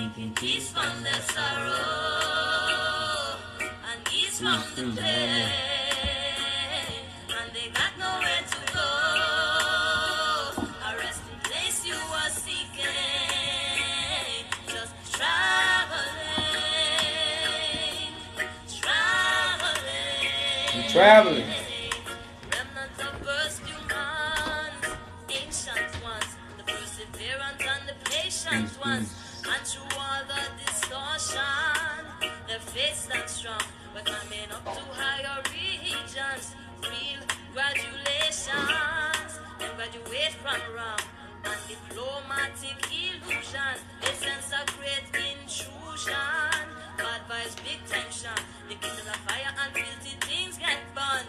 seeking peace from their sorrow and ease from the pain, and they got nowhere to go. A resting place you are seeking, just traveling, traveling. Remnants of first humans, ancient ones, the perseverance and the patient ones, and through all the distortion, their faith stands strong. We're coming up to higher regions, real graduations, and graduate from wrong and diplomatic illusion. They sense a great intrusion, bad vibes, big tension. The kingdom of fire and filthy things get burned.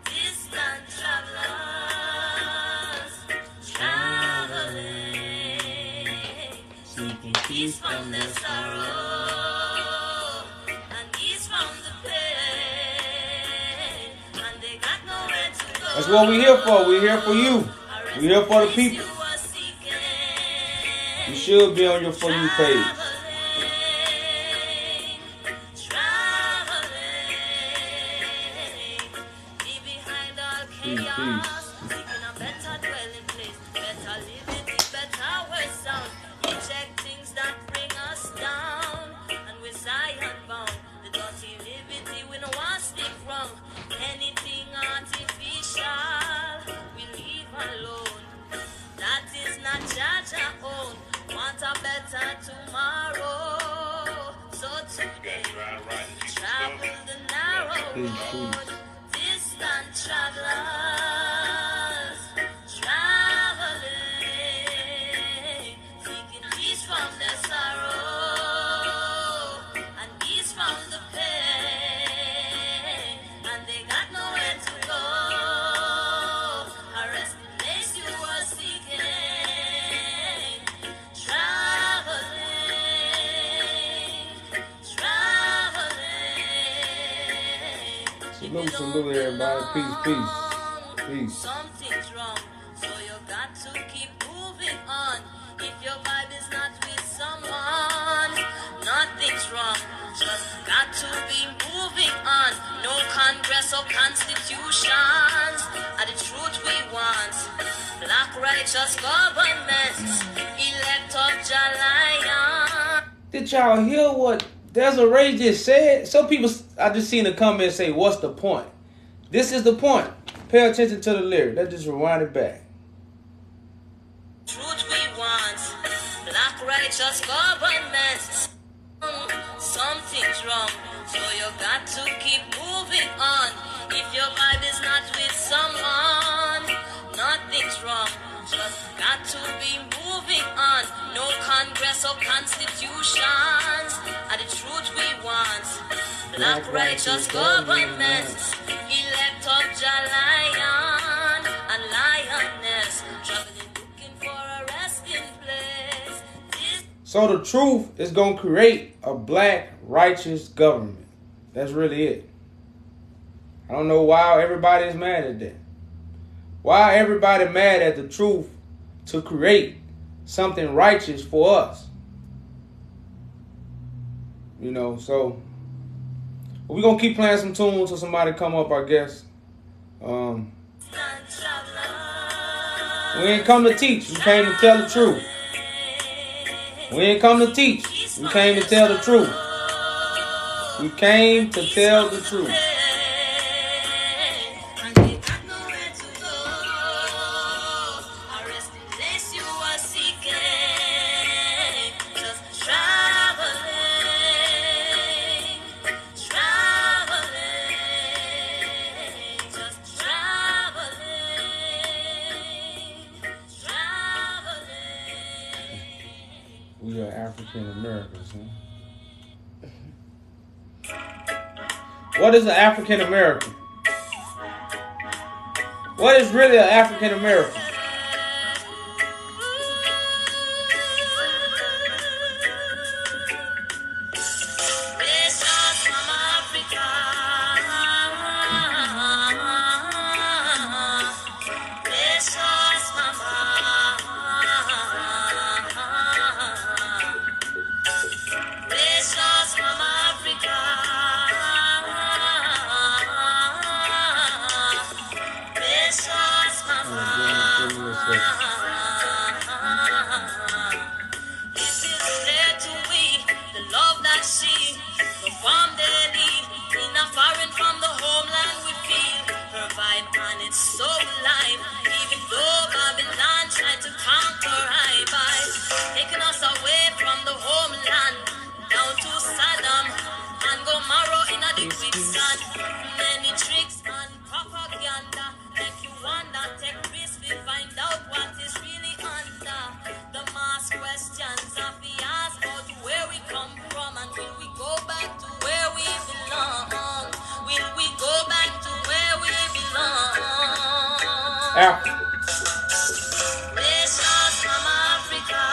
Distant travelers, traveling, seeking peace from their sorrow and ease from the pain, and they got nowhere to go. That's what we're here for. We're here for you. We're here for the people. You should be on your For You page. Peace, peace. Seeking a better dwelling place, better living, better way sound. Reject things that bring us down, and we're Zion bound. The dirty liberty, we don't want to stick wrong. Anything artificial, we leave alone. That is not judge our own. Want a better tomorrow, so today travel the narrow road. Distant travelers, traveling, seeking peace from their sorrow and ease from the pain, and they got nowhere to go. A resting place you are seeking, traveling, traveling. Salute everybody. Peace, peace. Peace. Something's wrong, so you got to keep moving on. If your vibe is not with someone, nothing's wrong. Just got to be moving on. No Congress or constitutions are the truth we want. Black righteous governments, elect of Jalion. Did y'all hear what Desiree just said? Some people, I just seen a comment say, what's the point? This is the point. Pay attention to the lyric. Let's just rewind it back. Truth we want. Black righteous governments. Something's wrong, so you got to keep moving on. If your vibe is not with someone, nothing's wrong. Just got to be moving on. No Congress or constitutions are the truth we want. Black righteous governments, elect of Jalion and Lioness, traveling looking for a resting place. So the truth is going to create a black righteous government. That's really it. I don't know why everybody is mad at that. Why everybody mad at the truth to create something righteous for us? You know, so we're going to keep playing some tunes till somebody come up, I guess. We ain't come to teach. We came to tell the truth. We ain't come to teach. We came to tell the truth. We came to tell the truth. We are African Americans, huh? What is an African American? What is really an African American? Africa. Precious Mama Africa.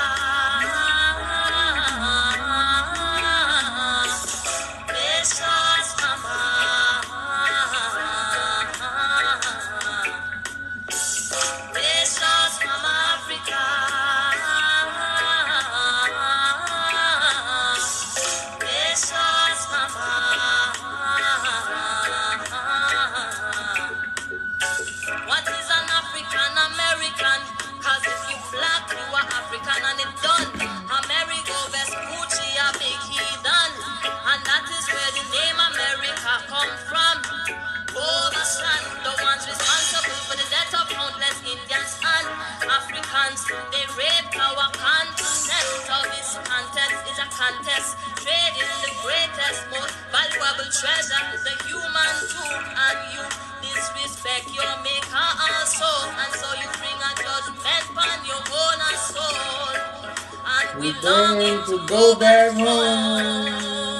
Precious Mama. Precious Mama Africa. Precious Mama. What is an African American? Cause if you black, you are African and it's done. Amerigo Vespucci, a big heathen. And that is where the name America come from. Overstand the ones responsible for the death of countless Indians and Africans. They raped our continent. So this contest is a contest. Trading the greatest, most valuable treasure, the human tooth, and you disrespect your maker also. And so you bring a judgment on your own soul. And we longing to go back home.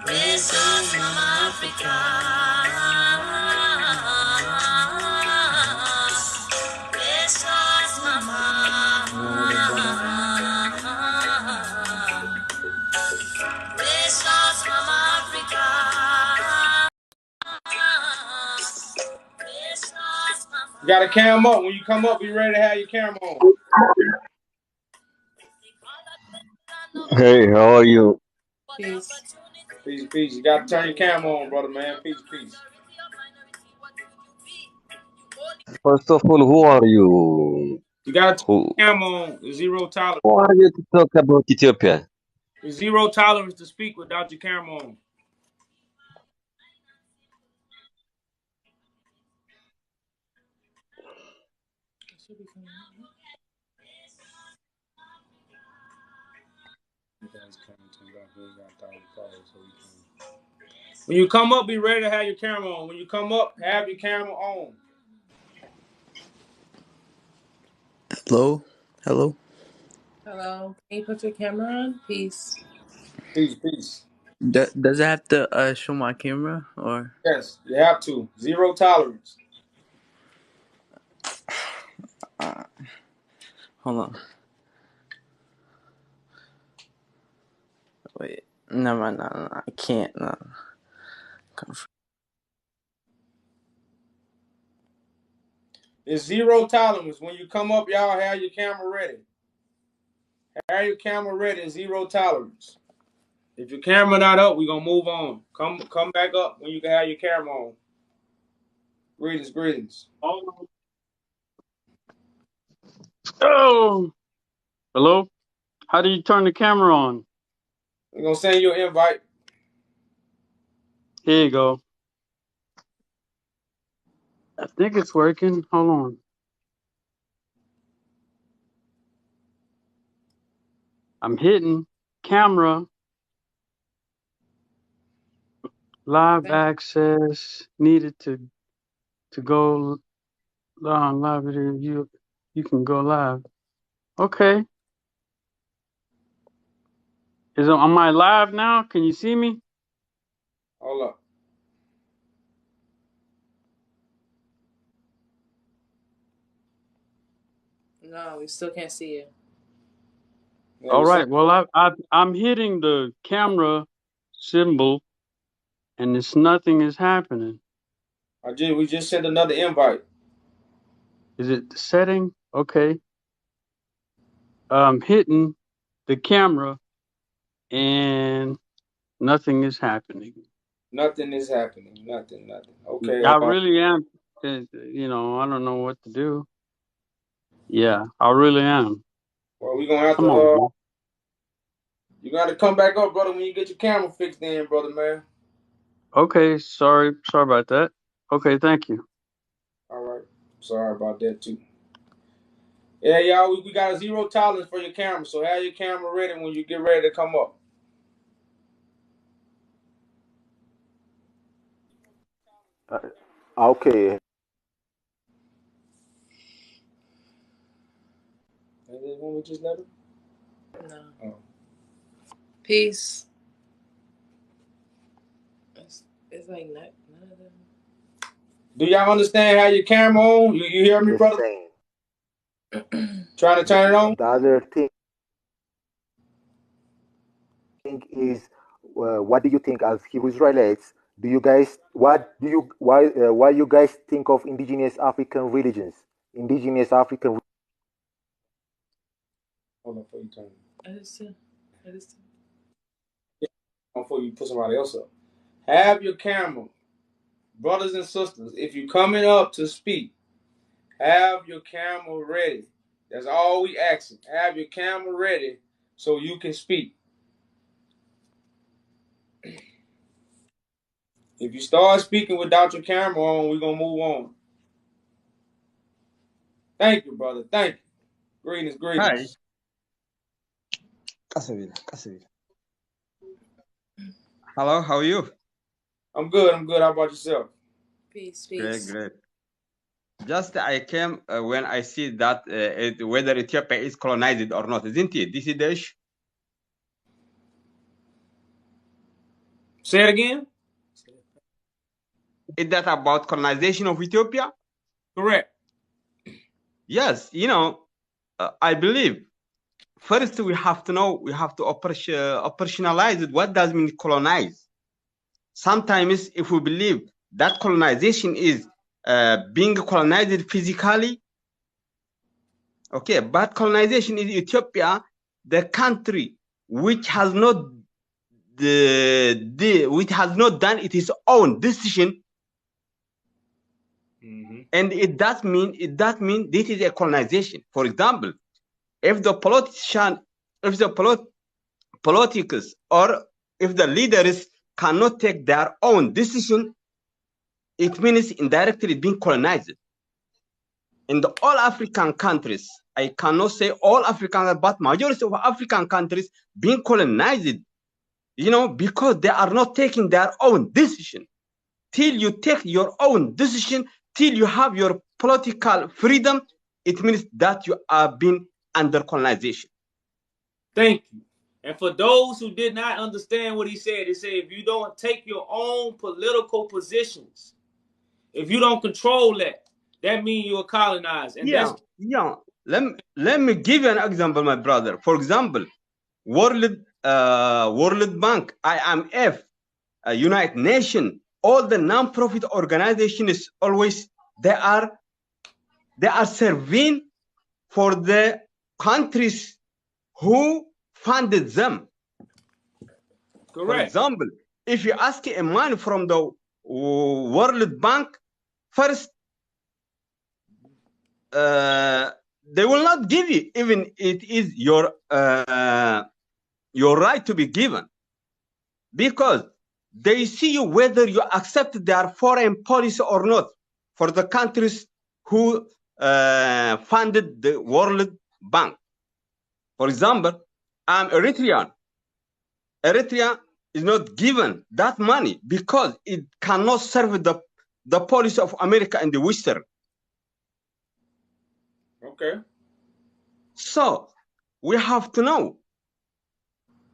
Precious Mama Africa. Precious Mama. Precious Mama Africa. Precious Mama. You got a cam up. When you come up, be ready to have your camera on. Hey, how are you? Peace. Peace, peace. You got to turn your camera on, brother, man. Peace, peace. First of all, who are you? You got to turn Who, your camera on. There's zero tolerance. who are you to talk about Ethiopia? There's zero tolerance to speak without your camera on. When you come up, be ready to have your camera on. When you come up, have your camera on. Hello? Hello? Hello. Can you put your camera on? Peace. Peace, peace. Does it have to show my camera or? Yes, you have to. Zero tolerance. Hold on. Wait. Never mind. No, I can't. No. It's zero tolerance. When you come up, y'all have your camera ready. Have your camera ready. Zero tolerance. If your camera not up, we're gonna move on. Come back up when you can have your camera on. Greetings, greetings. Oh, hello. How do you turn the camera on? We're gonna send you an invite. Here you go. I think it's working. Hold on. I'm hitting camera, live access needed to go on live video. You can go live. Okay. Am I live now? Can you see me? Hold up. No, we still can't see you. Yeah, All right. Well, I'm hitting the camera symbol, and nothing is happening. we just sent another invite. Is it the setting? Okay. I'm hitting the camera, and nothing is happening. Nothing is happening. Nothing. Okay. I really am. I don't know what to do. Yeah, I really am. Well, we're gonna have Come to. on, man. You gotta come back up, brother, when you get your camera fixed in, brother, man. Okay, sorry about that. Okay, thank you. All right. Sorry about that too. Yeah, y'all, we got a zero tolerance for your camera, so have your camera ready when you get ready to come up. Okay. Is this one we just let him? No. Oh. Peace. It's like none of them. Do y'all understand how your camera on? You hear me, Just brother? saying. Trying to turn it on? The other thing is, what do you think as Hebrew Israelites? Do you guys why you guys think of indigenous African religions? Indigenous African. Hold on before you turn it Understand. Understand. on before you put somebody else up. Have your camera, brothers and sisters. If you're coming up to speak, have your camera ready. That's all we asking. Have your camera ready so you can speak. If you start speaking without your camera on, we're gonna move on. Thank you, brother. Thank you. Greetings, Hi. greetings. Hello, how are you? I'm good. I'm good. How about yourself? Peace, Great, peace. great. Just I came when I see that whether Ethiopia is colonized or not, isn't it? This is the issue. Say it again. Is that about colonization of Ethiopia? Correct. Yes, I believe first we have to know, we have to operationalize it. What does mean colonize? Sometimes if we believe that colonization is being colonized physically, okay, but colonization in Ethiopia, the country which has not which has not done its own decision, and it does mean this is a colonization. For example, if the politician, if the politics, or if the leaders cannot take their own decision, it means indirectly being colonized. In the all African countries, I cannot say all African, but majority of African countries being colonized, because they are not taking their own decision. Till you take your own decision, till you have your political freedom, it means that you are being under colonization. Thank you. And for those who did not understand what he said if you don't take your own political positions, if you don't control that means you're colonized. And Yeah. Let me give you an example, my brother. For example, World Bank, IMF, United Nations, all the non-profit organizations always they are serving for the countries who funded them. correct. For example, if you ask a money from the World Bank, first they will not give you, even it is your right to be given, because they see you whether you accept their foreign policy or not for the countries who funded the World Bank. For example, I'm Eritrean. Eritrea is not given that money because it cannot serve the policy of America and the Western. Okay. So we have to know,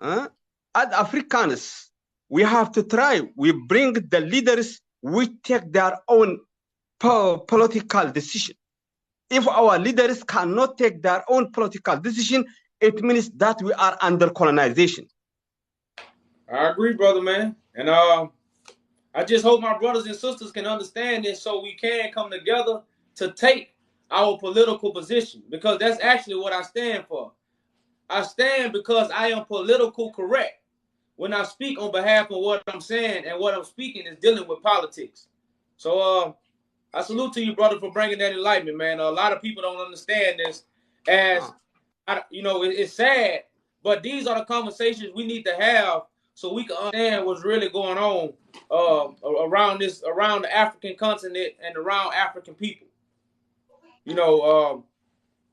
as Africans, we have to try. We bring the leaders. We take their own political decision. If our leaders cannot take their own political decision, it means that we are under colonization. I agree, brother, man. And I just hope my brothers and sisters can understand this so we can come together to take our political position, because that's actually what I stand for. I stand because I am political correct when I speak on behalf of what I'm saying, and what I'm speaking is dealing with politics. So I salute to you, brother, for bringing that enlightenment, man. A lot of people don't understand this, as it's sad, but these are the conversations we need to have so we can understand what's really going on around the African continent and around African people. They are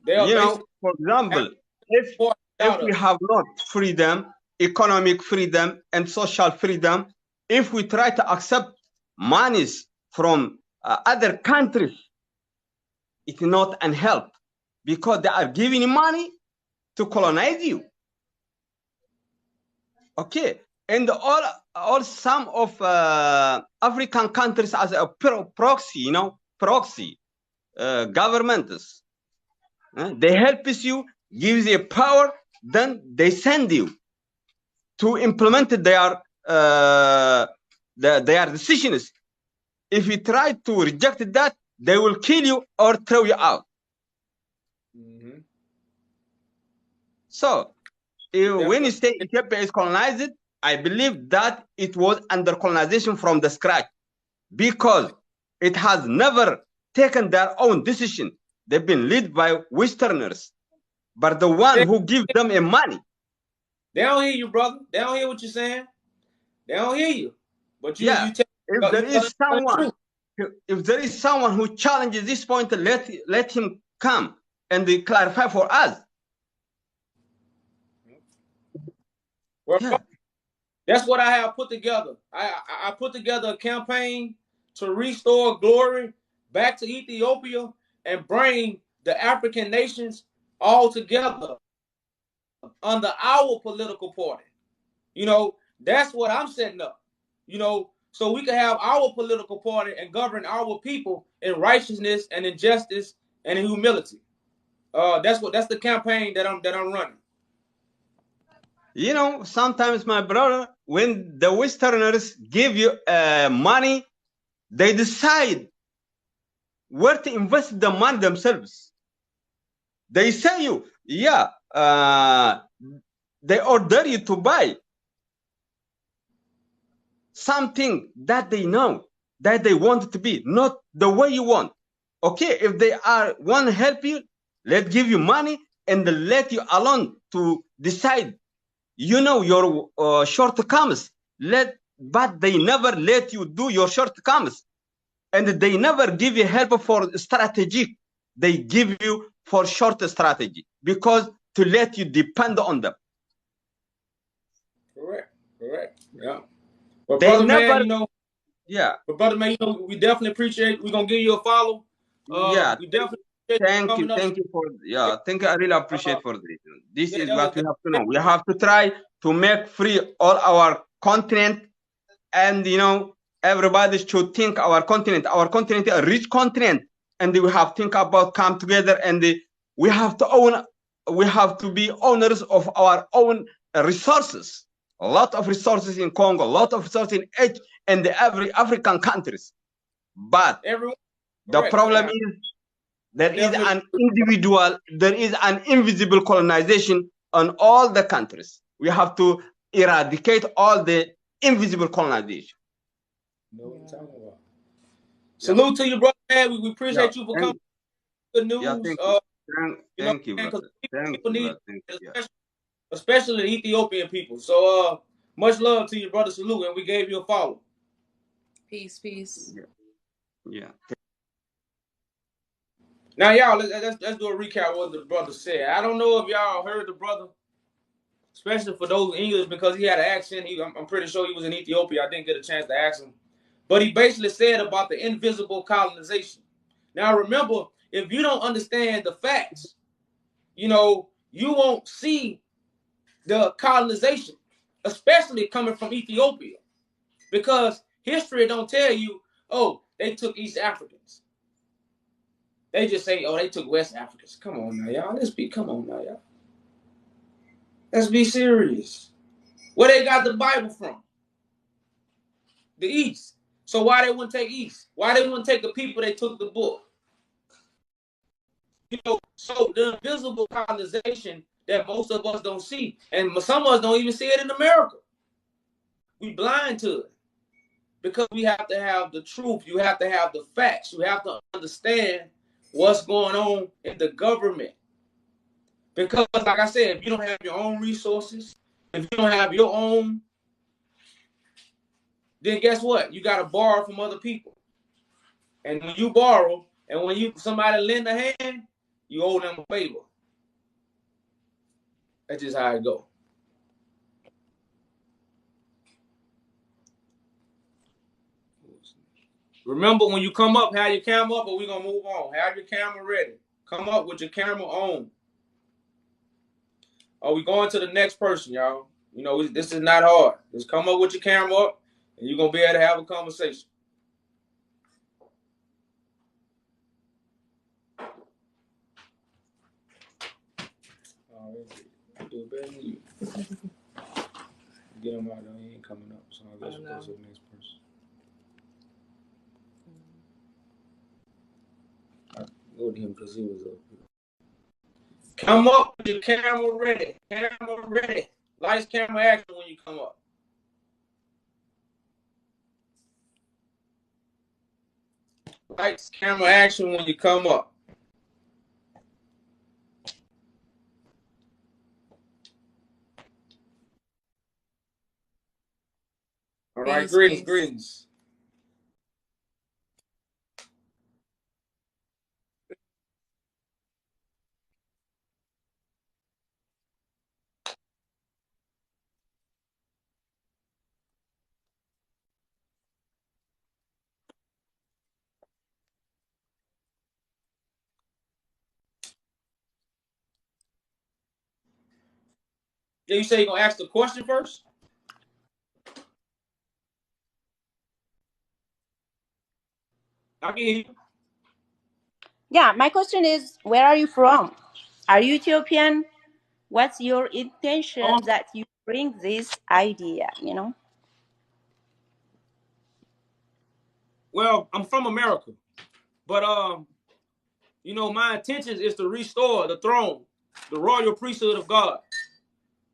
basically, For example, if we have not freedom, economic freedom, and social freedom, if we try to accept monies from other countries, it's not an help, because they are giving money to colonize you. Okay, and all some of African countries as a proxy, proxy governments. They help you, gives you power, then they send you to implement their decisions. If you try to reject that, they will kill you or throw you out. Mm-hmm. So, when you say Ethiopia is colonized, I believe that it was under colonization from the scratch, because it has never taken their own decision. They've been led by Westerners, but the one who gives them a money. They don't hear you, brother. They don't hear what you're saying. They don't hear you. But you Yeah, if there is someone, who challenges this point, let him come and clarify for us. Well, yeah. That's what I have put together. I put together a campaign to restore glory back to Ethiopia and bring the African nations all together under our political party. That's what I'm setting up. So we can have our political party and govern our people in righteousness and in justice and in humility. That's the campaign that I'm running. Sometimes, my brother, when the Westerners give you money, they decide where to invest the money themselves. They say you, they order you to buy something that they know, that they want it to be, not the way you want. Okay, if they want to help you, let's give you money and let you alone to decide. Your shortcomings, but they never let you do your shortcomings, and they never give you help for strategic. They give you for short strategy because to let you depend on them. Correct. Yeah. But brother man, yeah. But brother man, we definitely appreciate. We're gonna give you a follow. We definitely thank you for thank you. I really appreciate for this. This is what we have to know. We have to try to make free all our continent, and everybody should think our continent is a rich continent, and we have to think about come together, and we have to be owners of our own resources. A lot of resources in Congo, a lot of resources in each and every African countries. But the problem is there is an invisible colonization on all the countries. We have to eradicate all the invisible colonization. Salute to you, brother, man. We appreciate you for coming. Good news. Thank you, brother. Especially the Ethiopian people. So much love to you, brother. Salute, and we gave you a follow. Peace. Yeah. Now, y'all, let's do a recap of what the brother said. I don't know if y'all heard the brother, especially for those English, because he had an accent. I'm pretty sure he was in Ethiopia. I didn't get a chance to ask him. But he basically said about the invisible colonization. Now, remember, if you don't understand the facts, you won't see the colonization, especially coming from Ethiopia, because history don't tell you, oh, they took East Africans. They just say, oh, they took West Africans. Come on now, y'all. Let's be serious. Where they got the Bible from? The East. So why they wouldn't take East? Why they wouldn't take the people they took the book? So the invisible colonization that most of us don't see, and some of us don't even see it in America. We blind to it because we have to have the truth. You have to have the facts. You have to understand what's going on in the government. Because, like I said, if you don't have your own resources, if you don't have your own, then guess what? You got to borrow from other people. And when you borrow, and when somebody lend a hand, you owe them a favor. That's just how it goes. Remember, when you come up, have your camera up, or we're going to move on. Have your camera ready. Come up with your camera on. Are we going to the next person, y'all? You know, this is not hard. Just come up with your camera up, and you're gonna be able to have a conversation. Do it better than you. Get him out there. He ain't coming up. So I guess we'll go to the next person. I go to him because he was up here. Come up with your camera ready. Camera ready. Lights, camera, action when you come up. Lights, camera, action when you come up. All right, Peace, greetings, peace. greetings. Yeah, you say you're gonna ask the question first? I can hear you. Yeah, my question is, where are you from? Are you Ethiopian? What's your intention that you bring this idea, you know? Well, I'm from America, but you know, my intention is to restore the throne, the royal priesthood of God.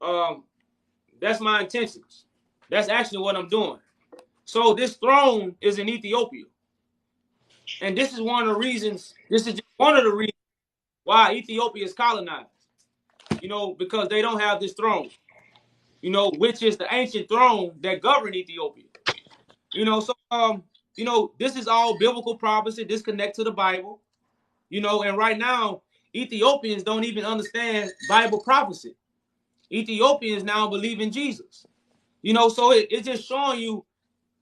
Um, that's my intentions. That's actually what I'm doing. So this throne is in Ethiopia, and this is one of the reasons. This is just one of the reasons why Ethiopia is colonized. You know, because they don't have this throne. You know, which is the ancient throne that governed Ethiopia. You know, so you know, this is all biblical prophecy. This connect to the Bible. You know, and right now Ethiopians don't even understand Bible prophecy. Ethiopians now believe in Jesus. You know, so it's just showing you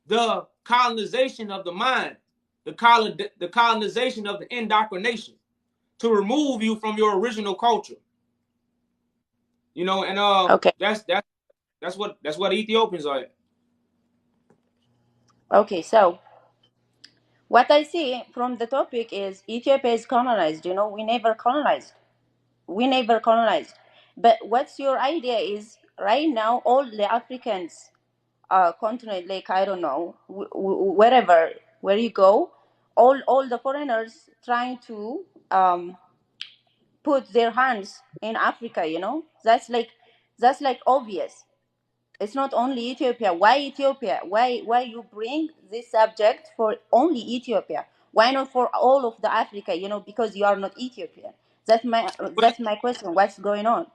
the colonization of the mind, the colonization of the indoctrination to remove you from your original culture. You know, and Okay. that's what Ethiopians are. Okay, so what I see from the topic is Ethiopia is colonized, you know, we never colonized. We never colonized. But what's your idea is right now all the Africans continent, like I don't know, wherever where you go, all the foreigners trying to put their hands in Africa, you know? That's like obvious. It's not only Ethiopia. Why Ethiopia? Why you bring this subject for only Ethiopia? Why not for all of the Africa, you know, because you are not Ethiopian? But That's my question. What's going on?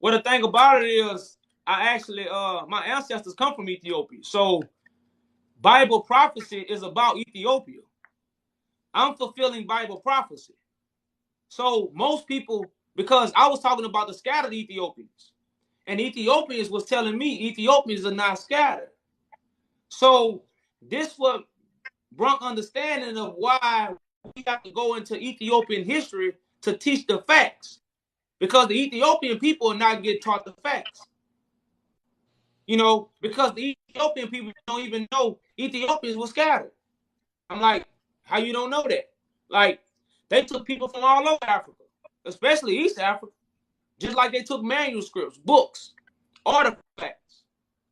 well, the thing about it is, I actually my ancestors come from Ethiopia, so Bible prophecy is about Ethiopia. I'm fulfilling Bible prophecy. So most people, because I was talking about the scattered Ethiopians, and Ethiopians was telling me Ethiopians are not scattered. So this what brought understanding of why we have to go into Ethiopian history to teach the facts, because the Ethiopian people are not getting taught the facts. You know, because the Ethiopian people don't even know Ethiopians were scattered. I'm like, how you don't know that? Like, they took people from all over Africa, especially East Africa, just like they took manuscripts, books, artifacts,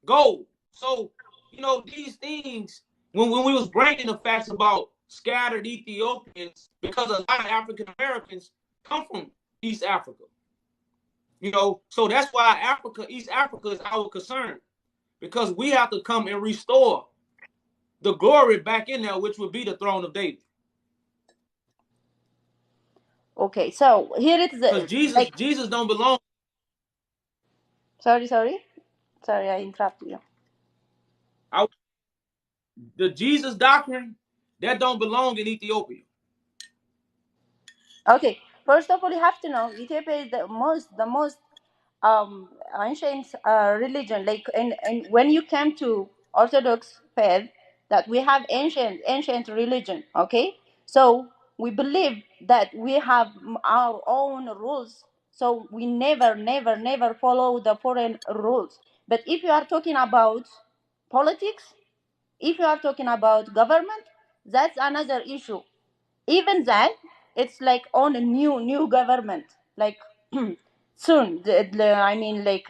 gold. So, you know, these things, when we was bringing the facts about scattered Ethiopians, because a lot of African Americans come from East Africa, you know, so that's why Africa, East Africa is our concern, because we have to come and restore the glory back in there, which would be the throne of David. Okay, so here it is Because like Jesus don't belong. sorry, I interrupted you. I, the Jesus doctrine that don't belong in Ethiopia. Okay, first of all, you have to know Ethiopia is the most ancient religion. Like, and when you came to Orthodox faith, that we have ancient religion. Okay, so we believe that we have our own rules So we never follow the foreign rules. But if you are talking about politics, if you are talking about government, that's another issue. Even that, it's like on a new government, like soon. I mean, like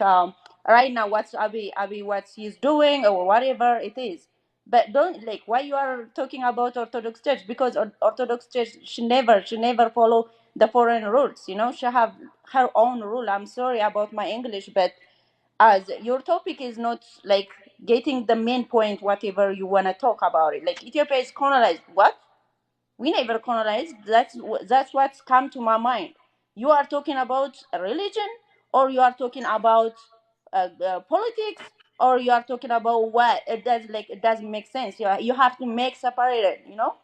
right now, what's Abi what he's doing or whatever it is. But don't, like, why you are talking about Orthodox Church? Because Orthodox Church, she never follow the foreign rules. You know, she have her own rule. I'm sorry about my English, but as your topic is not like getting the main point, whatever you wanna talk about it. Like Ethiopia is colonized. What? We never colonized. That's what's come to my mind. You are talking about a religion, or you are talking about politics, or you are talking about what? It doesn't make sense. You have to make separate it. You know,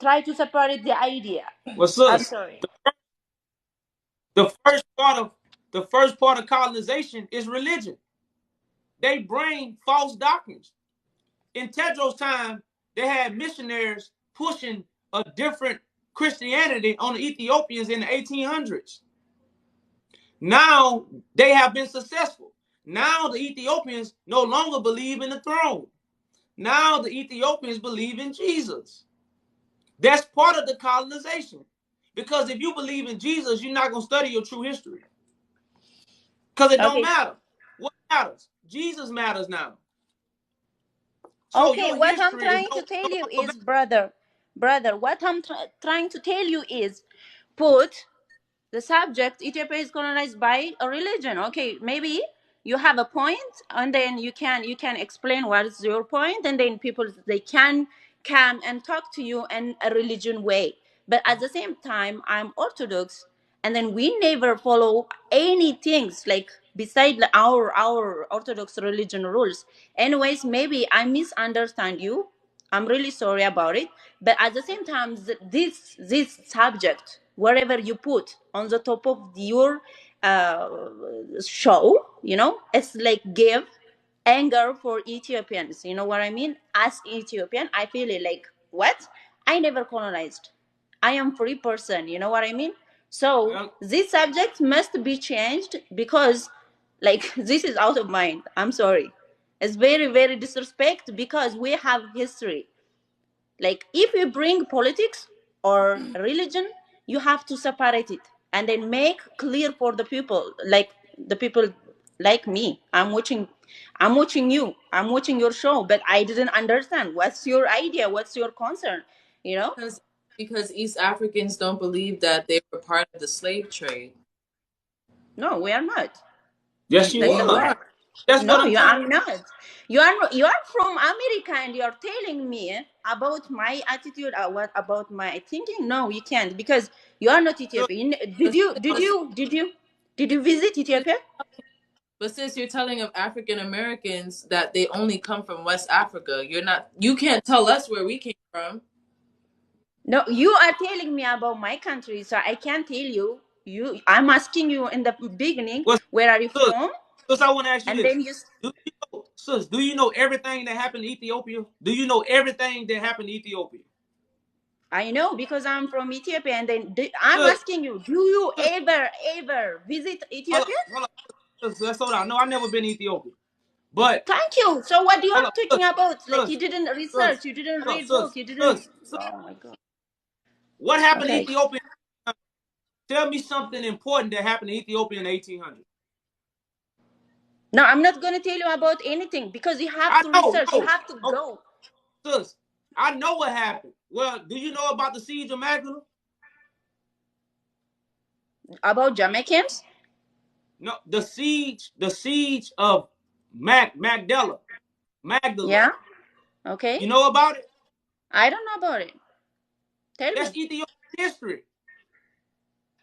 try to separate the idea. Well, I'm sis, sorry. the first part of colonization is religion. They bring false doctrines. In Tedros' time, they had missionaries pushing a different Christianity on the Ethiopians in the 1800s. Now they have been successful. Now the Ethiopians no longer believe in the throne. Now the Ethiopians believe in Jesus. That's part of the colonization. Because if you believe in Jesus, you're not going to study your true history. Because it don't Okay. matter. What matters? Jesus matters now. So Okay. your What I'm history is trying no to tell you longer is, brother. What I'm trying to tell you is, put the subject Ethiopia is colonized by a religion. Okay, maybe you have a point, and then you can explain what is your point, and then people, they can come and talk to you in a religion way. But at the same time, I'm Orthodox, and then we never follow any things like beside our Orthodox religion rules. Anyways, maybe I misunderstand you. I'm really sorry about it. But at the same time, this subject, wherever you put on the top of your uh, show, it's like give anger for Ethiopians. You know what I mean? As Ethiopian, I feel it like, what? I never colonized. I am free person. You know what I mean? So well, this subject must be changed because, like, this is out of mind. I'm sorry. It's very disrespect because we have history. Like, if you bring politics or religion, you have to separate it and then make clear for the people, like the people like me. I'm watching you. I'm watching your show, but I didn't understand. What's your idea? What's your concern? You know? Because East Africans don't believe that they were part of the slave trade. No, we are not. yes, you That's a You was. fact. are. That's what No, I'm you trying. are not. You are from America, and you are telling me about my attitude, what about my thinking? No, you can't, because you are not To, Ethiopian. But Did you visit sis, Ethiopia? but sis, you're telling of African Americans that they only come from West Africa. You're not. You can't tell us where we came from. No, you are telling me about my country, so I can't tell you. I'm asking you in the beginning, well, where are you sis, from? sis, I want to ask you And this. then you. Do you know everything that happened to Ethiopia? Do you know everything that happened to Ethiopia? I know, because I'm from Ethiopia, and then I'm Sis, asking you, do you sis, ever visit hold up, Ethiopia? hold up. Sis, hold on. No, I've never been to Ethiopia. But, Thank you. So what you hold are up, talking about? Like, sis, you didn't sis, research, you didn't hold up, read book, sis, you didn't. sis, sis. Oh my god. What happened to Okay. Ethiopia? Tell me something important that happened to Ethiopia in the 1800s. No, I'm not gonna tell you about anything because you have I to know, research. You no. have to Okay, go sis, I know what happened. Well, do you know about the siege of Magdala? about Jamaicans. No, the siege of Magdala, Magdala. Yeah. Okay. You know about it? I don't know about it. Tell That's me. Ethiopian history.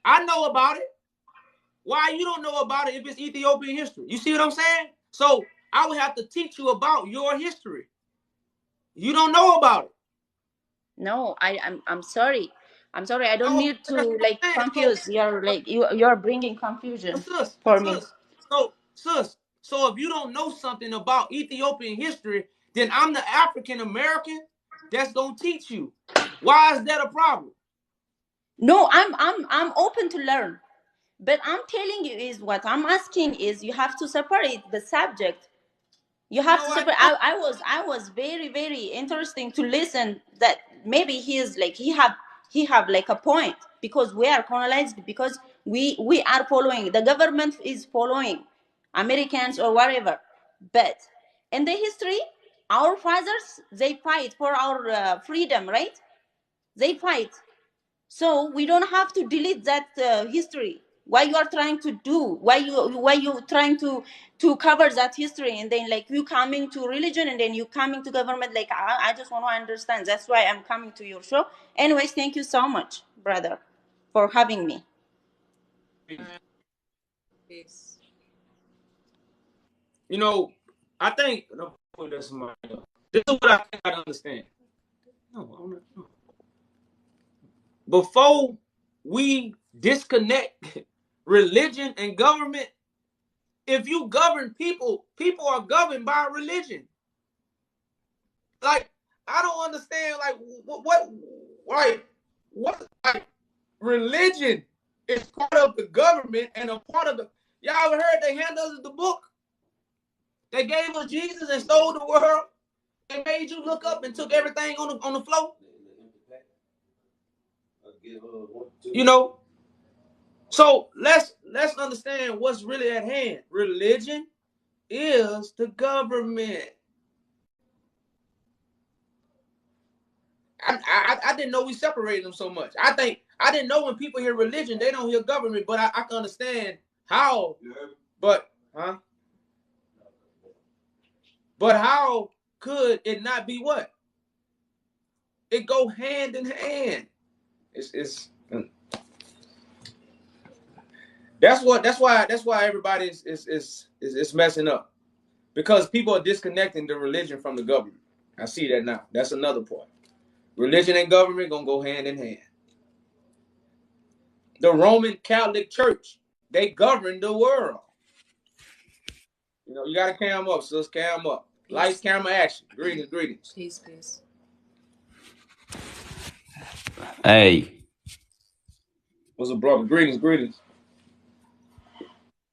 I know about it. Why you don't know about it if it's Ethiopian history? You see what I'm saying? So I would have to teach you about your history. You don't know about it. No, I'm sorry. I'm sorry. I don't Oh, need to that's what like I'm saying. So, confuse. You're like you're bringing confusion sis, for me. sis, so if you don't know something about Ethiopian history, then I'm the African American that's gonna teach you. Why is that a problem? No, I'm open to learn. But I'm telling you is what I'm asking is you have to separate the subject. You have No, to I separate. don't. I was very very interesting to listen that maybe he is like he have like a point because we are colonized because we are following the government is following Americans or whatever. But in the history, our fathers they fight for our freedom, right? They fight. So we don't have to delete that history. Why you are trying to do? Why you trying to cover that history and then like you coming to religion and then you coming to government? Like I just want to understand. That's why I'm coming to your show. Anyways, thank you so much, brother, for having me. Peace. You know, I think no, that's my. This is what I think I understand. No, I don't know. Before we disconnect religion and government, if you govern people, people are governed by religion. Like I don't understand. Like like religion is part of the government and a part of the. Y'all ever heard they hand us the book? They gave us Jesus and stole the world. They made you look up and took everything on the floor. You know. So let's understand what's really at hand. Religion is the government. I didn't know we separated them so much. I didn't know when people hear religion, they don't hear government, but I can understand how. But But how could it not be what? It go hand in hand. It's that's why everybody is messing up. Because people are disconnecting the religion from the government. I see that now. That's another part. Religion and government gonna go hand in hand. The Roman Catholic Church, they govern the world. You know, you gotta cam up, sis. Cam up. Lights, camera, action. Greetings. Peace. Hey, What's up, brother? Greetings.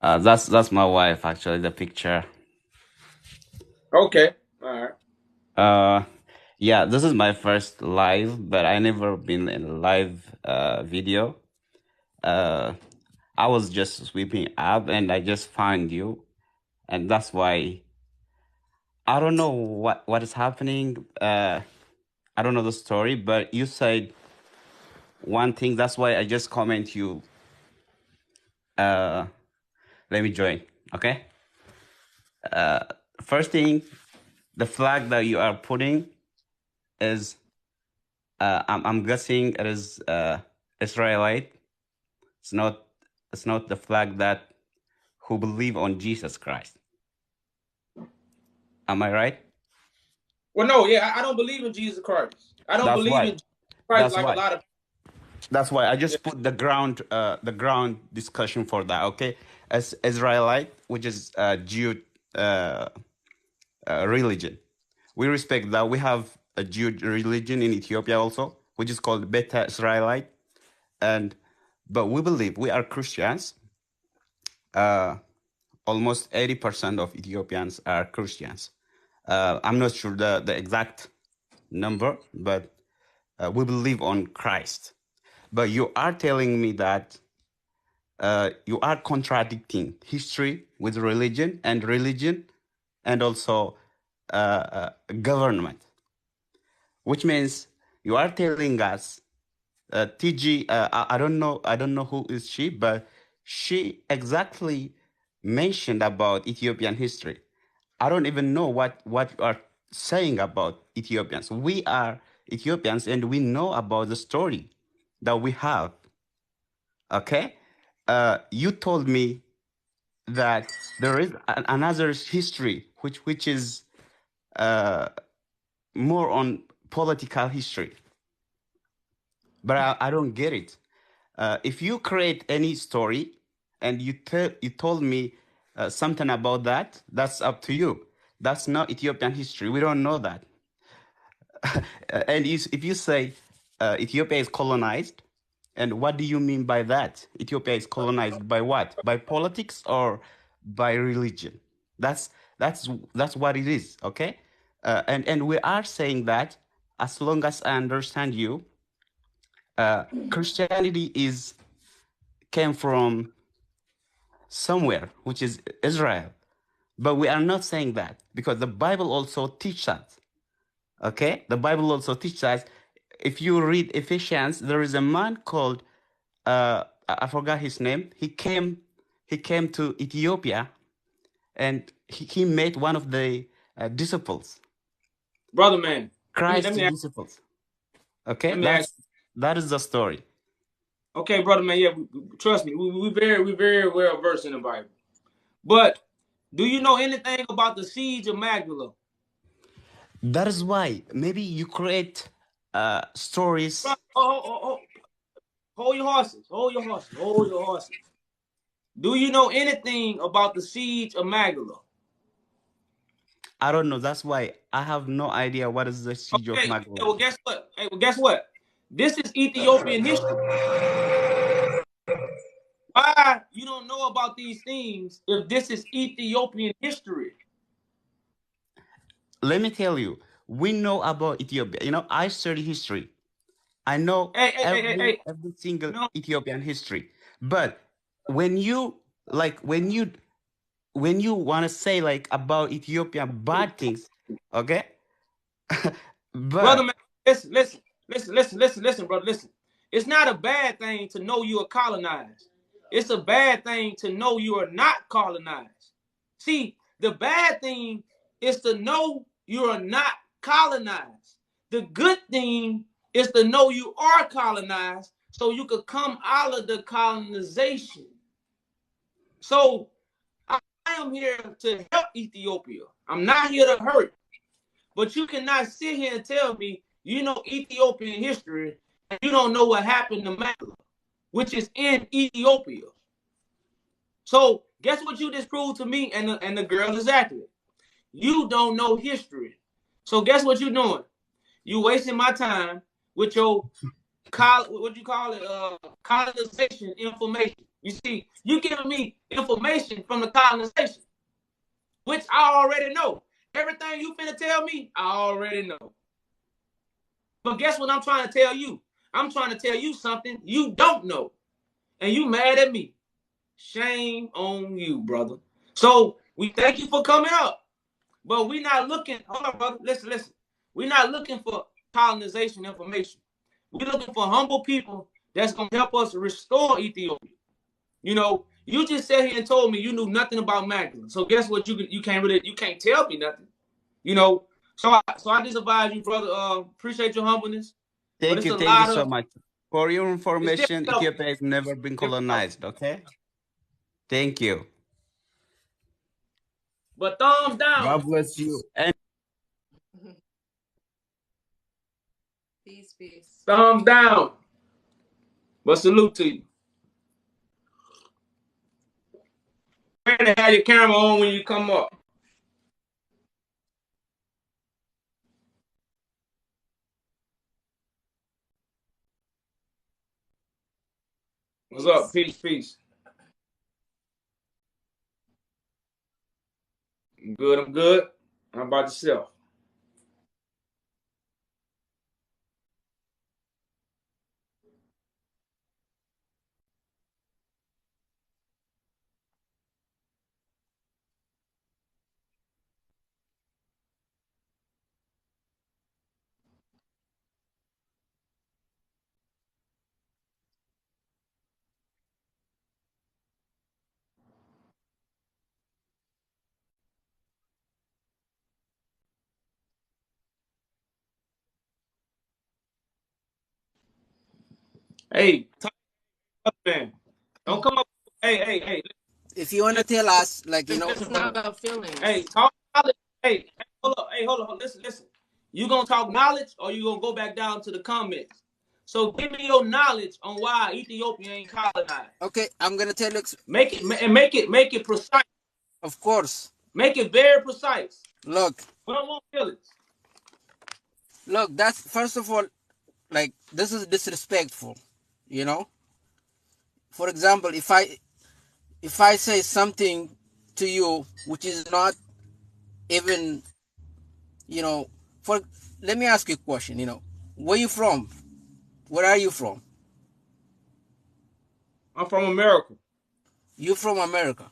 that's my wife actually. The picture. Okay. All right. Yeah, this is my first live, but I never been in a live video. I was just sweeping up and I just found you, and that's why I don't know what is happening. I don't know the story, but you said one thing. That's why I just comment you. Let me join. Okay. First thing, the flag that you are putting is I'm guessing it is Israelite. It's not the flag that who believe on Jesus Christ. Am I right? Well, no, yeah, I don't believe in Jesus Christ. I don't That's believe in why. Jesus Christ That's like a why. lot of. That's why I Yeah. just put the ground discussion for that. Okay, as Israelite, which is Jew religion, we respect that. We have a Jew religion in Ethiopia also, which is called Beta Israelite, but we believe we are Christians. Almost 80% of Ethiopians are Christians. I'm not sure the exact number, but we believe on Christ. But you are telling me that you are contradicting history with religion and also government, which means you are telling us TG. I don't know who is she, but she exactly mentioned about Ethiopian history. I don't even know what you are saying about Ethiopians. We are Ethiopians and we know about the story that we have. Okay? You told me that there is another history which is more on political history. But I don't get it. If you create any story and you told me something about that, that's up to you. That's not Ethiopian history. We don't know that. And if you say Ethiopia is colonized, And what do you mean by that? Ethiopia is colonized by what? By politics or by religion? That's that's what it is, okay? And we are saying that as long as I understand you, Christianity is came from somewhere, which is Israel. But we are not saying that because the Bible also teaches us. Okay, the Bible also teaches us. If you read Ephesians, there is a man called I forgot his name. He came to Ethiopia, and he met one of the disciples, Brother man, Christ's let disciples. Okay, me ask. that is the story. Okay, brother man, yeah, trust me, we very well versed in the Bible. But do you know anything about the siege of Magdala? That is why maybe you create stories. Hold your horses. Hold your horses. Hold your horses. Do you know anything about the siege of Magdala? I don't know. That's why I have no idea what is the siege of Okay, Magdala. well, guess what? Hey, well, guess what? This is Ethiopian history. Why you don't know about these things if this is Ethiopian history? Let me tell you, we know about Ethiopia. You know, I study history. I know Hey. every single No, Ethiopian history. But when you when you want to say like about Ethiopia bad things, okay? brother, But man, listen, brother, listen. It's not a bad thing to know you are colonized. It's a bad thing to know you are not colonized. See, the bad thing is to know you are not colonized. The good thing is to know you are colonized so you could come out of the colonization. So I am here to help Ethiopia. I'm not here to hurt. But you cannot sit here and tell me you know Ethiopian history and you don't know what happened to Magdala, which is in Ethiopia. So guess what you just proved to me and the girl exactly. You don't know history. So guess what you're doing? You wasting my time with your what you call it, colonization information. You see, you giving me information from the colonization, which I already know. Everything you finna tell me, I already know. But guess what I'm trying to tell you? I'm trying to tell you something you don't know. And you mad at me. Shame on you, brother. So we thank you for coming up. But we're not looking, hold on, brother. Listen. We're not looking for colonization information. We're looking for humble people that's gonna help us restore Ethiopia. You know, you just sat here and told me you knew nothing about Magdalene. So guess what? You can't tell me nothing. You know, so I just advise you, brother. Appreciate your humbleness, but it's a thank you lot so of much. For your it's information, different. Ethiopia has never been colonized, okay? Thank you. But thumbs down. God bless you. And Peace. Thumbs down. But salute to you. Better have your camera on when you come up. What's up? Peace. I'm good. How about yourself? Hey, talk up, man. Don't come up. Hey. If you want to tell us, like, It's not about feelings. Hey, talk knowledge. Hey, hold up. Hey, hold on. Listen. You gonna talk knowledge or you gonna go back down to the comments? So give me your knowledge on why Ethiopia ain't colonized. okay, I'm gonna tell you. Make it precise. Of course. Make it very precise. Look, We don't want feelings. that's first of all, like, this is disrespectful. You know, for example, if I say something to you which is not even, you know, for let me ask you a question. You know, where you from? Where are you from? I'm from America. You from America.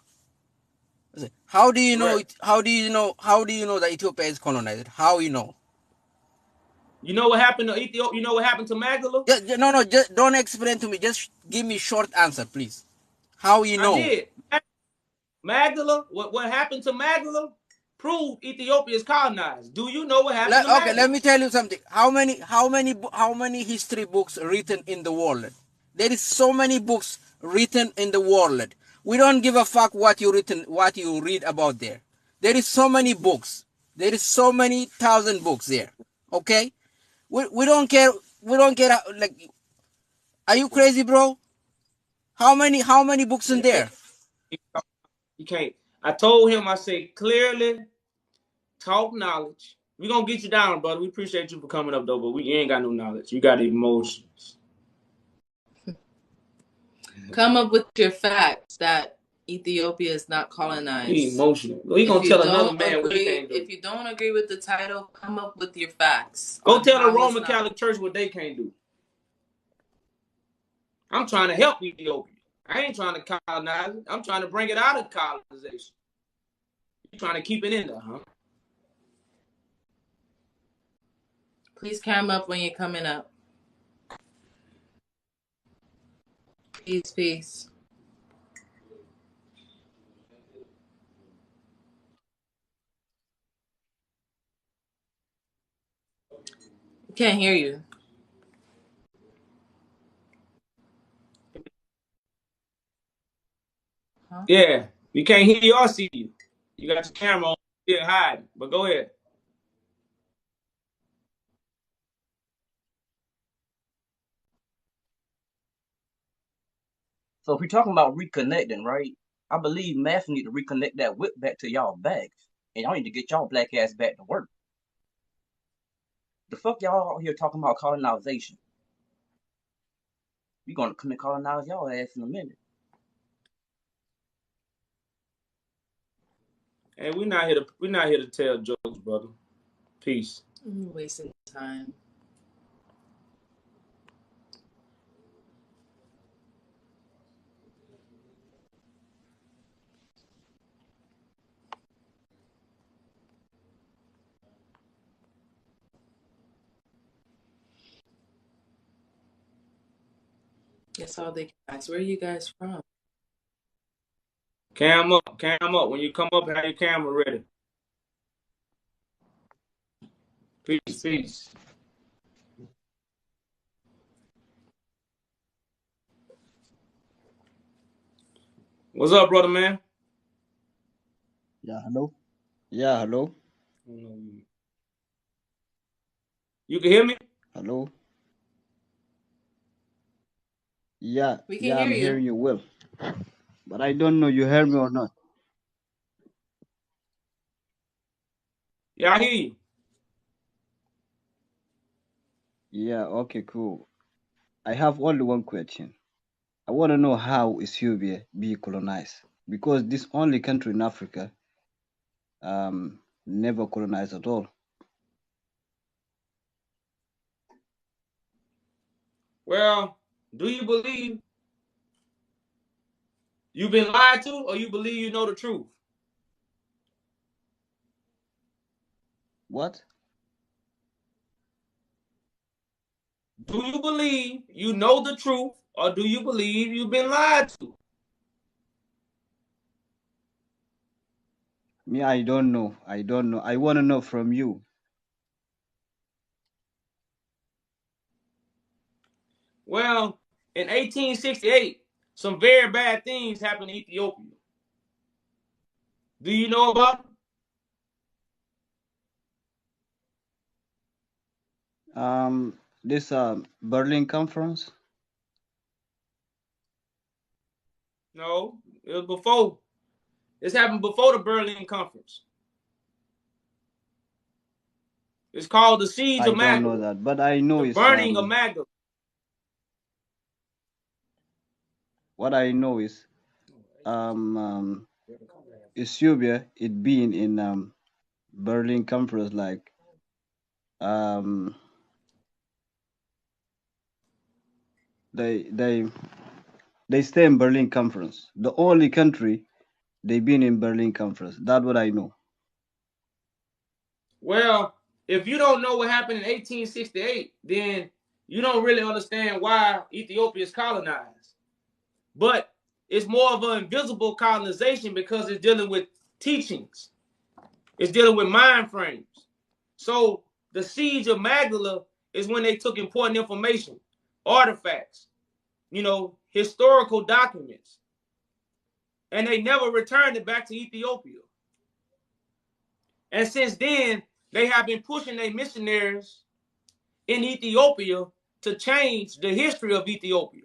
How do you know Correct. it? How do you know? How do you know that Ethiopia is colonized? How you know? You know what happened to Ethiopia? You know what happened to Magdala? No, no, just don't explain to me. Just give me short answer, please. How you I know? did. Magdala, what happened to Magdala proved Ethiopia is colonized. Do you know what happened to Okay, let Magdala? me tell you something. How many history books written in the world? There is so many books written in the world. We don't give a fuck what you read about there. There is so many books. There is so many thousand books there. Okay, we don't care. We don't care. Like, are you crazy, bro? How many books in there? You can't. I told him, I said, clearly, talk knowledge. We're going to get you down, brother. We appreciate you for coming up, though, but we ain't got no knowledge. You got emotions. Come up with your facts that Ethiopia is not He colonized. emotional. He If going to you tell another don't man what he agree, can't do. if you don't agree with the title, come up with your facts Go on tell the how it's Roman not. Catholic Church what they can't do. I'm trying to help Ethiopia. I ain't trying to colonize it. I'm trying to bring it out of colonization. You trying to keep it in there, huh? Please come up when you're coming up. Peace, peace. Can't hear you. Huh? Yeah. We can't hear you or see you. You got your camera on. Yeah, hide. But go ahead. So if we're talking about reconnecting, right? I believe math need to reconnect that whip back to y'all bags. And y'all need to get y'all black ass back to work. The fuck y'all out here talking about colonization? We gonna come and colonize y'all ass in a minute. And we're not here to tell jokes, brother. Peace. I'm wasting time. That's all they can ask. Where are you guys from? Cam up. Cam up. When you come up, have your camera ready. Peace. Peace. What's up, brother, man? Yeah, hello. Yeah, hello. You can hear me? Hello. Yeah, We can yeah, hear I'm you. hearing you well. But I don't know you hear me or not. Yeah, I hear you. Yeah, okay, cool. I have only one question. I want to know how Ethiopia be colonized because this only country in Africa never colonized at all. Well, do you believe you've been lied to, or you believe you know the truth? What? Do you believe you know the truth, or do you believe you've been lied to? Me, I don't know. I don't know. I want to know from you. Well, in 1868, some very bad things happened in Ethiopia. Do you know about them? This Berlin conference. No, it was before. This happened before the Berlin Conference. It's called the Siege I of don't know Magdala, that, but I know the it's burning of Magdala. What I know is Ethiopia it being in Berlin conference like um they stay in Berlin conference. The only country they been in Berlin conference. That's what I know. Well, if you don't know what happened in 1868, then you don't really understand why Ethiopia is colonized. But it's more of an invisible colonization because it's dealing with teachings. It's dealing with mind frames. So the siege of Magdala is when they took important information, artifacts, historical documents, and they never returned it back to Ethiopia. And since then, they have been pushing their missionaries in Ethiopia to change the history of Ethiopia.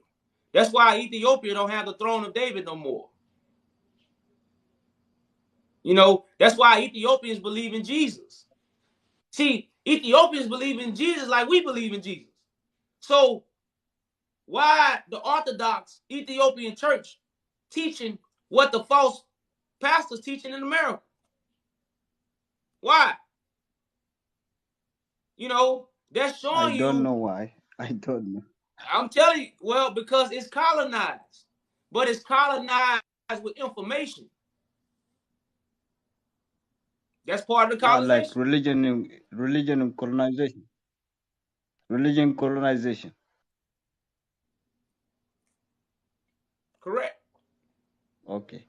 That's why Ethiopia don't have the throne of David no more. That's why Ethiopians believe in Jesus. See, Ethiopians believe in Jesus like we believe in Jesus. So why the Orthodox Ethiopian church teaching what the false pastors teaching in America? Why? That's I showing don't you. know why. I don't know. I'm telling you, well, because it's colonized, but it's colonized with information. That's part of the Yeah, like colonization. religion colonization. Religion colonization. Correct. Okay.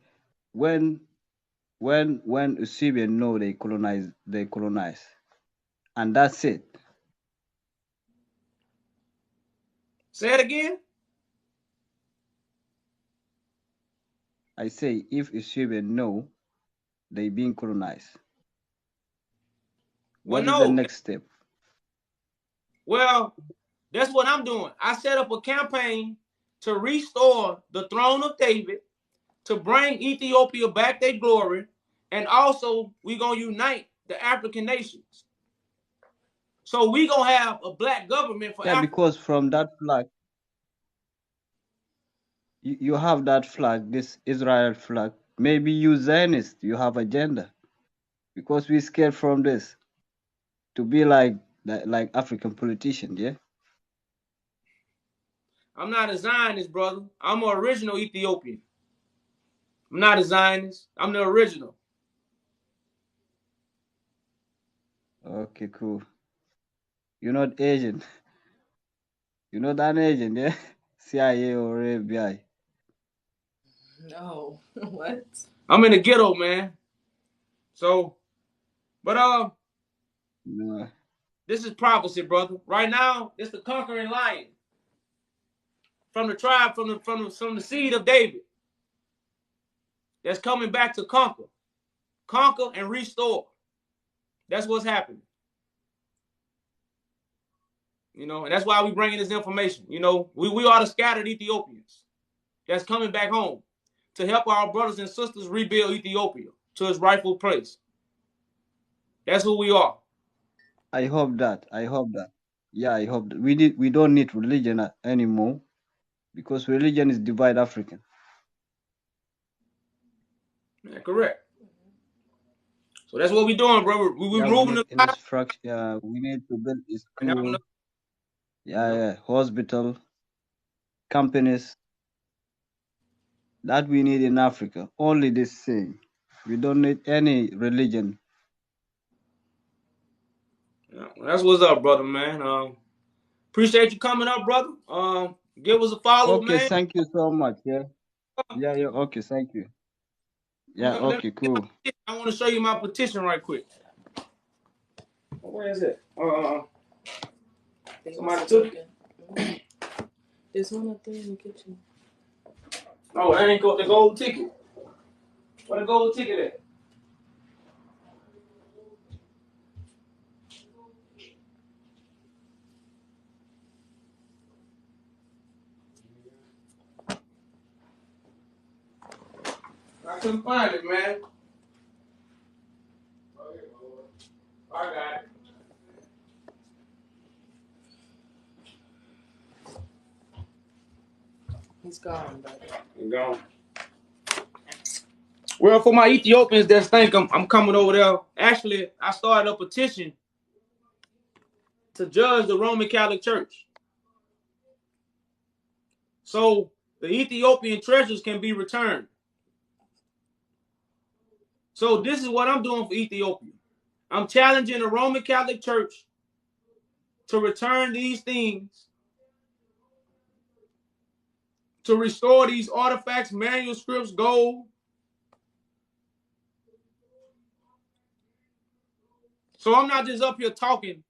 When Eusebian know they colonize, and that's it. Say it again. I say if Eusebian know they being colonized, Well, what is the no. next step? Well, that's what I'm doing. I set up a campaign to restore the throne of David, to bring Ethiopia back their glory, and also we're going to unite the African nations. So we're going to have a black government for Yeah, Africa. because from that flag, you have that flag, this Israel flag. Maybe you Zionist, you have agenda. Because we scared from this to be like African politicians, yeah? I'm not a Zionist, brother. I'm an original Ethiopian. I'm not a Zionist. I'm the original. Okay, cool. You're not Asian. You're not an Asian, yeah? CIA or FBI. No. What? I'm in the ghetto, man. So, but No. this is prophecy, brother. Right now, it's the conquering lion from the tribe, from the seed of David, that's coming back to conquer and restore. That's what's happening. And that's why we bringing this information. We are the scattered Ethiopians that's coming back home to help our brothers and sisters rebuild Ethiopia to its rightful place. That's who we are. I hope that. I hope that. Yeah, I hope that. We don't need religion anymore because religion is divide African. Yeah, correct. So that's what we're doing, bro. We're Yeah, we moving need the line infrastructure. We need to build a and have school. enough. Yeah, hospital, companies that we need in Africa. Only this thing. We don't need any religion. Yeah, that's what's up, brother, man. Appreciate you coming up, brother. Give us a follow, Okay, man. thank you so much. Yeah. Yeah. Okay, thank you. Yeah, Let me okay, get my cool. petition. I want to show you my petition right quick. Where is it? Somebody took it. There's one up there in the kitchen. No, that ain't got the gold ticket. Where the gold ticket at? I couldn't find it, man. I got it. He's gone, brother. He's gone. Well, for my Ethiopians that think I'm coming over there, actually, I started a petition to judge the Roman Catholic Church. So the Ethiopian treasures can be returned. So this is what I'm doing for Ethiopia. I'm challenging the Roman Catholic Church to return these things, to restore these artifacts, manuscripts, gold. So I'm not just up here talking,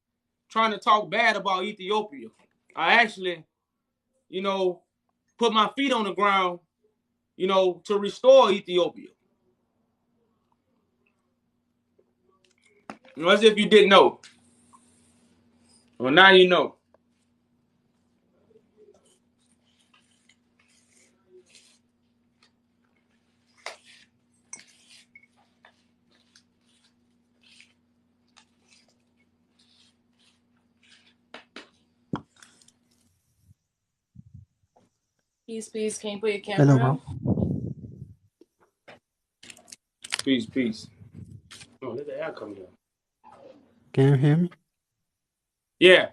trying to talk bad about Ethiopia. I actually, put my feet on the ground, to restore Ethiopia. As if you didn't know. Well, now you know. Peace, peace. Can you put your Hello, camera bro. on? Peace, peace. Oh, let the air come here. Can you hear me? Yeah.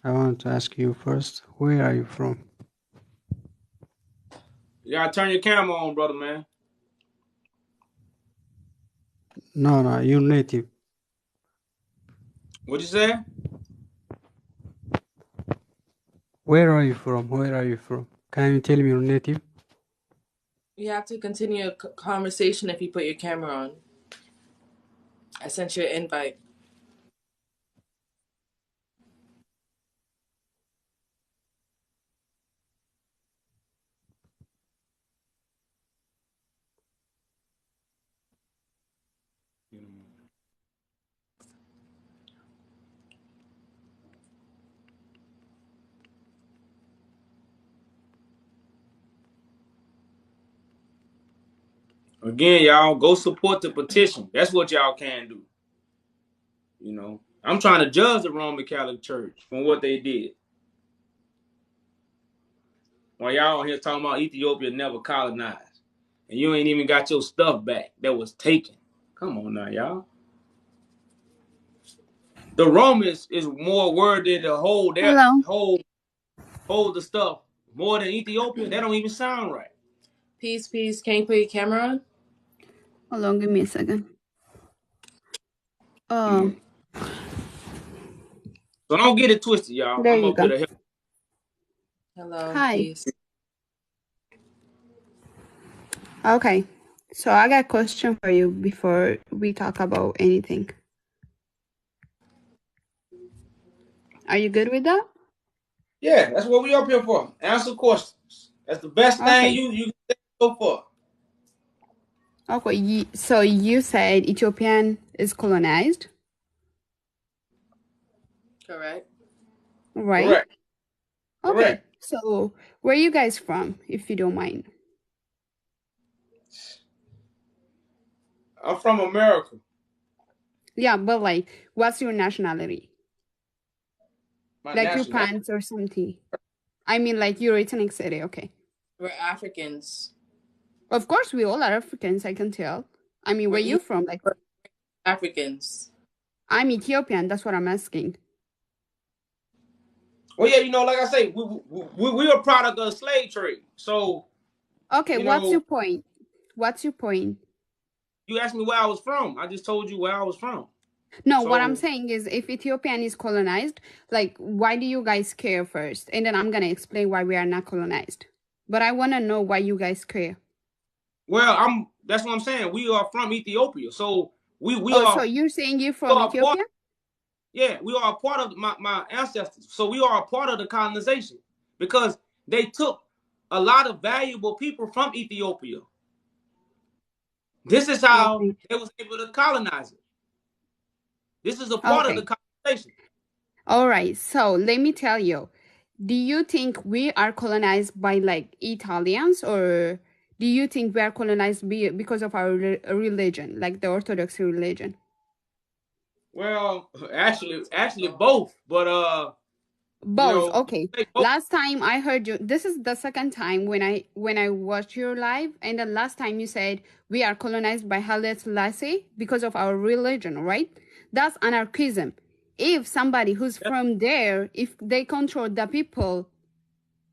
I want to ask you first, where are you from? You gotta turn your camera on, brother, man. No, you're native. What'd you say? Where are you from? Where are you from? Can you tell me your native? You have to continue a conversation if you put your camera on. I sent you an invite. Again, y'all, go support the petition. That's what y'all can do. I'm trying to judge the Roman Catholic Church from what they did. While y'all on here talking about Ethiopia never colonized. And you ain't even got your stuff back that was taken. Come on now, y'all. The Romans is more worthy to hold Hello. the stuff more than Ethiopia. That don't even sound right. Peace, peace. Can you put your camera on? Hold on, give me a second. So don't get it twisted, y'all. There I'm you up here go. to help. Hello, Hi. peace. Okay. So I got a question for you before we talk about anything. Are you good with that? Yeah, that's what we up here for. Answer questions. That's the best thing Okay. you can go for. Okay. So you said Ethiopian is colonized, Correct. right? Correct. Okay. Correct. So where are you guys from, if you don't mind? I'm from America. Yeah, but like, what's your nationality? My Like your national. parents or something? I mean, like your ethnic city. Okay. We're Africans. Of course, we all are Africans. I can tell. I mean, where you from? Like, We're Africans. I'm Ethiopian. That's what I'm asking. Well, yeah, like I say, we are a product of the slave trade. So, Okay, what's your point? What's your point? you asked me where I was from. I just told you where I was from. No, what I'm So, saying is if Ethiopian is colonized, like, why do you guys care first? And then I'm going to explain why we are not colonized. But I want to know why you guys care. well, that's what I'm saying. We are from Ethiopia. So, we Oh, so are, you're saying you're we from are part, Ethiopia? yeah, we are a part of my ancestors. So, we are a part of the colonization because they took a lot of valuable people from Ethiopia. This is how Okay. they was able to colonize it. This is a part of the Okay. colonization. All right. So let me tell you, do you think we are colonized by like Italians, or do you think we are colonized because of our religion, like the Orthodox religion? Well, actually both, but Both. Okay. Last time I heard you, this is the second time when I watched your live, and the last time you said we are colonized by Haile Selassie because of our religion, right? That's anarchism. If somebody who's from there, if they control the people,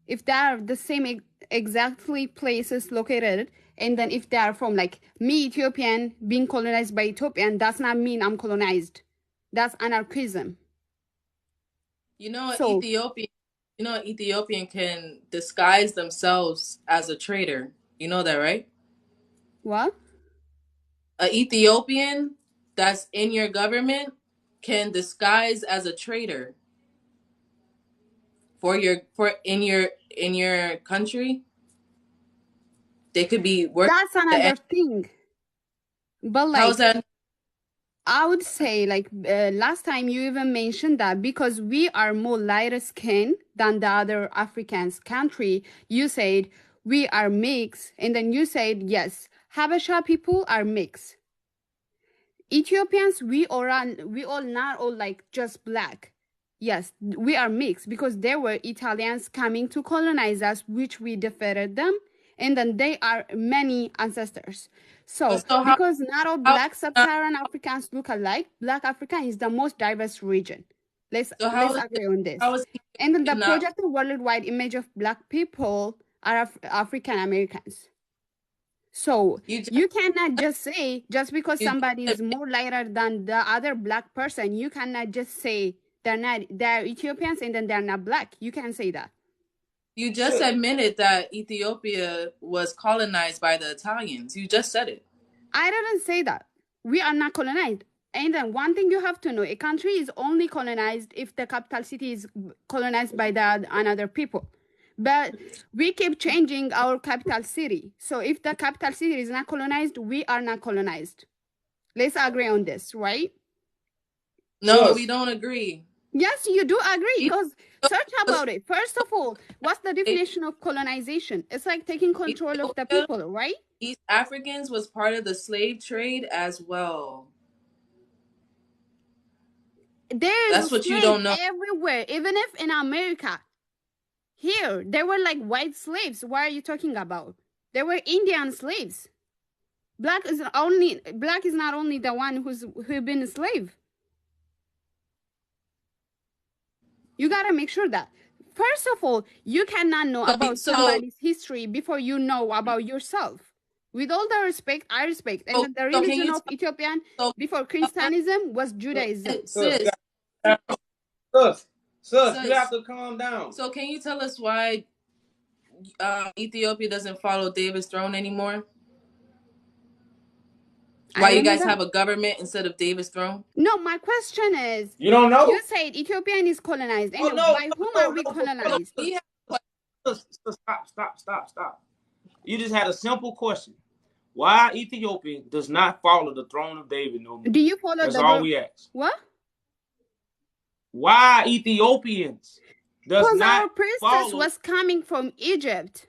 if they are the same exactly places located, and then if they are from like me, Ethiopian, being colonized by Ethiopian, does not mean I'm colonized. That's anarchism. You know, So an Ethiopian can disguise themselves as a traitor. You know that, right? what? An Ethiopian that's in your government can disguise as a traitor for in your country. They could be working. That's another thing. But How's like, that? I would say like last time you even mentioned that because we are more lighter skin than the other Africans country, you said we are mixed, and then you said yes, Habesha people are mixed. Ethiopians, we all not all like just black. Yes, we are mixed because there were Italians coming to colonize us, which we defeated them, and then they are many ancestors. So, So because not all how black sub-Saharan Africans look alike, Black Africa is the most diverse region. Let's so let's how is it, agree on this. how is And then the Ethiopia not? projected worldwide image of black people are African Americans. So You just you cannot just say just because you somebody just is more lighter than the other black person, you cannot just say they're Ethiopians and then they're not black. You can't say that. you just admitted that Ethiopia was colonized by the Italians. You just said it. I didn't say that. We are not colonized. And then one thing you have to know, a country is only colonized if the capital city is colonized by the another people. But we keep changing our capital city. So if the capital city is not colonized, we are not colonized. Let's agree on this, right? No, we don't agree. Yes, you do agree Ethiopia because search was about it. First of all, what's the definition of colonization? It's like taking control of the Ethiopia, people, right? East Africans was part of the slave trade as well. There's That's what you slaves don't know. everywhere, even if in America. Here, there were like white slaves. What are you talking about? There were Indian slaves. Black is not only the one who's been a slave. You gotta make sure that. First of all, you cannot know about somebody's history before you know about yourself. With all the respect, I respect. And the religion of Ethiopian before Christianism was Judaism. Sus, you have to calm down. So can you tell us why Ethiopia doesn't follow David's throne anymore? Why you guys have a government instead of David's throne? No, my question is, you don't know? You said Ethiopian is colonized. And by whom are we colonized? Stop. You just had a simple question. Why Ethiopia does not follow the throne of David no more? Do you follow That's all we ask. What? Why Ethiopians does because not our priestess follow... was coming from Egypt.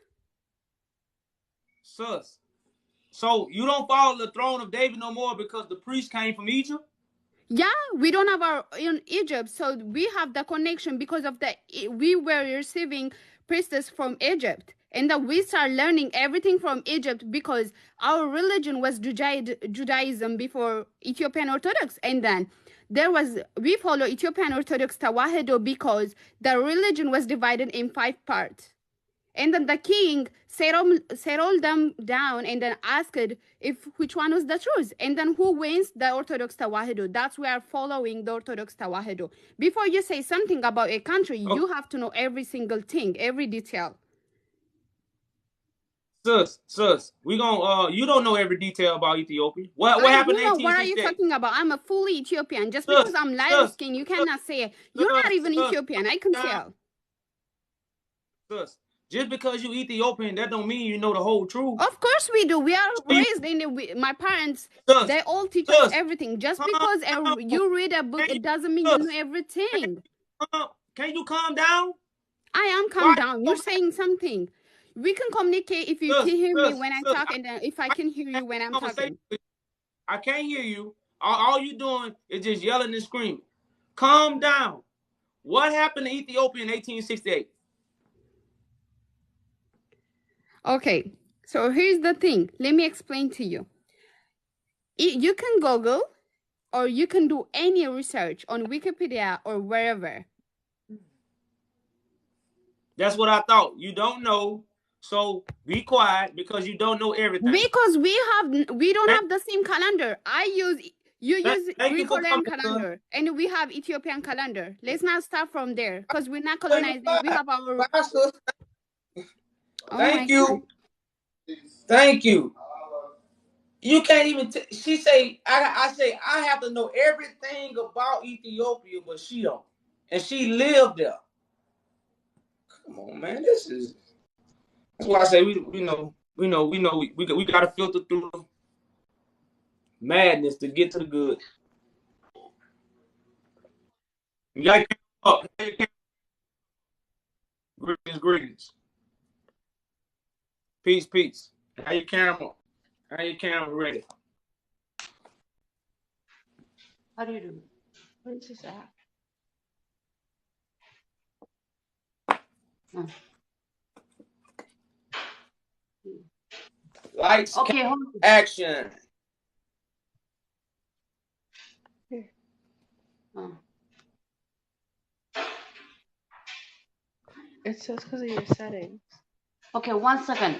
Sus. So you don't follow the throne of David no more because the priest came from Egypt? Yeah, we don't have our in Egypt, so we have the connection because of we were receiving priestess from Egypt, and that we start learning everything from Egypt because our religion was Judaism before Ethiopian Orthodox, and then we follow Ethiopian Orthodox Tawahedo because the religion was divided in 5 parts. And then the king settled them down and then asked which one was the truth. And then who wins? The Orthodox Tawahedo. That's we are following the Orthodox Tawahedo. Before you say something about a country, you have to know every single thing, every detail. Sus, we gonna you don't know every detail about Ethiopia. What happened in 1868? What are you talking about? I'm a fully Ethiopian. Just because I'm light skin, you cannot say it. You're not even Ethiopian. I can tell. Sus. Just because you Ethiopian, that don't mean you know the whole truth. Of course we do. We are raised in my parents. They all teach us everything. Just because you read a book, it doesn't mean you know everything. Can you calm down? I am calm down. You're saying something. We can communicate if you can hear me when I talk, and if I can hear you when I'm talking. I can't hear you, All you doing is just yelling and screaming. Calm down. What happened to Ethiopia in 1868? Okay, so here's the thing. Let me explain to you. You can Google or you can do any research on Wikipedia or wherever. That's what I thought. You don't know, so be quiet because you don't know everything. Because we don't have the same calendar. You use Thank you for Gregorian coming, calendar, and we have Ethiopian calendar. Let's not start from there, because we're not colonizing. We have our. Pastor. Oh Thank you. Thank you. You can't even. She say I say I have to know everything about Ethiopia, but she don't, and she lived there. Come on, man. This is. That's why I say we know we got to filter through the madness to get to the good. You got to up. Greetings. Peace, peace. How your camera? How your camera ready? How do you do? What is this app? Oh. Lights, okay, camera, hold on. action. Here. Oh. It says because of your settings. Okay, 1 second.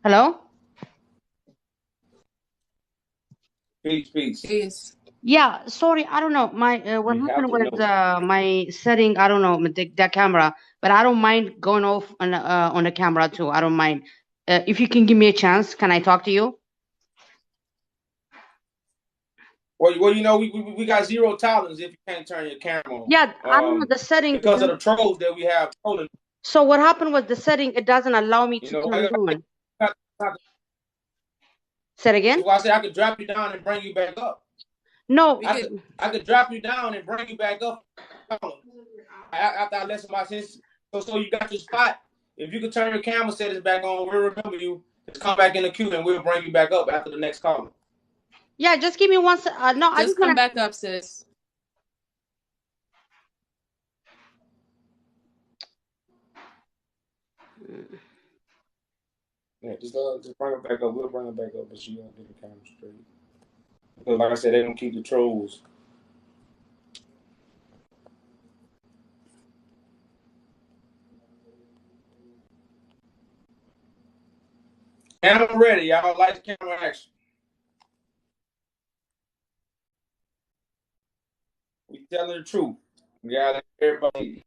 Hello? Peace. Yeah, sorry, I don't know. My what happened was my setting. I don't know that camera, but I don't mind going off on the camera too. I don't mind. If you can give me a chance, can I talk to you? Well, you know, we got zero tolerance if you can't turn your camera on. Yeah, I don't know the setting because of the trolls that we have trolling. So what happened was the setting. It doesn't allow me to turn it on. Say it again. That's why I say I could drop you down and bring you back up. No, I could drop you down and bring you back up after I let somebody sense. So you got your spot. If you could turn your camera settings back on, we'll remember you. Just come back in the queue and we'll bring you back up after the next caller. Yeah, just give me 1 second. No, I just come back up, sis. Yeah, just bring her back up. We'll bring her back up, but she gotta get the camera straight. Because like I said, they don't keep the trolls. Camera ready, y'all. Lights, camera, action. We telling the truth. We gotta everybody.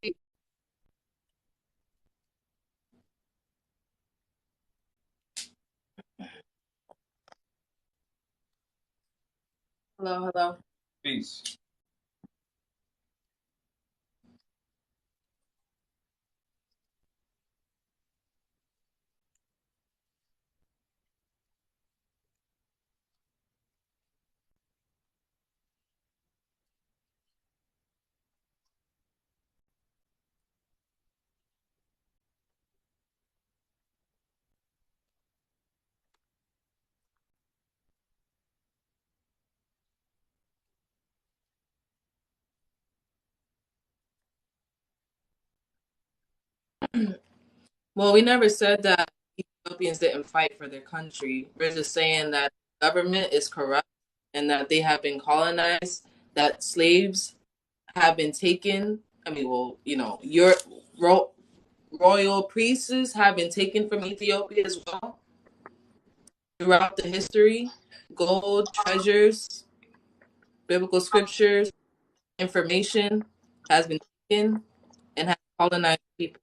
Hello. Peace. Well, we never said that Ethiopians didn't fight for their country. We're just saying that the government is corrupt and that they have been colonized, that slaves have been taken. I mean, well, you know, your royal priests have been taken from Ethiopia as well throughout the history. Gold, treasures, biblical scriptures, information has been taken and has colonized people.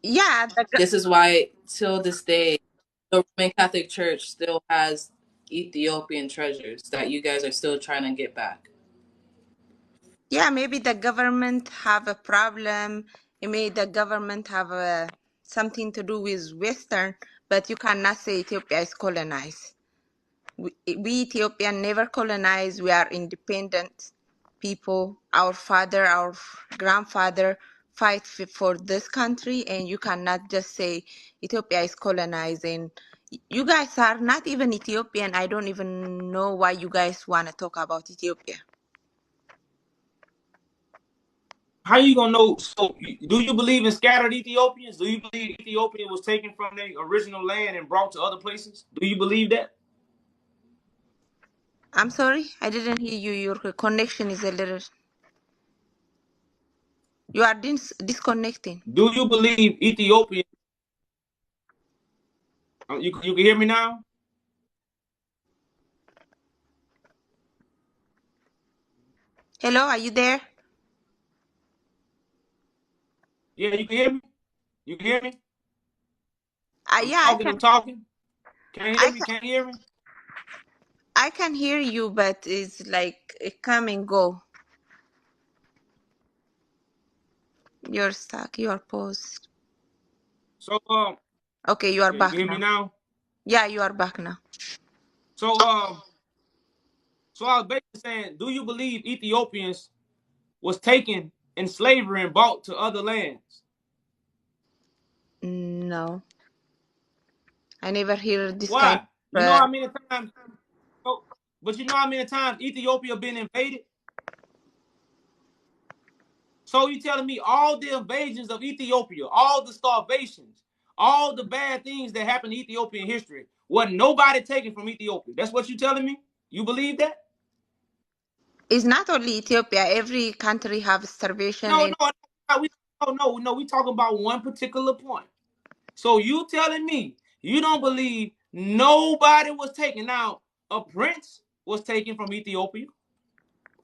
Yeah, This is why, till this day, the Roman Catholic Church still has Ethiopian treasures that you guys are still trying to get back. yeah, maybe the government have a problem. Maybe the government have something to do with Western, but you cannot say Ethiopia is colonized. We Ethiopian never colonized. We are independent people. Our father, our grandfather fight for this country, and you cannot just say Ethiopia is colonizing. You guys are not even Ethiopian. I don't even know why you guys want to talk about Ethiopia. How you gonna know? So, do you believe in scattered Ethiopians? Do you believe Ethiopia was taken from their original land and brought to other places? Do you believe that? I'm sorry, I didn't hear you. Your connection is a little. You are disconnecting. Do you believe Ethiopia? You can hear me now? Hello, are you there? Yeah, you can hear me? You can hear me? I'm Yeah, I talking, can. I'm talking. Can't hear I me? can. Can't hear me? I can hear you, but it's like a come and go. You're stuck. You are paused. So, Okay, you are yeah, you can back hear me now. now? Yeah, you are back now. So, so I was basically saying, do you believe Ethiopians was taken in slavery and brought to other lands? No, I never hear this kind Why? of. You know how many times? So, but you know how many times Ethiopia been invaded? So you telling me all the invasions of Ethiopia, all the starvations, all the bad things that happened in Ethiopian history, wasn't nobody taken from Ethiopia? That's what you telling me? You believe that? It's not only Ethiopia. Every country have starvation No, and. we no. We talking about one particular point. So you telling me you don't believe nobody was taken? Now a prince was taken from Ethiopia.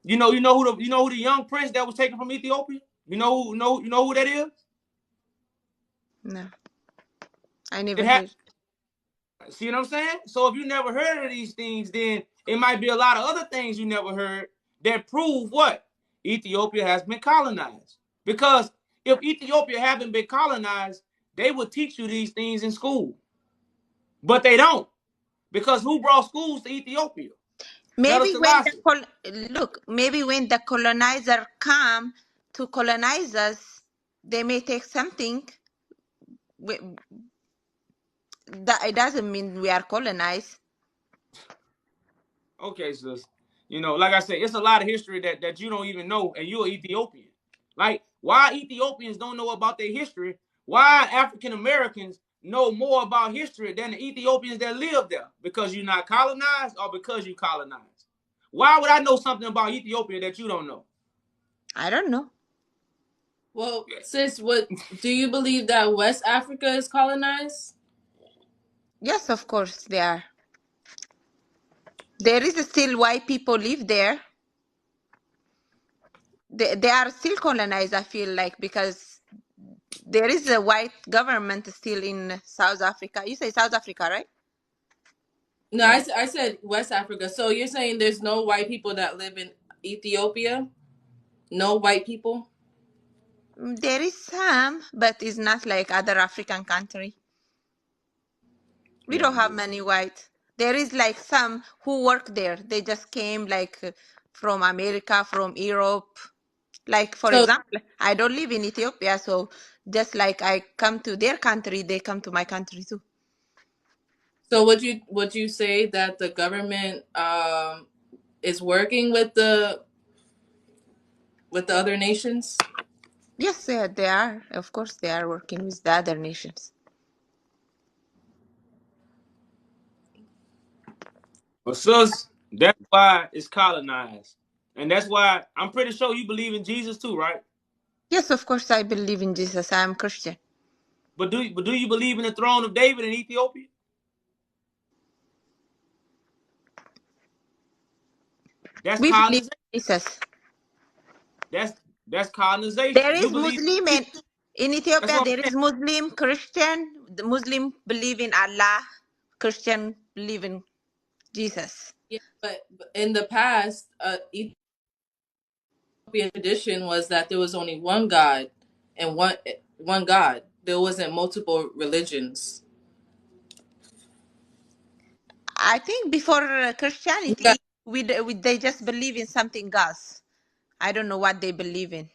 You know who the young prince that was taken from Ethiopia? You know who that is? No, I never It hear. happened. See what I'm saying? So if you never heard of these things, then it might be a lot of other things you never heard that prove what? Ethiopia has been colonized. Because if Ethiopia haven't been colonized, they would teach you these things in school. But they don't. Because who brought schools to Ethiopia? Meta Maybe when Selassie. maybe when the colonizer come to colonize us, they may take something. That it doesn't mean we are colonized. Okay, sis. Like I said, it's a lot of history that you don't even know, and you're Ethiopian. Like, why Ethiopians don't know about their history? Why African Americans know more about history than the Ethiopians that live there? Because you're not colonized or because you colonized? Why would I know something about Ethiopia that you don't know? I don't know. Well, sis, what do you believe that West Africa is colonized? Yes, of course they are. There is still white people live there. They are still colonized, I feel like, because there is a white government still in South Africa. You say South Africa, right? No, I said West Africa. So you're saying there's no white people that live in Ethiopia? No white people? There is some, but it's not like other African country. We Yeah. don't have many white. There is like some who work there. They just came like from America, from Europe. Like for So example, I don't live in Ethiopia, so just like I come to their country, they come to my country too. so would you say that the government is working with the other nations? Yes, they are. Of course, they are working with the other nations. But sis, that's why it's colonized. And that's why I'm pretty sure you believe in Jesus too, right? Yes, of course, I believe in Jesus. I am Christian. But do you believe in the throne of David in Ethiopia? That's We believe colonization. in Jesus. That's that's colonization. There You is believe Muslim in and Jesus. in That's Ethiopia what I'm there saying. is Muslim, Christian. The Muslim believe in Allah. Christian believe in Jesus. Yeah, but in the past, Ethiopian tradition was that there was only one God and one God. There wasn't multiple religions. I think before Yeah, Christianity, they just believe in something else. I don't know what they believe in,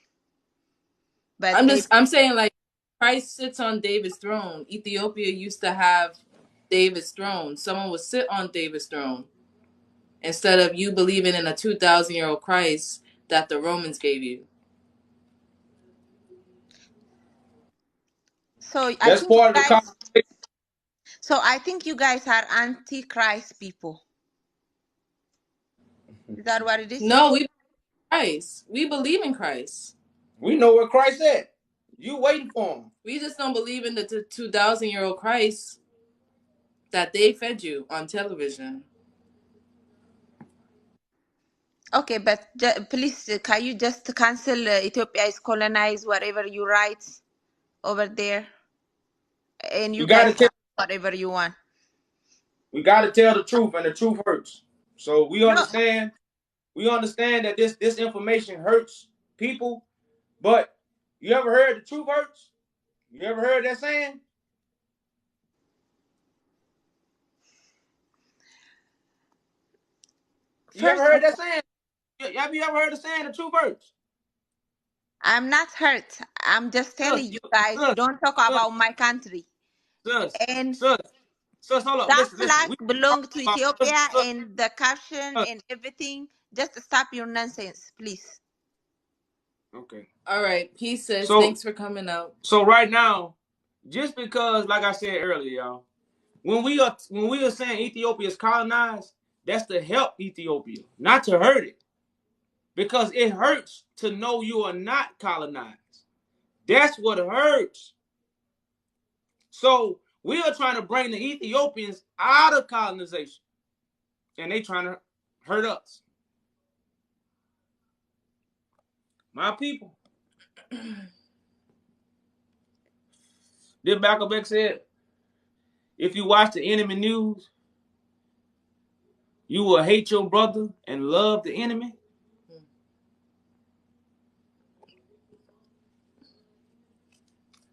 but they. I'm saying like Christ sits on David's throne. Ethiopia used to have David's throne. Someone would sit on David's throne instead of you believing in a 2,000-year-old Christ that the Romans gave you. So I That's think you part of the guys. conversation. So I think you guys are anti-Christ people. Is that what it is? No, we believe in Christ. We believe in Christ. We know where Christ at. You waiting for him. We just don't believe in the 2,000-year-old Christ that they fed you on television. Okay, but please, can you just cancel Ethiopia is colonized, whatever you write over there, and you We got guys to tell. can whatever you want. We got to tell the truth, and the truth hurts. So we No, understand. We understand that this information hurts people, but you ever heard the truth hurts? You ever heard that saying? You ever first of heard that all, saying? Have you ever heard the saying the truth hurts? I'm not hurt. I'm just telling Sus, you guys, sus, don't talk sus, about my country. sus, And sus, sus, hold up. that Listen. flag We belongs to about sus, Ethiopia sus, and the caption sus. and everything. Just stop your nonsense, please. Okay. All right, peace, sis. So Thanks for coming out. so right now, just because, like I said earlier, y'all, when we are saying Ethiopia is colonized, that's to help Ethiopia, not to hurt it. Because it hurts to know you are not colonized. That's what hurts. So we are trying to bring the Ethiopians out of colonization, and they trying to hurt us. My people. Did Beck said, if you watch the enemy news, you will hate your brother and love the enemy.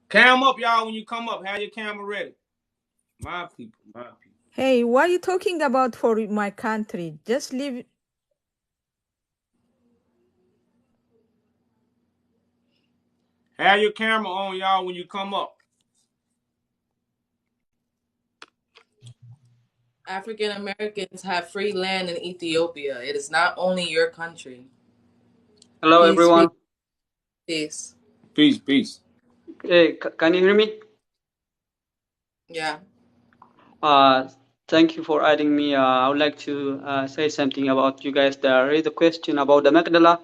Cam up, y'all, when you come up. Have your camera ready. My people, my people. Hey, what are you talking about for my country? Just leave. Have your camera on, y'all, when you come up. African Americans have free land in Ethiopia. It is not only your country. Hello, Peace, peace, everyone. peace. Peace, peace. Hey, can you hear me? Yeah. Thank you for adding me. I would like to say something about you guys. There is a question about the Magdala,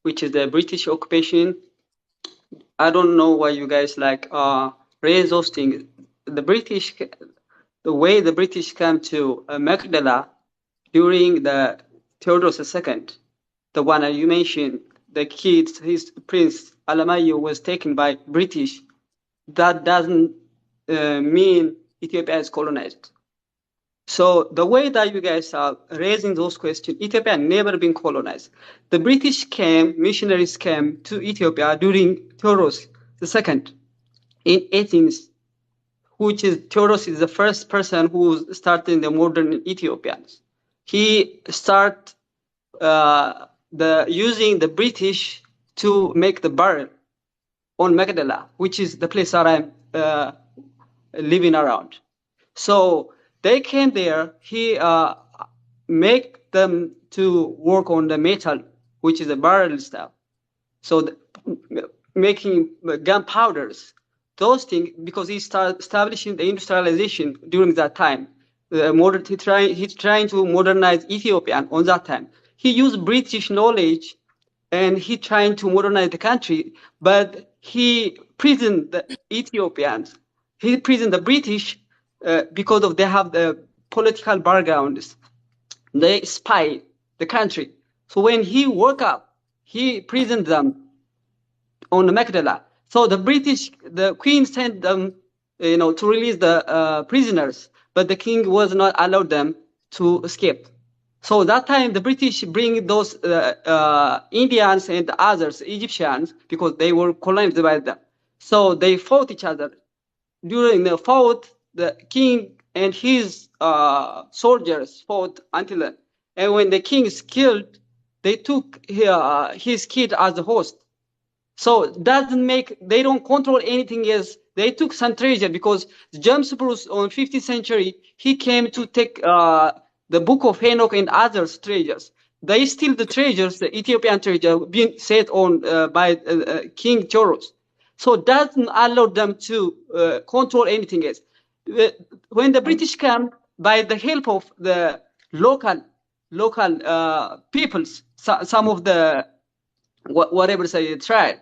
which is the British occupation. I don't know why you guys raise those things. The way the British came to Magdala during the Theodore II, the one that you mentioned, the kid, his prince Alamayo was taken by British. That doesn't mean Ethiopia is colonized. So the way that you guys are raising those questions, Ethiopia had never been colonized. The British missionaries came to Ethiopia during Theodorus II in Athens, which is Theodorus is the first person who started the modern Ethiopians. He started using the British to make the burial on Magdala, which is the place that I'm living around. So they came there. He make them to work on the metal, which is the barrel stuff. So making gunpowders, those things, because he started establishing the industrialization during that time. He's trying to modernize Ethiopia on that time. He used British knowledge and he trying to modernize the country, but he prisoned the Ethiopians. He prisoned the British because of they have the political backgrounds. They spy the country. So when he woke up, he prisoned them on the Magdala. So the queen sent them, to release the prisoners, but the king was not allowed them to escape. So that time the British bring those Indians and others, Egyptians, because they were colonized by them. So they fought each other. During the fight, the king and his soldiers fought until then. And when the king is killed, they took his kid as a host. So doesn't make, they don't control anything else. They took some treasure because James Bruce on 15th century, he came to take the Book of Enoch and others treasures. They steal the treasures, the Ethiopian treasure being set on by King Choros. So doesn't allow them to control anything else. When the British come, by the help of the local peoples, some of the whatever say tribe.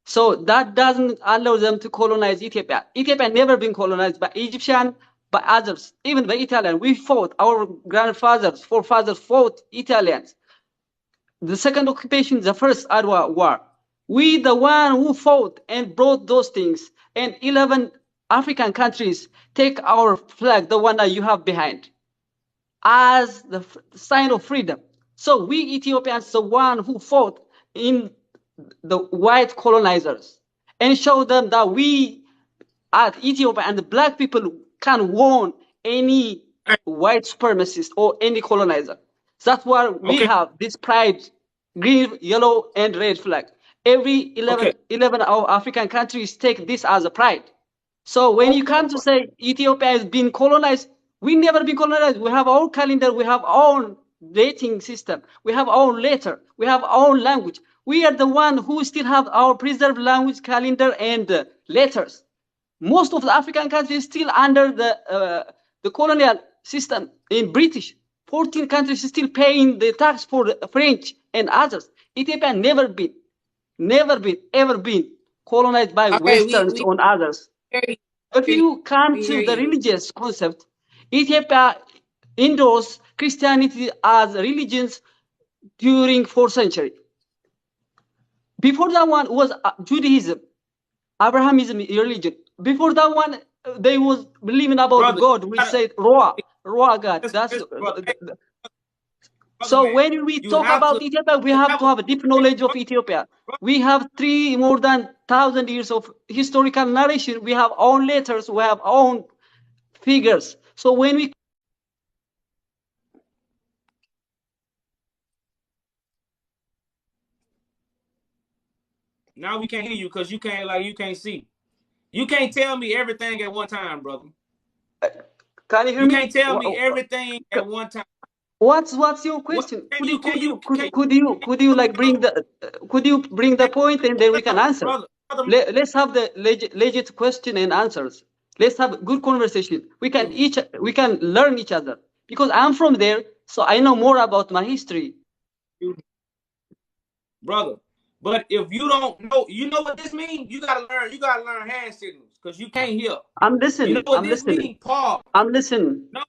So that doesn't allow them to colonize Ethiopia. Ethiopia never been colonized by Egyptian, by others, even by Italian. We fought, our grandfathers, forefathers fought Italians. The second occupation, the first Adwa war. We the one who fought and brought those things, and 11 African countries take our flag, the one that you have behind, as the sign of freedom. So we Ethiopians, the one who fought in the white colonizers and show them that we at Ethiopia and the black people can warn any white supremacist or any colonizer. That's why we have this pride, green, yellow, and red flag. Every 11 of African countries take this as a pride. So when you come to say Ethiopia has been colonized, we never been colonized. We have our own calendar, we have our own dating system, we have our own letter, we have our own language. We are the one who still have our preserved language, calendar, and letters. Most of the African countries still under the colonial system in British. 14 countries still paying the tax for the French and others. Ethiopia never been, ever been colonized by Westerns on others. If you come to the religious concept, Ethiopia endorsed Christianity as religions during 4th century. Before that one was Judaism, Abrahamism religion. Before that one, they was believing about God. We said Roa God. That's so when we talk about Ethiopia, we have to have a deep knowledge of Ethiopia. We have more than 1,000 years of historical narration. We have our own letters. We have our own figures. So when we Now we can't hear you because you can't see. You can't tell me everything at one time, brother. Can you hear me? You can't tell me everything at one time. What's your question? Could you like bring the point and then we can answer. Let's have the legit question and answers. Let's have a good conversation. We can learn each other because I'm from there, so I know more about my history. Brother, but if you don't know, you know what this means? You gotta learn hand signals because you can't hear. I'm listening. You know what I'm this listening. means? Pause. I'm listening. No,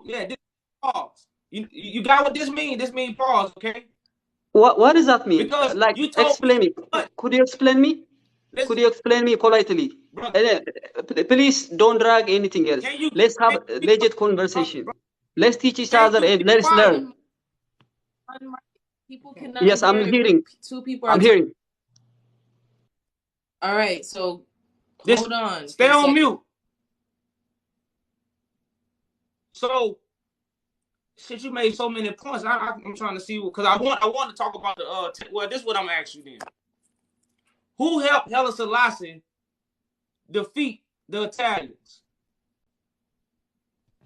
yeah, this pause. You got what this means? This means pause, okay? What does that mean? Because like, explain me. Could you explain me? Could you explain me politely? Please don't drag anything else. Let's have a legit conversation. Let's teach each other and let's learn. People cannot yes, I'm hearing. Two people I'm hearing. All right, so hold on. Stay on mute. So, since you made so many points, I'm trying to see because I want to talk about the well. This is what I'm asking you then. Who helped Haile Selassie defeat the Italians?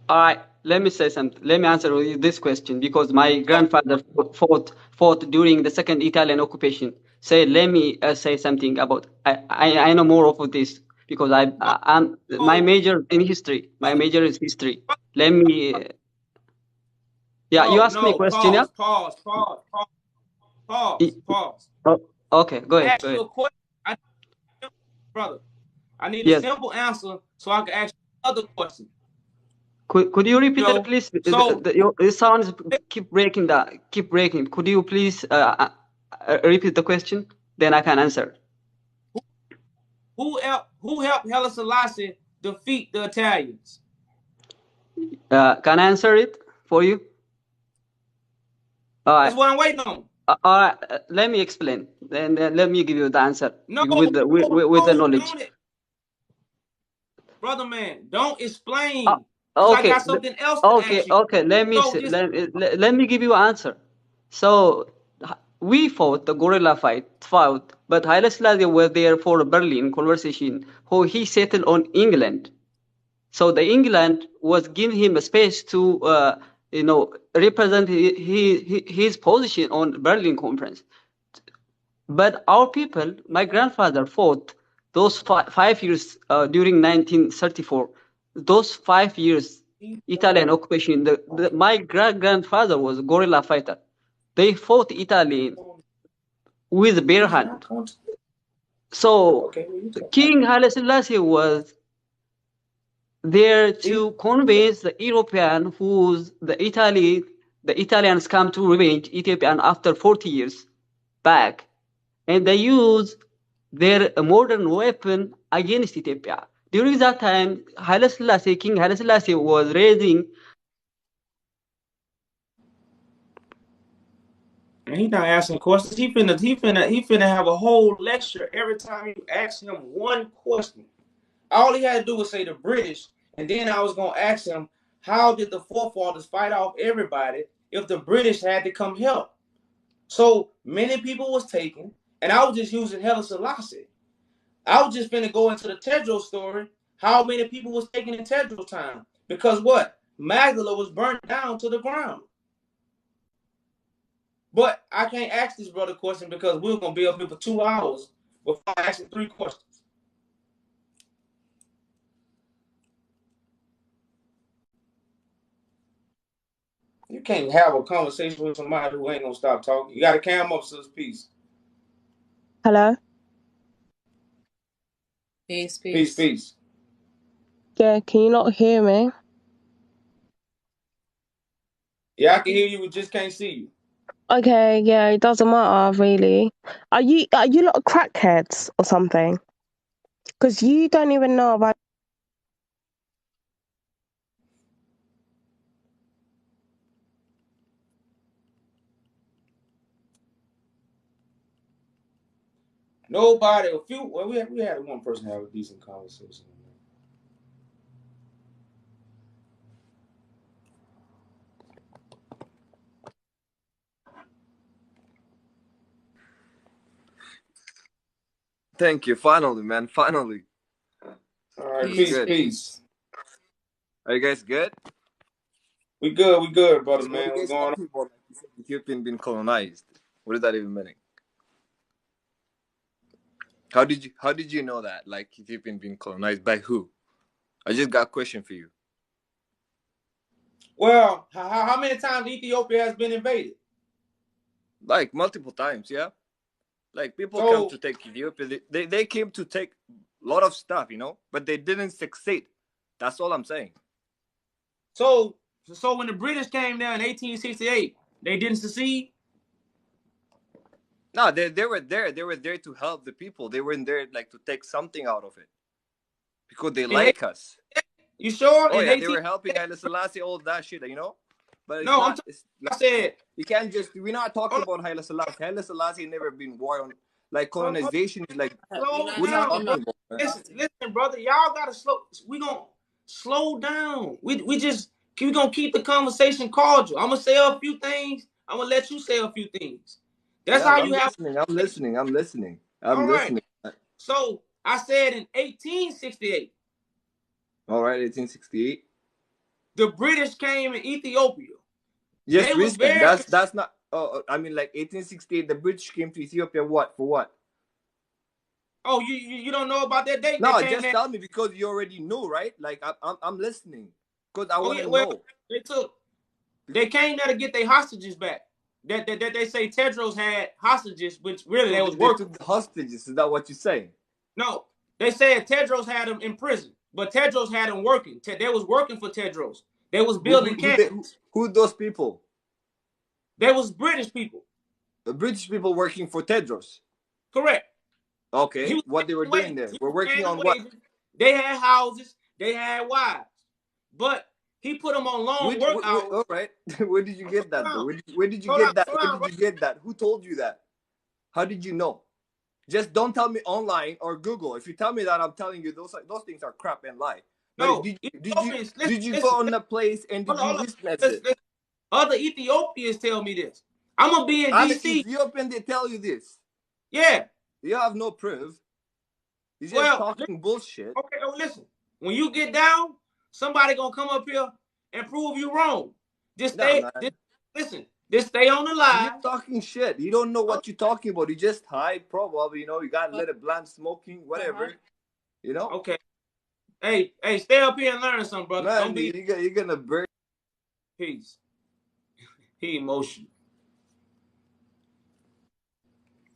All right, let me say something. Let me answer this question because my grandfather fought during the second Italian occupation. Let me say something about. I know more of this because I'm my major in history. My major is history. Let me. Yeah, you asked me a question. Pause. Oh, okay, go ahead. You a question. Brother, I need a simple answer so I can ask you another question. Could you repeat that, please? So the sounds keep breaking. Could you please repeat the question? Then I can answer. Who helped Haile Selassie defeat the Italians? Can I answer it for you? All right. That's what I'm waiting on. All right. Let me explain. Then let me give you the answer with the knowledge. Brother man, don't explain. Because I Okay, got something else to okay, ask you. okay. Let me So see, just let me give you an answer. So we fought the guerrilla fought, but Haile Selassie was there for a Berlin conversation, who he settled on England. So the England was giving him a space to, represent his position on Berlin conference. But our people, my grandfather fought those 5 years during 1934. Those 5 years Italian occupation. My grandfather was a guerrilla fighter. They fought Italy with bare he's hand. not going to. So Okay, what you talking about? King Haile Selassie was there See? to convince the European the Italians come to revenge Ethiopian after 40 years back, and they use their modern weapon against Ethiopia. During that time, King Haile Selassie was raising. And he not asking questions. He finna have a whole lecture every time you ask him one question. All he had to do was say the British, and then I was gonna ask him, how did the forefathers fight off everybody if the British had to come help? So many people was taken, and I was just using Haile Selassie. I was just finna go into the Tedros story, how many people was taken in Tedros time. Because what? Magdala was burnt down to the ground. But I can't ask this brother question because we're gonna be up here for 2 hours before I ask him 3 questions. You can't have a conversation with somebody who ain't gonna stop talking. You gotta cam up, sis. Peace. Hello? Peace, Peace, peace. peace. Yeah, can you not hear me? Yeah, I can hear you, we just can't see you. Okay, yeah, it doesn't matter really. Are you lot crackheads or something? Because you don't even know about. Nobody, a few, well, we had one person have a decent conversation. Thank you. Finally, man. Finally. All right, It's peace, good. peace. Are you guys good? We good, brother, So what are man. you What's guys going on? talking about? Like you said, Ethiopian being colonized. What does that even mean? How did you know that? Like Ethiopian being colonized by who? I just got a question for you. Well, how many times Ethiopia has been invaded? Like multiple times, yeah. Like people come So to take Ethiopia. They came to take a lot of stuff, but they didn't succeed. That's all I'm saying. So when the British came down in 1868, they didn't succeed. No, they were there. They were there to help the people. They weren't there like to take something out of it because they In 18, like us. you sure? Oh In yeah, they 18, were helping Haile Selassie, all that shit, But it's no, not. It's I like said, you can't just. We're not talking hold about Haile Selassie. Haile Selassie never been war on. Like on, colonization is like. We're slow not What are you down, talking bro. talking about about, man? Listen, brother. Y'all gotta slow. We gonna slow down. We gonna keep the conversation cordial. I'm gonna say a few things. I'm gonna let you say a few things. That's Yeah, how I'm you have. listening. I'm listening. I'm listening. I'm All right. listening. So I said in 1868, All right, 1868. the British came in Ethiopia. Yes, They was recent. very. That's not. I mean, like 1868, the British came to Ethiopia. What for? What? Oh, you don't know about that date? They No, came just there. tell me because you already know, right? Like I'm listening because I Oh want yeah, to well know. they came there to get their hostages back. That they say Tedros had hostages, which really So they was they working. took the hostages. Is that what you're saying? No, they said Tedros had them in prison, but Tedros had them working. They was working for Tedros. They was Who building who who, camps. they, who those people? They was British people. The British people working for Tedros. Correct. He Okay, was what they were paying doing wages. there? He We're was working paying on what? wages. They had houses. They had wives. But he put them on long work hours. All right. Where did you get that though? Where did you Slow down, get that? slow Where down, did bro. you get that? Who told you that? How did you know? Just don't tell me online or Google. If you tell me that, I'm telling you those things are crap and lie. But No, did Ethiopians. you Listen, go on a place and did hold on, you hold on. witness it? Listen. Other Ethiopians tell me this. I'm gonna be in Other DC. Ethiopian, they tell you this. Yeah. You have no proof. You're just Well, talking bullshit. okay. Oh, listen. When you get down, somebody gonna come up here and prove you wrong. Just Nah, stay. man. Listen. Just stay on the You're line. talking shit. You don't know what you're talking about. You just high, probably. You know, you got a little blunt smoking, whatever. You know? Okay. Hey, stay up here and learn something, brother. Man, Don't be. you're gonna burn. Peace. He emotional.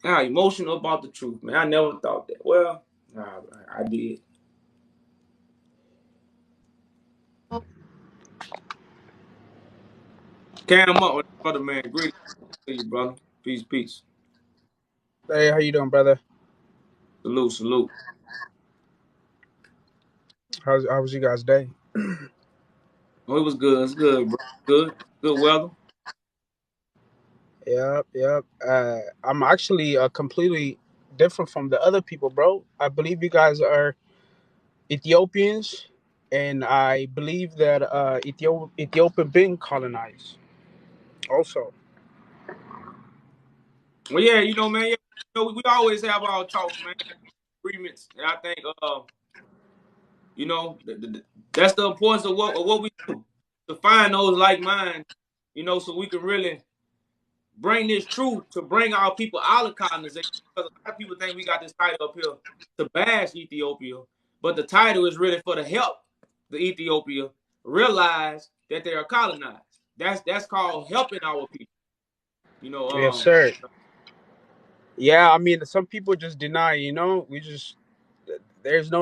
Nah, emotional about the truth, man. I never thought that. Well, nah, I did. Cam up, brother, man. Great to you, brother. Peace, peace. Hey, how you doing, brother? Salute, salute. How was you guys' day? Oh, it was good. It's good, bro. Good weather. Yep. I'm actually completely different from the other people, bro. I believe you guys are Ethiopians, and I believe that Ethiopia been colonized. Also, Well, yeah, man. Yeah, we always have our talks, man. Agreements, and I think, that's the importance of what we do to find those like minds, so we can really bring this truth to bring our people out of colonization. Because a lot of people think we got this title up here to bash Ethiopia, but the title is really for to help the Ethiopia realize that they are colonized. That's called helping our people. yes, sir. Yeah, I mean, some people just deny. There's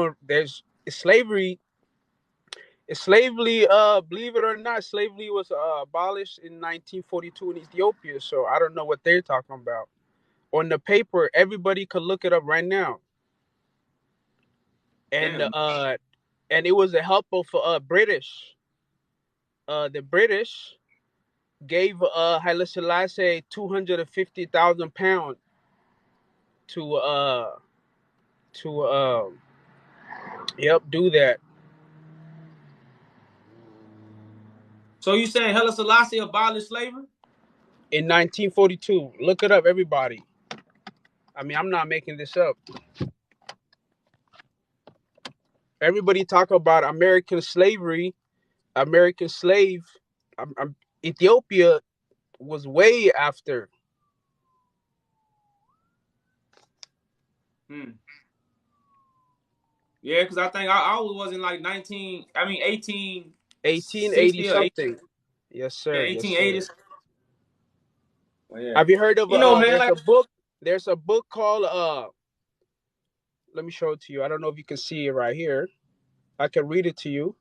slavery. Slavery, believe it or not, slavery was abolished in 1942 in Ethiopia. So I don't know what they're talking about. On the paper, everybody could look it up right now. And Damn. and it was the help of British. The British gave Haile Selassie 250,000 pounds to do that. So you saying Haile Selassie abolished slavery? In 1942. Look it up, everybody. I mean, I'm not making this up. Everybody talk about American slavery, American slave. Ethiopia was way after. Yeah, because I think I was in like 1860 1880 or 8, something. Yes, yeah, sir. Yes, sir. 1880s. Well, yeah. Have you heard of Man, there's like a book? There's a book called let me show it to you. I don't know if you can see it right here. I can read it to you.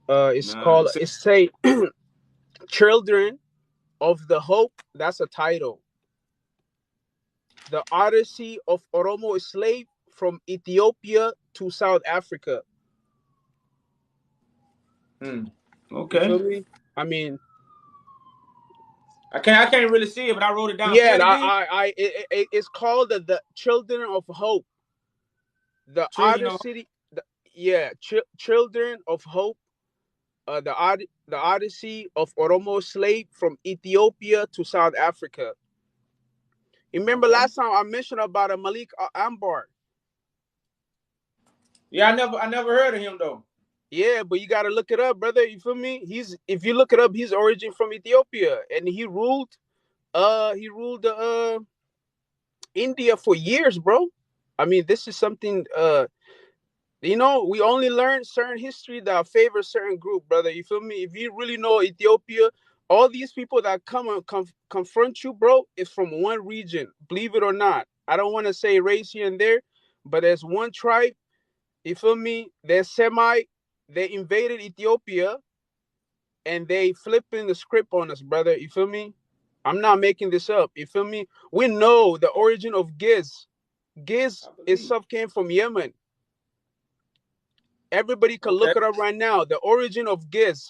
It's nah, called it's say Children of the Hope. That's a title. The Odyssey of Oromo Slave from Ethiopia to South Africa. You okay. feel me? I mean, I can't really see it, but I wrote it down. Say yeah, it again. it's called the Children of Hope. The Children of Odyssey, Children of Hope. The Odyssey of Oromo slave from Ethiopia to South Africa. Remember Okay. last time I mentioned about a Malik Ambar. Yeah, I never heard of him though. Yeah, but you gotta look it up, brother. You feel me? If you look it up, his origin from Ethiopia, and he ruled India for years, bro. I mean, this is something we only learn certain history that favors certain group, brother. You feel me? If you really know Ethiopia, all these people that come and confront you, bro, is from one region. Believe it or not. I don't want to say race here and there, but there's one tribe. You feel me? They're Semite. They invaded Ethiopia, and they flipping the script on us, brother. You feel me? I'm not making this up. You feel me? We know the origin of Giz. Giz itself came from Yemen. Everybody can look it up right now. The origin of Giz.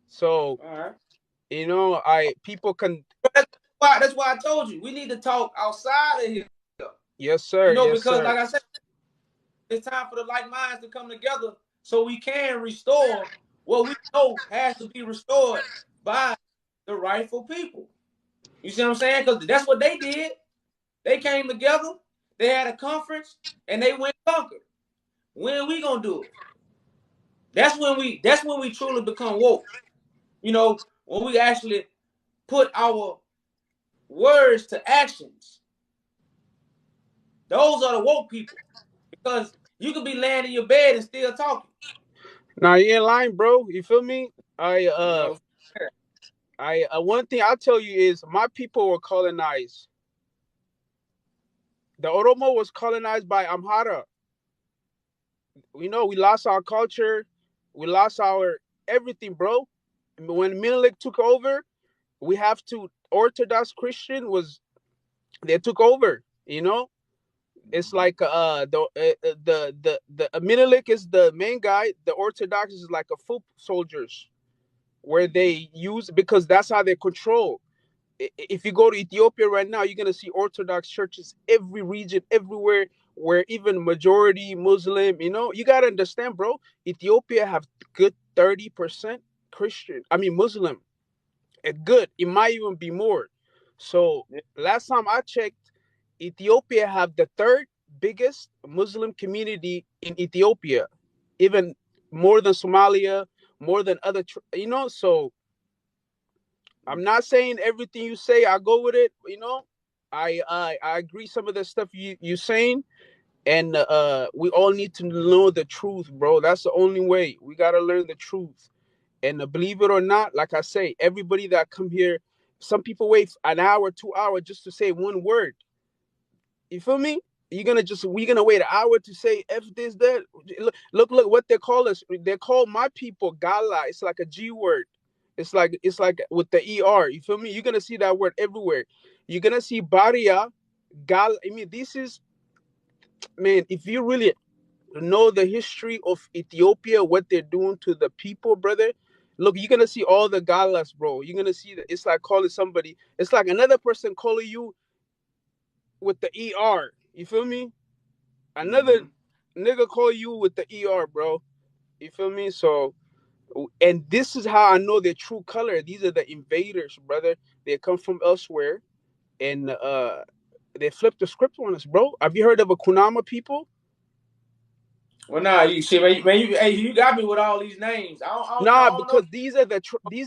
So, all right. People can. That's why I told you we need to talk outside of here. Yes, sir. Yes, because sir. like I said, It's time for the like minds to come together so we can restore what we know has to be restored by the rightful people. You see what I'm saying? Because that's what they did. They came together, they had a conference, and they went conquered. When are we gonna do it? That's when we truly become woke. You know, when we actually put our words to actions. Those are the woke people. Because you could be laying in your bed and still talking. Now you ain't lying, bro. You feel me? You know. One thing I'll tell you is my people were colonized. The Oromo was colonized by Amhara. We know we lost our culture, we lost our everything, bro. When Menelik took over, we have to Orthodox Christian was they took over. You know, it's like the Menelik is the main guy. The Orthodox is like a foot soldiers where they use because that's how they control. If you go to Ethiopia right now, you're gonna see Orthodox churches every region, everywhere, where even majority Muslim. You know, you gotta understand, bro. Ethiopia have good 30% Christian. I mean Muslim. Good. It might even be more. So last time I checked, Ethiopia have the third biggest Muslim community in Ethiopia, even more than Somalia, more than other. You know, so I'm not saying everything you say I go with it. You know, I agree some of the stuff you saying, and we all need to know the truth, bro. That's the only way. We gotta learn the truth, and believe it or not, like I say, everybody that come here, some people wait an hour, 2 hours just to say one word. You feel me? We're gonna wait an hour to say F this that. Look what they call us. They call my people Gala. It's like a G word. It's like with the ER. You feel me? You're gonna see that word everywhere. You're gonna see Baria, Gal. I mean, this is man. If you really know the history of Ethiopia, what they're doing to the people, brother. Look, you're gonna see all the galas, bro. You're gonna see that it's like calling somebody. It's like another person calling you with the ER. You feel me? Another nigga call you with the ER, bro. You feel me? So, and this is how I know their true color. These are the invaders, brother. They come from elsewhere, and they flip the script on us, bro. Have you heard of a Kunama people? Well, nah, you see, man, you got me with all these names. Nah, I don't know. because these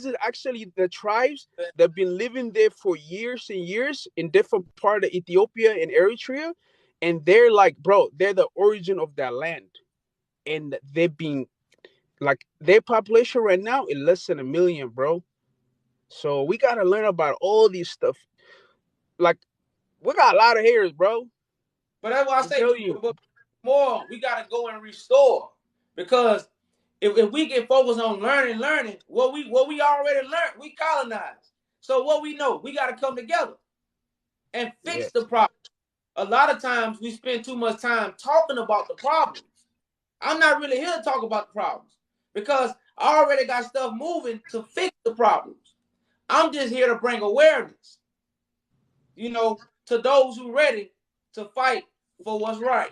are actually the tribes that have been living there for years and years in different part of Ethiopia and Eritrea, and they're like, bro, they're the origin of that land, and they've been like their population right now is less than 1 million, bro. So we gotta learn about all these stuff. Like we got a lot of hairs, bro. But that's why I I'm say, telling you. but more, we got to go and restore. Because if we get focused on learning, what we already learned, we colonized. So what we know, we got to come together and Yeah. fix the problem. A lot of times we spend too much time talking about the problems. I'm not really here to talk about the problems because I already got stuff moving to fix the problems. I'm just here to bring awareness, to those who ready to fight for what's right.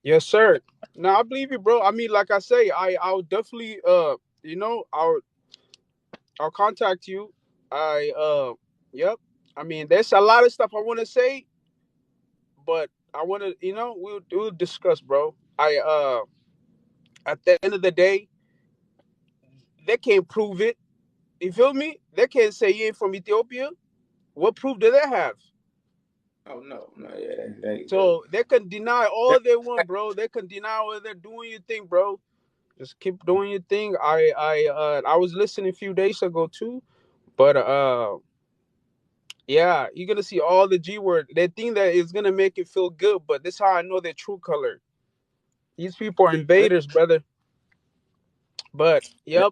Yes, sir. Now I believe you, bro. I mean, like I say, I'll definitely I'll contact you. Yep. I mean, there's a lot of stuff I want to say, but I want to, we'll discuss, bro. At the end of the day, they can't prove it. You feel me? They can't say you ain't from Ethiopia. What proof do they have? Oh no, yeah, that, So they can deny all they want, bro. They can deny all they're doing your thing, bro. Just keep doing your thing. I was listening a few days ago too, but yeah, you're gonna see all the G word. They think that it's gonna make it feel good, but this is how I know their true color. These people are invaders, brother. But yep,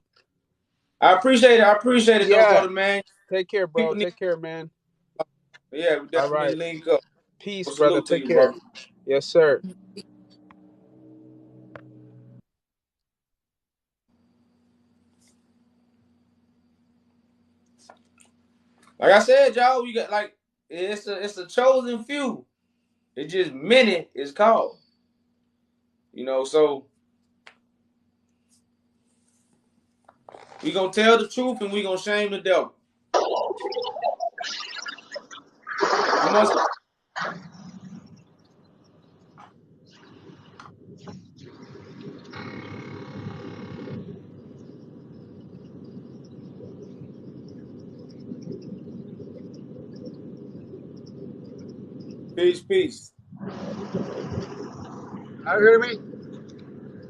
I appreciate it. I appreciate it though, yeah. brother man. Take care, bro. People need, Take care, man. yeah, we All definitely right. link up. Peace, Well, brother. salute to Take you, care. brother. Yes, sir. Like I said, y'all, we got like it's a chosen few. It's just many is called. You know, so we gonna tell the truth and we gonna shame the devil. Come on, peace, peace. Are you hear me?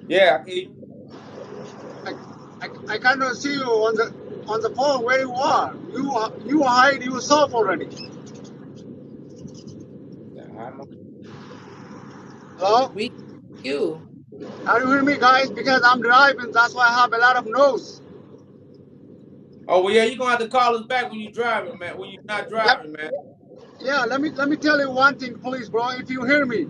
Yeah, I hear you. I cannot see you on the phone where you are. You hide yourself already. Hello? We you. Are you hearing me, guys? Because I'm driving, that's why I have a lot of noise. Oh well, yeah, you gonna have to call us back when you driving, man. When you're not Yep. driving, man. Yeah, let me tell you one thing, please, bro. If you hear me,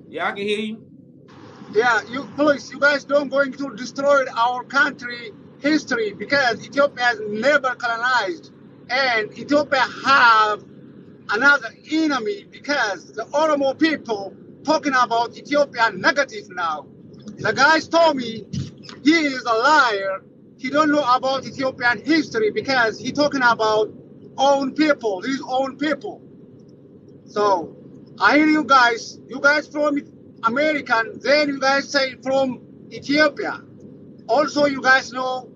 Yeah, I can hear you. yeah, you please, you guys don't going to destroy our country history because Ethiopia has never colonized, and Ethiopia have another enemy because the Oromo people talking about Ethiopia negative now. The guys told me he is a liar. He don't know about Ethiopian history because he talking about own people, his own people. So I hear you guys from American, then you guys say from Ethiopia. Also, you guys know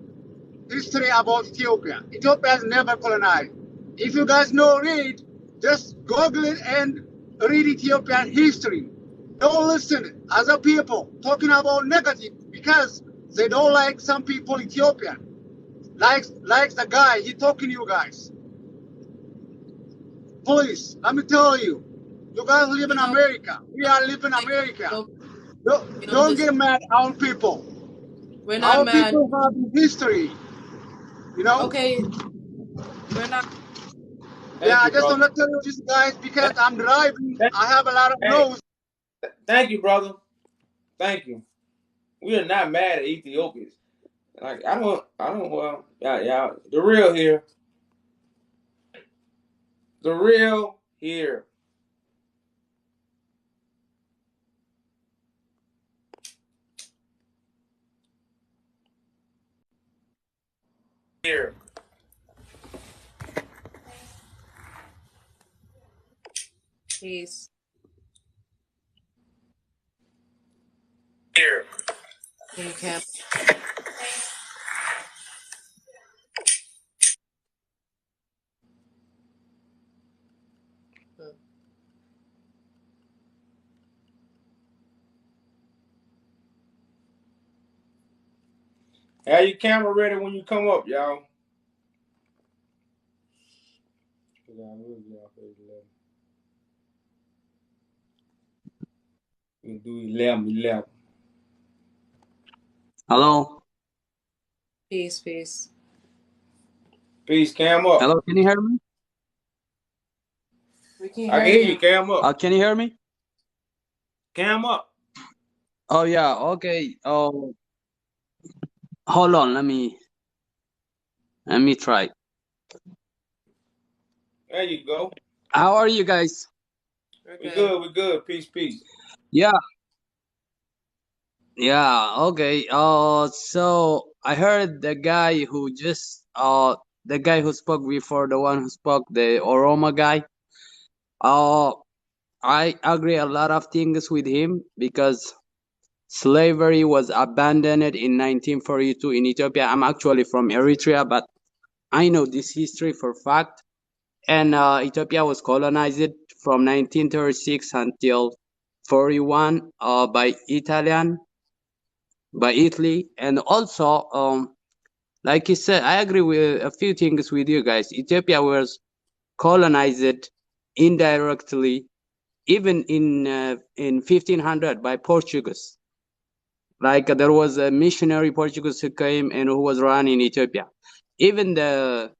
history about Ethiopia. Ethiopia has never colonized. If you guys know read, just Google it and read Ethiopian history. Don't listen other people talking about negative because they don't like some people Ethiopian. Like the guy, he talking to you guys. Please, let me tell you, you guys live in You know, America. We are living in like, America. no, you know Don't this. get mad at our people. We're not Our mad. people have history, you know? Okay, we're not. Yeah, Thank I you, just brother. want to tell you this, guys, because Thank, I'm driving. thank, I have a lot of hey, noise. thank you, brother. Thank you. We are not mad at Ethiopians. Like I don't. Well, yeah. The real here. The real here. Here. Peace. Here. You can't. Have your camera ready when you come up, y'all. We do 11. Hello. Peace, peace. Peace, cam up. Hello. Can you hear me? We can I hear can hear you, you. cam up. Can you hear me? Cam up. Oh yeah. Okay. Oh, hold on. Let me try. There you go. How are you guys? We Okay. good. We good. Peace, peace. Yeah. Yeah. Okay. So I heard the guy who spoke before, the one who spoke, the Oromo guy. Uh, I agree a lot of things with him because slavery was abandoned in 1942 in Ethiopia. I'm actually from Eritrea, but I know this history for fact. And Ethiopia was colonized from 1936 until 41 by Italy. And also, like you said, I agree with a few things with you guys. Ethiopia was colonized indirectly, even in 1500 by Portuguese. Like there was a missionary Portuguese who came and who was running Ethiopia. Even the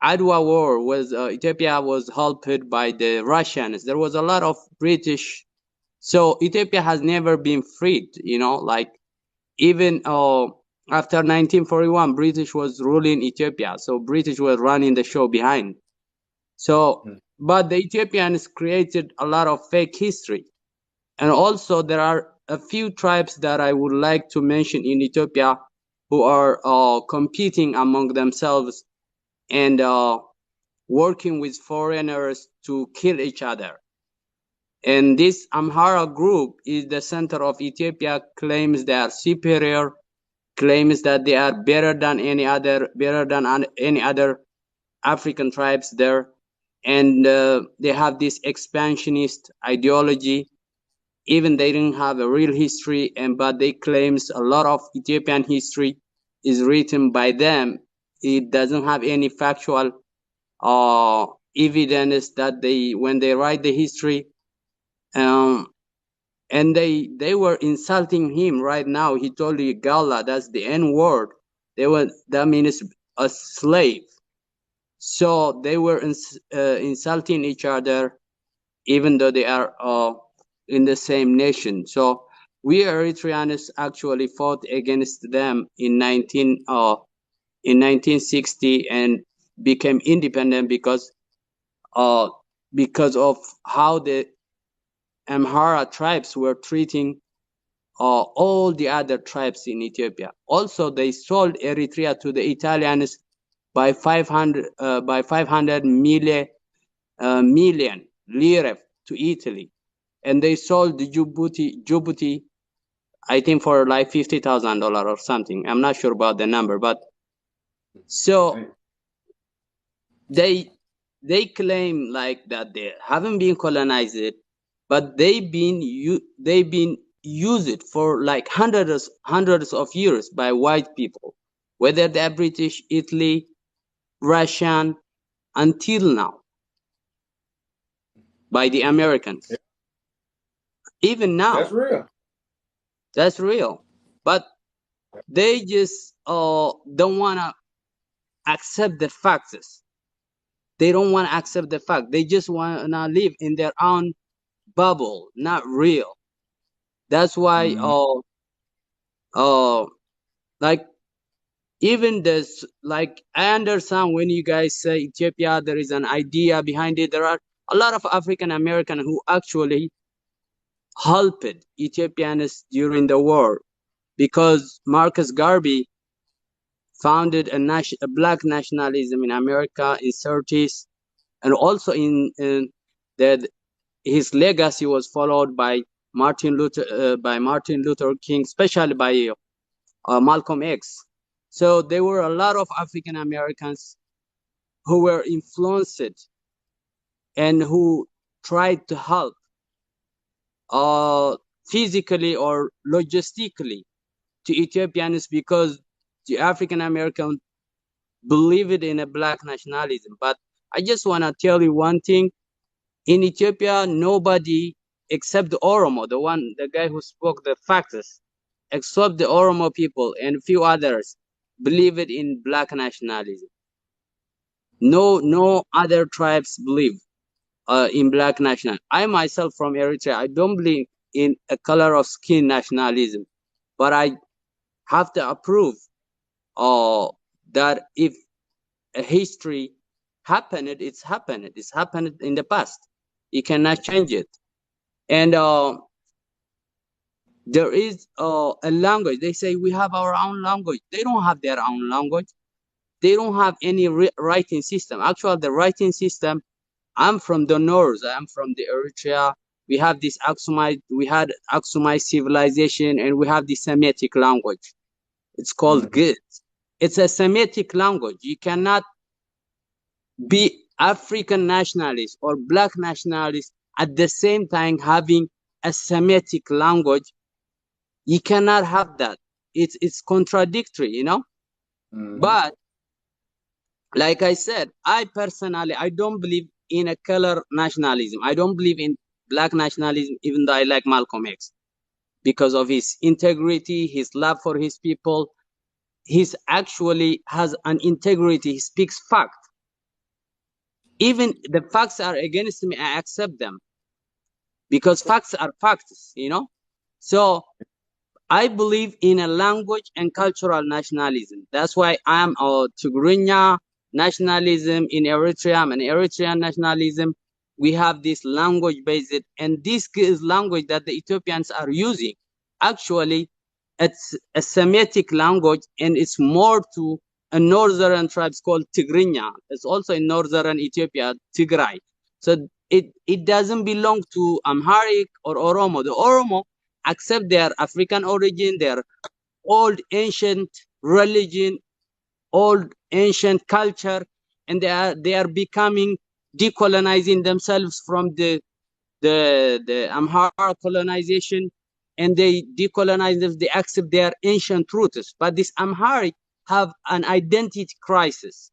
Adwa War was Ethiopia was helped by the Russians. There was a lot of British. So Ethiopia has never been freed. You know, like even after 1941, British was ruling Ethiopia. So British was running the show behind. So, but the Ethiopians created a lot of fake history. And also there are a few tribes that I would like to mention in Ethiopia who are competing among themselves and working with foreigners to kill each other. And this Amhara group is the center of Ethiopia, claims they are superior, claims that they are better than any other African tribes there. And they have this expansionist ideology. Even they didn't have a real history, but they claims a lot of Ethiopian history is written by them. It doesn't have any factual evidence that when they write the history, and they were insulting him right now. He told you Gala, that's the N word. That means a slave. So they were insulting each other, even though they are in the same nation. So we Eritreans actually fought against them in 1960 and became independent because of how the Amhara tribes were treating all the other tribes in Ethiopia. Also, they sold Eritrea to the Italians by 500 million lire to Italy, and they sold the Djibouti, I think for like $50,000 or something. I'm not sure about the number, but so they claim like that they haven't been colonized, but they've been used for like hundreds of years by white people, whether they're British, Italy, Russian, until now by the Americans. Even now, that's real. But they just don't want to accept the facts. They don't want to accept the fact. They just want to live in their own bubble, not real. That's why like even this, like I understand when you guys say Ethiopia, there is an idea behind it. There are a lot of African American who actually helped Ethiopians during the war, because Marcus Garvey founded a black nationalism in America in 30s, and also in that his legacy was followed by Martin Luther King, especially by Malcolm X. So there were a lot of African Americans who were influenced and who tried to help physically or logistically to Ethiopians, because the African American believed in a black nationalism. But I just want to tell you one thing. In Ethiopia, nobody except the Oromo, the guy who spoke the facts, except the Oromo people and a few others, believe it in black nationalism. No other tribes believe in black nationalism. I myself from Eritrea, I don't believe in a color of skin nationalism, but I have to approve that if a history happened, it's happened. It's happened in the past. You cannot change it. And there is a language. They say we have our own language. They don't have their own language. They don't have any writing system. Actually, the writing system, I'm from the north. I'm from the Eritrea. We have this we had Aksumite civilization, and we have the Semitic language. It's called Git. It's a Semitic language. You cannot be African nationalist or black nationalist at the same time having a Semitic language. You cannot have that. It's contradictory, you know. But like I said, I personally, I don't believe in a color nationalism. I don't believe in black nationalism, even though I like Malcolm X because of his integrity, his love for his people. He's actually has an integrity. He speaks fact. Even the facts are against me, I accept them because facts are facts, you know. So I believe in a language and cultural nationalism. That's why I'm a Tigrinya nationalism in Eritrea. I'm an Eritrean nationalism. we have this language based, and this is language that the Ethiopians are using. Actually, it's a Semitic language, and it's more to a northern tribes called Tigrinya. It's also in northern Ethiopia, Tigray. So it doesn't belong to Amharic or Oromo. The Oromo accept their African origin, their old ancient religion, old ancient culture, and they are becoming decolonizing themselves from the Amhara colonization, and they decolonize them, they accept their ancient roots. But this Amharic have an identity crisis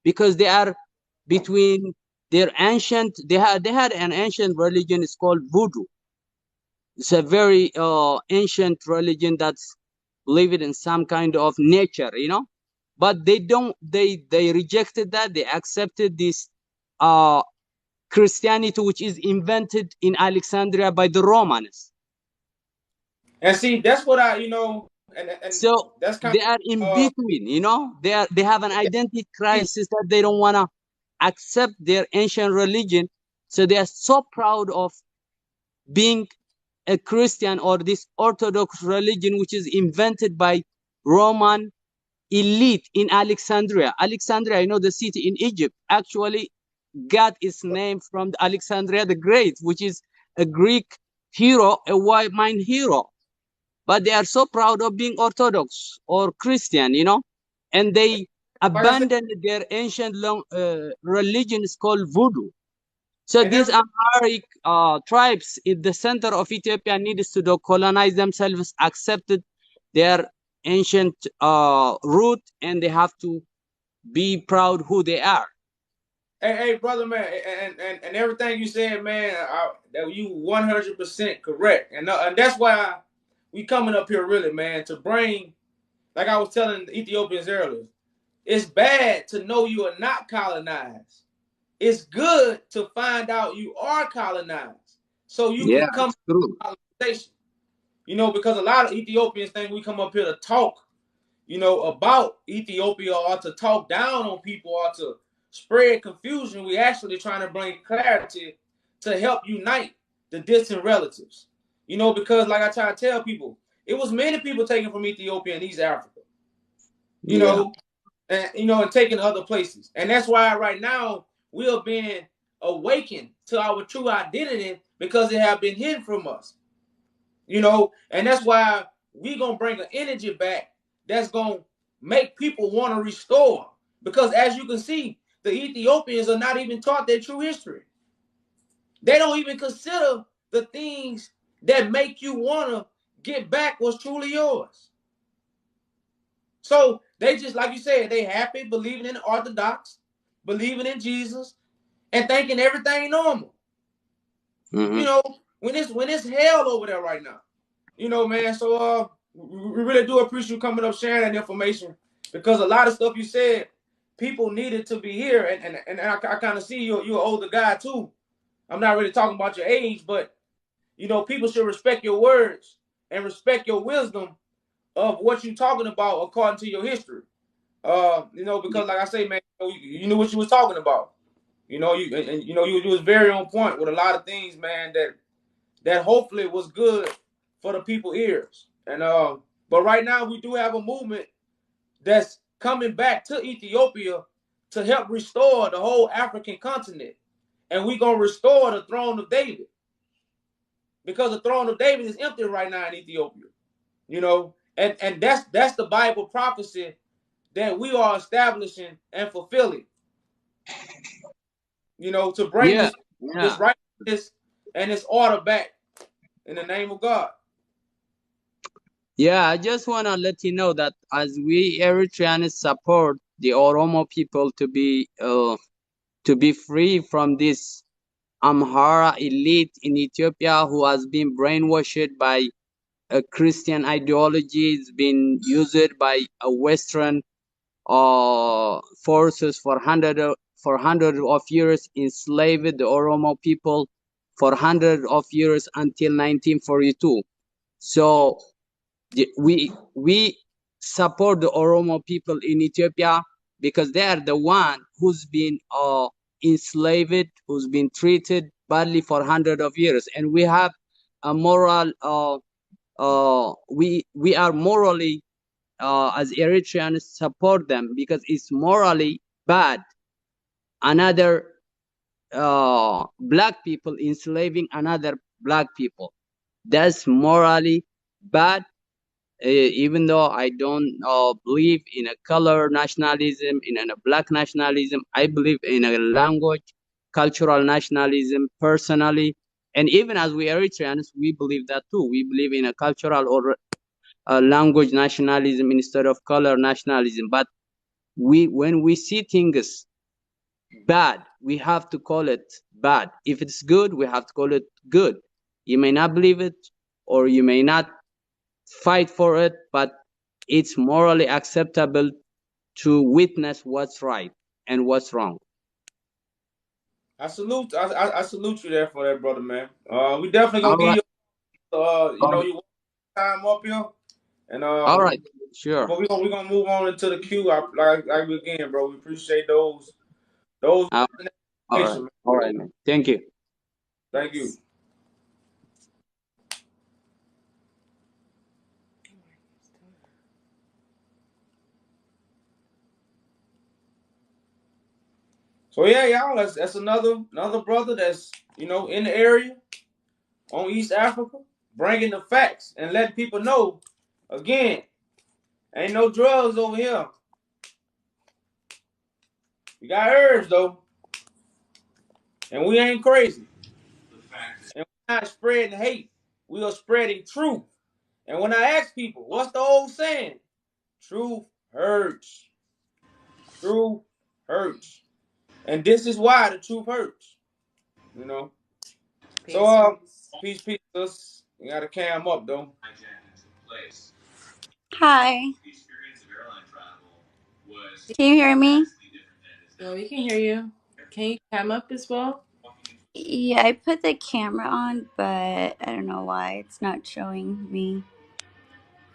because they are between their ancient, they had an ancient religion, it's called voodoo. It's a very ancient religion that's believing in some kind of nature, you know. But they don't, they rejected that. They accepted this uh Christianity, which is invented in Alexandria by the Romans. And see, that's what and So that's kind they are in of between, you know. They have an identity crisis that they don't want to accept their ancient religion. So they are so proud of being a Christian or this Orthodox religion, which is invented by Roman elite in Alexandria. Alexandria, you know, the city in Egypt, actually got its name from Alexandria the Great, which is a Greek hero, a white man hero. But they are so proud of being Orthodox or Christian, you know, and they like I said, abandoned their ancient religions called voodoo. So and these everything. Amharic tribes in the center of Ethiopia needs to decolonize themselves, accepted their ancient root, and they have to be proud who they are. Hey, brother, man, and everything you said, man, that you 100% correct, and that's why we coming up here really, man, to bring, like I was telling the Ethiopians earlier, it's bad to know you are not colonized. It's good to find out you are colonized, so you Yeah, can come it's true. to colonization. You know, because a lot of Ethiopians think we come up here to talk, about Ethiopia or to talk down on people or to spread confusion. We actually trying to bring clarity to help unite the distant relatives. Because like I try to tell people, it was many people taken from Ethiopia and East Africa, you Yeah. know, and taken to other places. And that's why right now we are being awakened to our true identity because it have been hidden from us. And that's why we gonna bring an energy back that's gonna make people want to restore. Because as you can see, the Ethiopians are not even taught their true history. They don't even consider the things that make you want to get back what's truly yours. So they just, like you said, they happy believing in the Orthodox, believing in Jesus, and thinking everything normal. Mm-hmm. When it's hell over there right now. Man. So we really do appreciate you coming up sharing that information because a lot of stuff you said, people needed to be here, and I kind of see you're an older guy too. I'm not really talking about your age, but people should respect your words and respect your wisdom of what you're talking about according to your history. Because like I say, man, you knew what you was talking about. You was very on point with a lot of things, man, that hopefully was good for the people ears. And but right now we do have a movement that's coming back to Ethiopia to help restore the whole African continent. And we're gonna restore the throne of David. Because the throne of David is empty right now in Ethiopia. And that's the Bible prophecy that we are establishing and fulfilling. To bring Yeah. this righteousness and this order back in the name of God. Yeah, I just want to let you know that as we Eritreans support the Oromo people to be free from this Amhara elite in Ethiopia who has been brainwashed by a Christian ideology, it's been used by a Western forces for hundred of years, enslaved the Oromo people for hundred of years until 1942. So we support the Oromo people in Ethiopia because they are the one who's been enslaved, who's been treated badly for hundreds of years, and we have a moral. We are morally, as Eritreans, support them because it's morally bad. Another black people enslaving another black people. That's morally bad. Even though I don't believe in a color nationalism, in a black nationalism, I believe in a language, cultural nationalism personally. And even as we Eritreans, we believe that too. We believe in a cultural or language nationalism instead of color nationalism. But when we see things bad, we have to call it bad. If it's good, we have to call it good. You may not believe it, or you may not fight for it, but it's morally acceptable to witness what's right and what's wrong. I salute you there for that, brother, man. We definitely gonna All give right. you you time up here, and All right. Sure. but we gonna move on into the queue. Like again, bro. We appreciate those All right. man. All right, man. Thank you. Thank you. So yeah, y'all, that's another brother that's in the area on East Africa, bringing the facts and letting people know. Again, ain't no drugs over here. We got herbs though, and we ain't crazy. And we're not spreading hate. We are spreading truth. And when I ask people, what's the old saying? Truth hurts. Truth hurts. And this is why the truth hurts. You know. So peace, us. You gotta cam up though. Hi. Can you hear me? Yeah, we can hear you. Can you cam up as well? Yeah, I put the camera on, but I don't know why it's not showing me.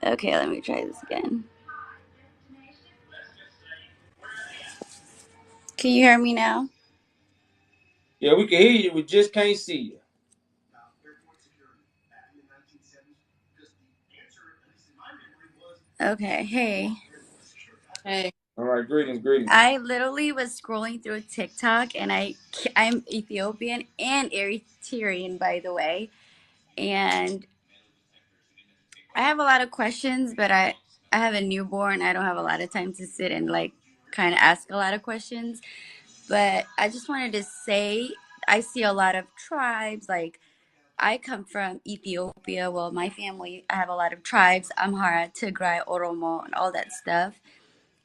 Okay, let me try this again. Can you hear me now? Yeah, we can hear you. We just can't see you. Okay, hey. Hey. All right, greetings. I literally was scrolling through TikTok, and I'm Ethiopian and Eritrean, by the way, and I have a lot of questions, but I have a newborn. I don't have a lot of time to sit and like kind of ask a lot of questions. But I just wanted to say I see a lot of tribes. Like I come from Ethiopia. Well, my family, I have a lot of tribes: Amhara, Tigray, Oromo, and all that stuff.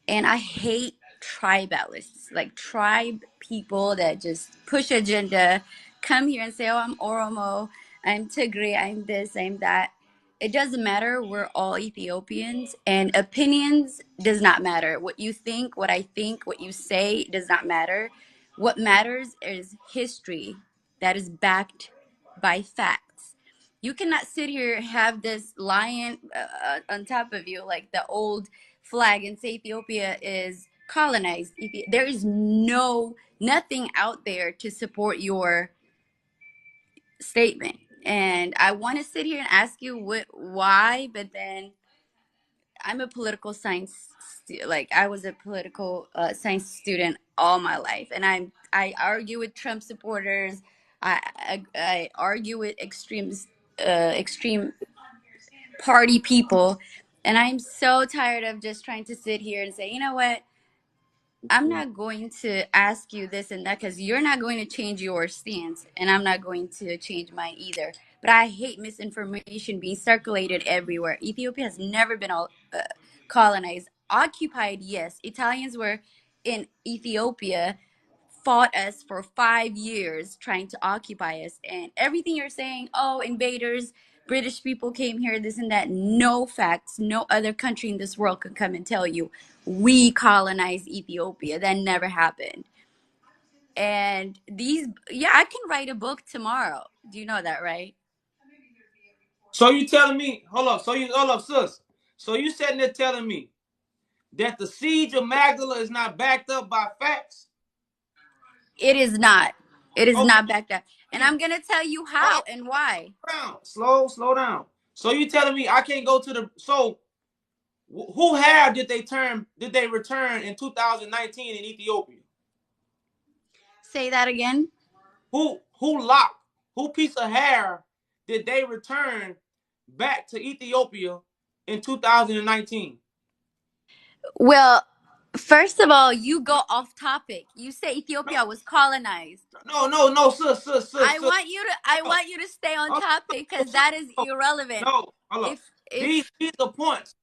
And I hate tribalists, like tribe people that just push agenda, come here and say, "Oh, I'm Oromo, I'm Tigray, I'm this, I'm that." It doesn't matter. We're all Ethiopians, and opinions does not matter. What you think, what I think, what you say does not matter. What matters is history that is backed by facts. You cannot sit here and have this lion on top of you like the old flag and say Ethiopia is colonized. There is nothing out there to support your statement. And I want to sit here and ask you why, but then I'm a political science like I was a political science student all my life, and I argue with Trump supporters. I argue with extreme party people, and I'm so tired of just trying to sit here and say, you know what, I'm not going to ask you this and that because you're not going to change your stance, and I'm not going to change mine either. But I hate misinformation being circulated everywhere. Ethiopia has never been all colonized. Occupied, yes. Italians were in Ethiopia, fought us for 5 years trying to occupy us. And everything you're saying, oh, invaders, British people came here, this and that, no facts. No other country in this world could come and tell you we colonized Ethiopia. That never happened. And I can write a book tomorrow. Do you know that, right? So you telling me, hold up, sis. So you sitting there telling me that the siege of Magdala is not backed up by facts? It is not. It is Okay, not backed up. And I'm gonna tell you hold how and why. on, slow down. So you telling me I can't go to the who hair did they return in 2019 in Ethiopia? Say that again. Who piece of hair did they return back to Ethiopia in 2019? Well, first of all, you go off topic. You say Ethiopia was colonized. No, I sis. want you to I No, want you to stay on hold topic on, because sis, that is no, irrelevant. no, hold up. If These if are points.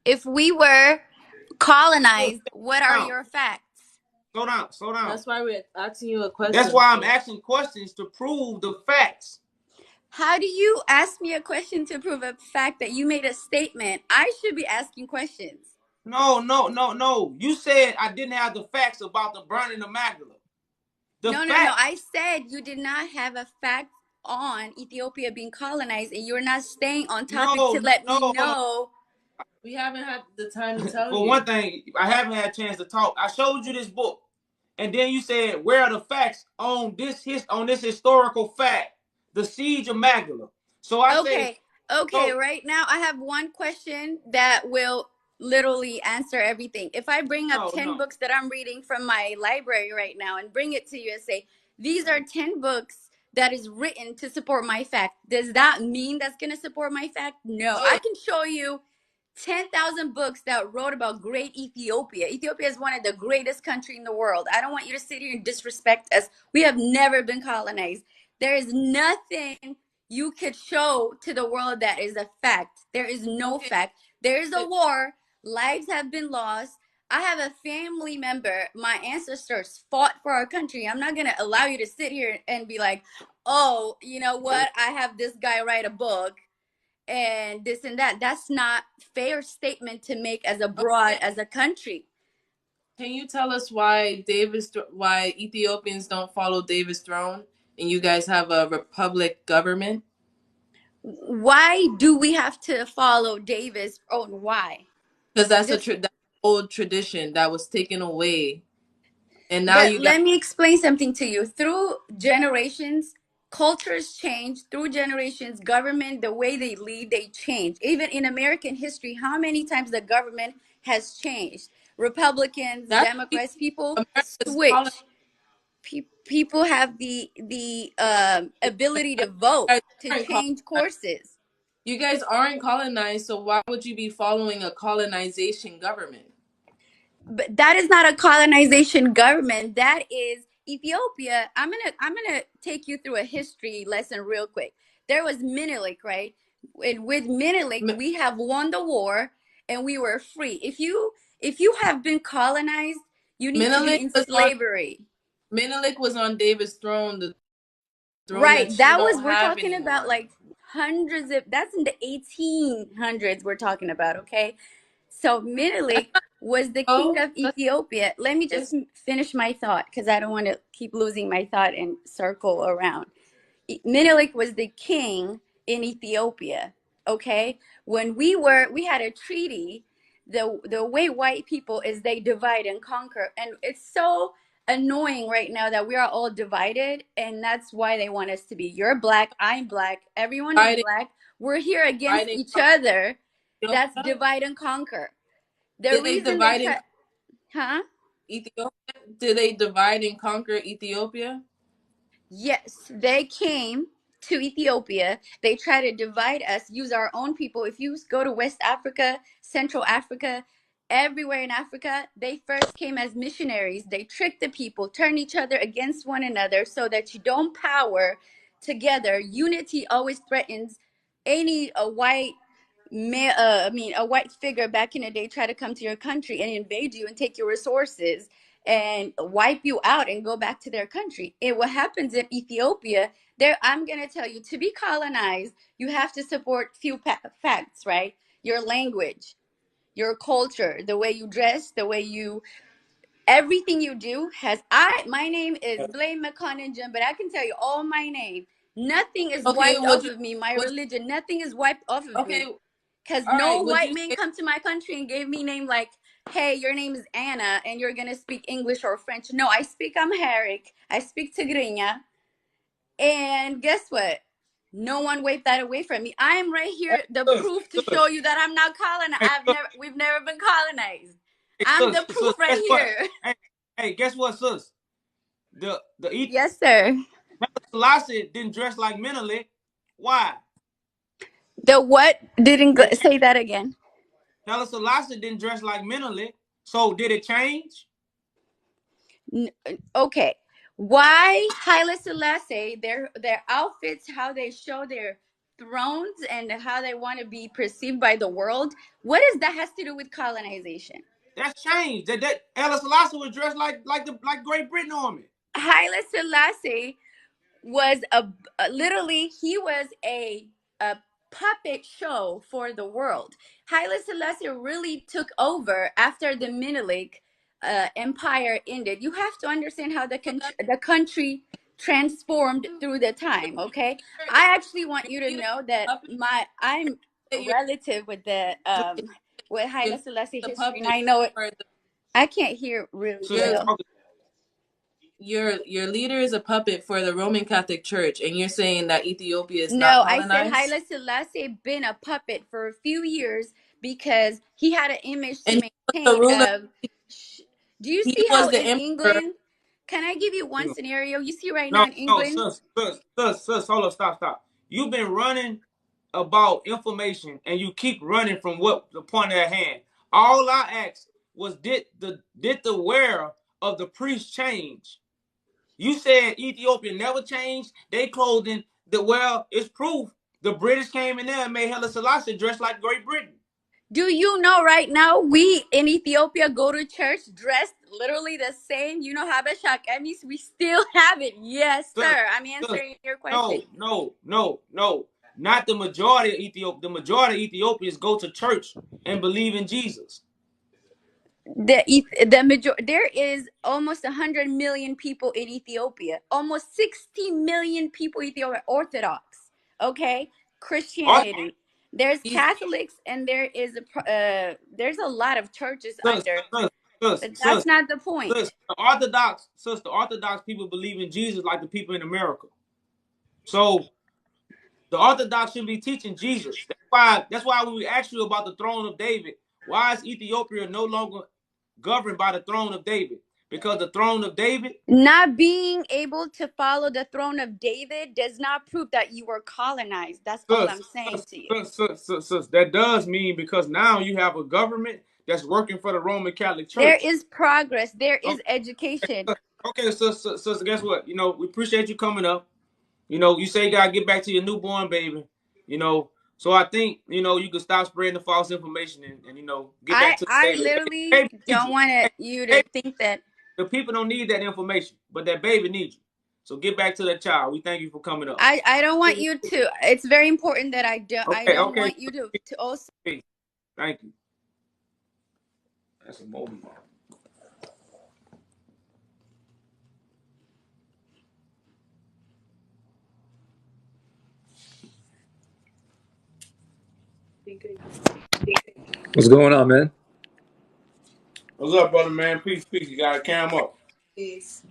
if we were Sis, colonized, what are down. your facts? Slow down. That's why we're asking you a That's question. why I'm So asking questions to prove the facts. How do you ask me a question to prove a fact that you made a statement? I should be asking questions. No. You said I didn't have the facts about the burning of Magdala. The No. fact. I said you did not have a fact on Ethiopia being colonized, and you're not staying on topic to let me Hold on. know. we haven't had the time to tell For one you. thing, I haven't had a chance to talk. I showed you this book, and then you said, "Where are the facts on this historical fact, the siege of Magdala?" So I say, Okay, so right now I have one question that will literally answer everything. If I bring up 10 no. books that I'm reading from my library right now and bring it to you and say, these are 10 books that is written to support my fact, does that mean that's going to support my fact? No. I can show you 10,000 books that wrote about great Ethiopia. Ethiopia is one of the greatest country in the world. I don't want you to sit here and disrespect us. We have never been colonized. There is nothing you could show to the world that is a fact. There is no Okay. fact. There is a war. Lives have been lost. I have a family member. My ancestors fought for our country. I'm not going to allow you to sit here and be like, oh, you know what? I have this guy write a book and this and that. That's not fair statement to make as a broad Okay. as a country. Can you tell us why Ethiopians don't follow David's throne and you guys have a republic government? Why do we have to follow Davis? Oh, why? Because that's Just that's old tradition that was taken away, and now but you got let me explain something to you. Through generations, cultures change. Through generations, government, the way they lead, they change. Even in American history, how many times the government has changed? Republicans, that's Democrats, people America's colonized. switch. People have the ability to vote to change courses. You guys aren't colonized, so why would you be following a colonization government? But that is not a colonization government. That is Ethiopia. I'm gonna take you through a history lesson real quick. There was Menelik, right? And with Menelik, we have won the war and we were free. If you have been colonized, you need to be Menelik in was on slavery. Menelik was on David's throne, the throne Right. that you That was don't we're have talking about anymore. like hundreds of that's in the 1800s we're talking about, okay? So Menelik was the king Oh, of Ethiopia. Let me just that's finish my thought because I don't want to keep losing my thought and circle around. Menelik was the king in Ethiopia. Okay, when we had a treaty. The way white people is they divide and conquer, and it's so annoying right now that we are all divided, and that's why they want us to be. You're black, I'm black, everyone is dividing, black. We're here against dividing each other. That's Ethiopia. divide and conquer. The Did they reason they divide and try, huh? Ethiopia? Did they divide and conquer Ethiopia? Yes, they came to Ethiopia. They try to divide us, use our own people. If you go to West Africa, Central Africa, everywhere in Africa, they first came as missionaries. They tricked the people, turned each other against one another so that you don't power together. Unity always threatens any a white a white figure back in the day try to come to your country and invade you and take your resources and wipe you out and go back to their country. And what happens in Ethiopia, there I'm going to tell you, to be colonized, you have to support few facts, right? Your language, your culture, the way you dress, the way you everything you do has my name is Blame McConaughey, but I can tell you all my name. Nothing is Okay, wiped off of me. My would religion, nothing is wiped off of okay, me. Because all no right, would white you man say come to my country and gave me name like hey, your name is Anna and you're gonna speak English or French. No, I speak Amharic. I speak Tigrinya. And guess what? No one waved that away from me. I am right Hey, here, the sus, proof to sus. show you that I'm not colonized. Hey, sus, We've never been colonized. hey, I'm sus, the sus. proof right Guess what? here. Hey, guess what, sus? The Yes, sir. Selassie didn't dress like Menelik. Why? The what? Didn't It changed. say that again. Haile Selassie didn't dress like Menelik. So did it change? Okay. Why Haile Selassie, their outfits, how they show their thrones and how they want to be perceived by the world, what does that has to do with colonization? That's changed. That Haile Selassie was dressed like Great Britain army. Haile Selassie was literally he was a puppet show for the world. Haile Selassie really took over after the Menelik empire ended. You have to understand how the country transformed through the time. Okay, I actually want you to know that I'm You're relative with the with you're Haile Selassie the history, and puppet I know it. for the I can't hear really So she you're well. talking. your leader is a puppet for the Roman Catholic Church, and you're saying that Ethiopia is not No, I said colonized, Haile Selassie been a puppet for a few years because he had an image to and he was the maintain ruler. of. Do you He see was how the in emperor. England? Can I give you one scenario? You see right now No, in no, England, sus, hold up, stop. You've been running about information and you keep running from what the point at hand. All I asked was did the wear of the priest change? You said Ethiopia never changed. They clothing it's proof. The British came in there and made Haile Selassie dress like Great Britain. do you know right now we in Ethiopia go to church dressed literally the same? You know Habesha Kemis, we still have it. Yes, Sus, sir. I'm sus, answering your question. no. Not the majority of Ethiopia. The majority of Ethiopians go to church and believe in Jesus. The major there is almost 100 million people in Ethiopia, almost 60 million people Ethiopia Orthodox, okay, Or, Christianity, there's He's Catholics, and there's a lot of churches sus, under, sus, sus, but that's sus, not the point. the Orthodox people believe in Jesus like the people in America. So the Orthodox should be teaching Jesus. That's why when we ask you about the throne of David, why is Ethiopia no longer governed by the throne of David? Because the throne of David, Not being able to follow the throne of David does not prove that you were colonized. That's all sus, I'm saying sus, to you. sus, sus, sus, sus, that does mean because now you have a government that's working for the Roman Catholic There Church. is progress, there is Okay, education. okay, sus, guess what? We appreciate you coming up. You say you gotta get back to your newborn baby. So I think you can stop spreading the false information and get back to the I baby. literally Baby needs don't you. want Hey, you to baby, think that. the people don't need that information, but that baby needs you. So get back to that child. We thank you for coming up. I don't want you to. It's very important that I Okay, don't okay. want you to also. Thank you. That's a moment. What's going on, man? What's up, brother, man? Peace. You gotta cam up. Peace.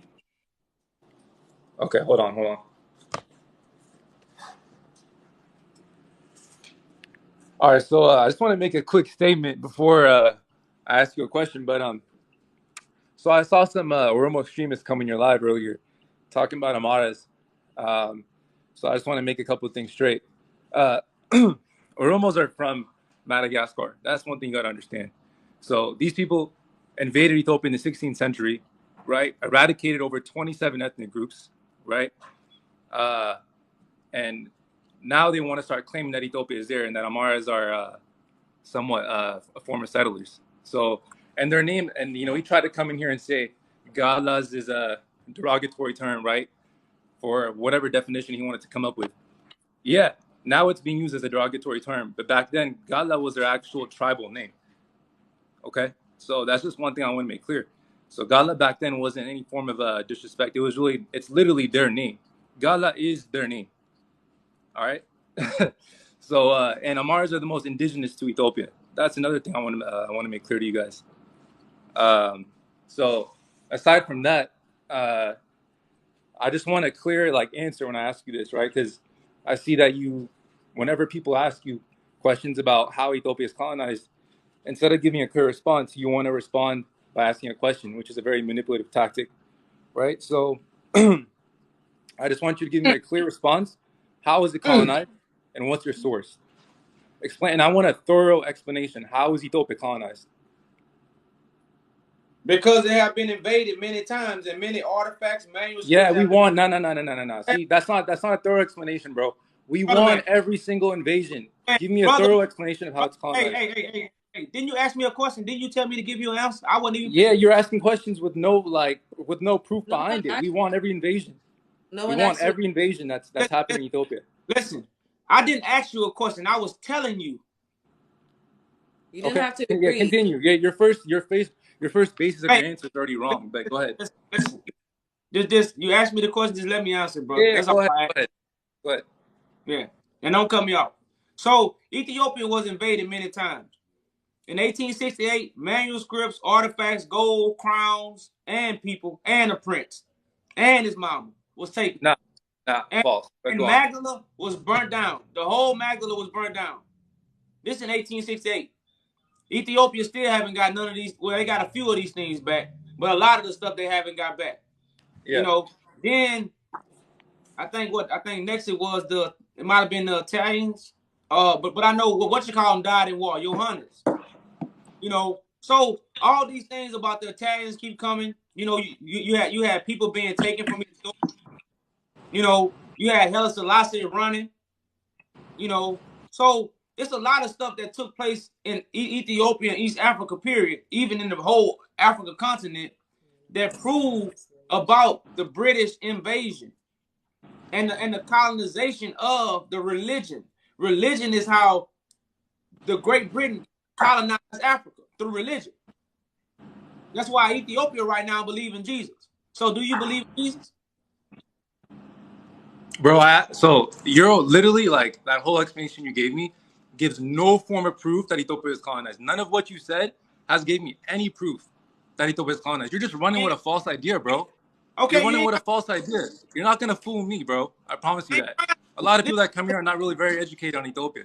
Okay, hold on. All right, so I just want to make a quick statement before I ask you a question. But so I saw some Oromo extremists come in your live earlier, talking about Amaras. So I just want to make a couple of things straight. Uh, Oromos are from Madagascar. That's one thing you got to understand. So these people invaded Ethiopia in the 16th century, right? Eradicated over 27 ethnic groups, right? And now they want to start claiming that Ethiopia is there and that Amaras are somewhat former settlers. So, and their name, and he tried to come in here and say Galas is a derogatory term, right? For whatever definition he wanted to come up with. Yeah, now it's being used as a derogatory term, but back then Gala was their actual tribal name. Okay, so that's just one thing I want to make clear. So Gala back then wasn't any form of disrespect. It's literally their name. Gala is their name. All right. So and Amars are the most indigenous to Ethiopia. That's another thing I want to make clear to you guys. So aside from that, I just want a clear answer when I ask you this, right? Because I see that whenever people ask you questions about how Ethiopia is colonized, instead of giving a clear response, you want to respond by asking a question, which is a very manipulative tactic, right? So I just want you to give me a clear response. How is it colonized, and what's your source? Explain. And I want a thorough explanation. How is Ethiopia colonized? Because they have been invaded many times, and many artifacts, Yeah, manuscripts we have been. want no. See, that's not a thorough explanation, bro. We Brother won man, every single invasion. man, Give me a brother, thorough explanation of how it's hey, colonized. hey, hey, hey, hey, didn't you ask me a question? Didn't you tell me to give you an answer? I wasn't even Yeah, finished. you're asking questions with no proof No one behind it. We asked. want every invasion. No We one want asked you. every invasion that's Listen, happened listen, in Ethiopia. listen. I didn't ask you a question. I was telling you. You didn't Okay, have to yeah, agree. continue. Yeah, your first basis of Hey, your answer is already wrong. But go ahead. listen. Just you asked me the question. Just let me answer, bro. Yeah, That's all go ahead. I Go ask. ahead. Go ahead. Yeah, and don't cut me off. So Ethiopia was invaded many times. In 1868, manuscripts, artifacts, gold, crowns, and people, and a prince, and his mama was taken. Nah, nah, And, false. But and go on. Magdala was burnt down. The whole Magdala was burnt down. This in 1868. Ethiopia still haven't got none of these. Well, they got a few of these things back, but a lot of the stuff they haven't got back. You Yeah. know. Then I think next it might have been the Italians. But I know what you call them died in war. Johannes. You know. So all these things about the Italians keep coming. You know, you had people being taken from Ethiopia. You know, you had Haile Selassie running. You know, so it's a lot of stuff that took place in Ethiopia and East Africa, period, even in the whole Africa continent, that prove about the British invasion and the colonization of the religion. Religion is how the Great Britain colonized Africa, through religion. That's why Ethiopia right now believe in Jesus. So do you believe in Jesus? Bro, so you're literally that whole explanation you gave me gives no form of proof that Ethiopia is colonized. None of what you said has gave me any proof that Ethiopia is colonized. You're just running with a false idea, bro. You're Okay, you running ain't with a false idea. You're not gonna fool me, bro. I promise you ain't that. A lot of this, people that come here are not really very educated on Ethiopia.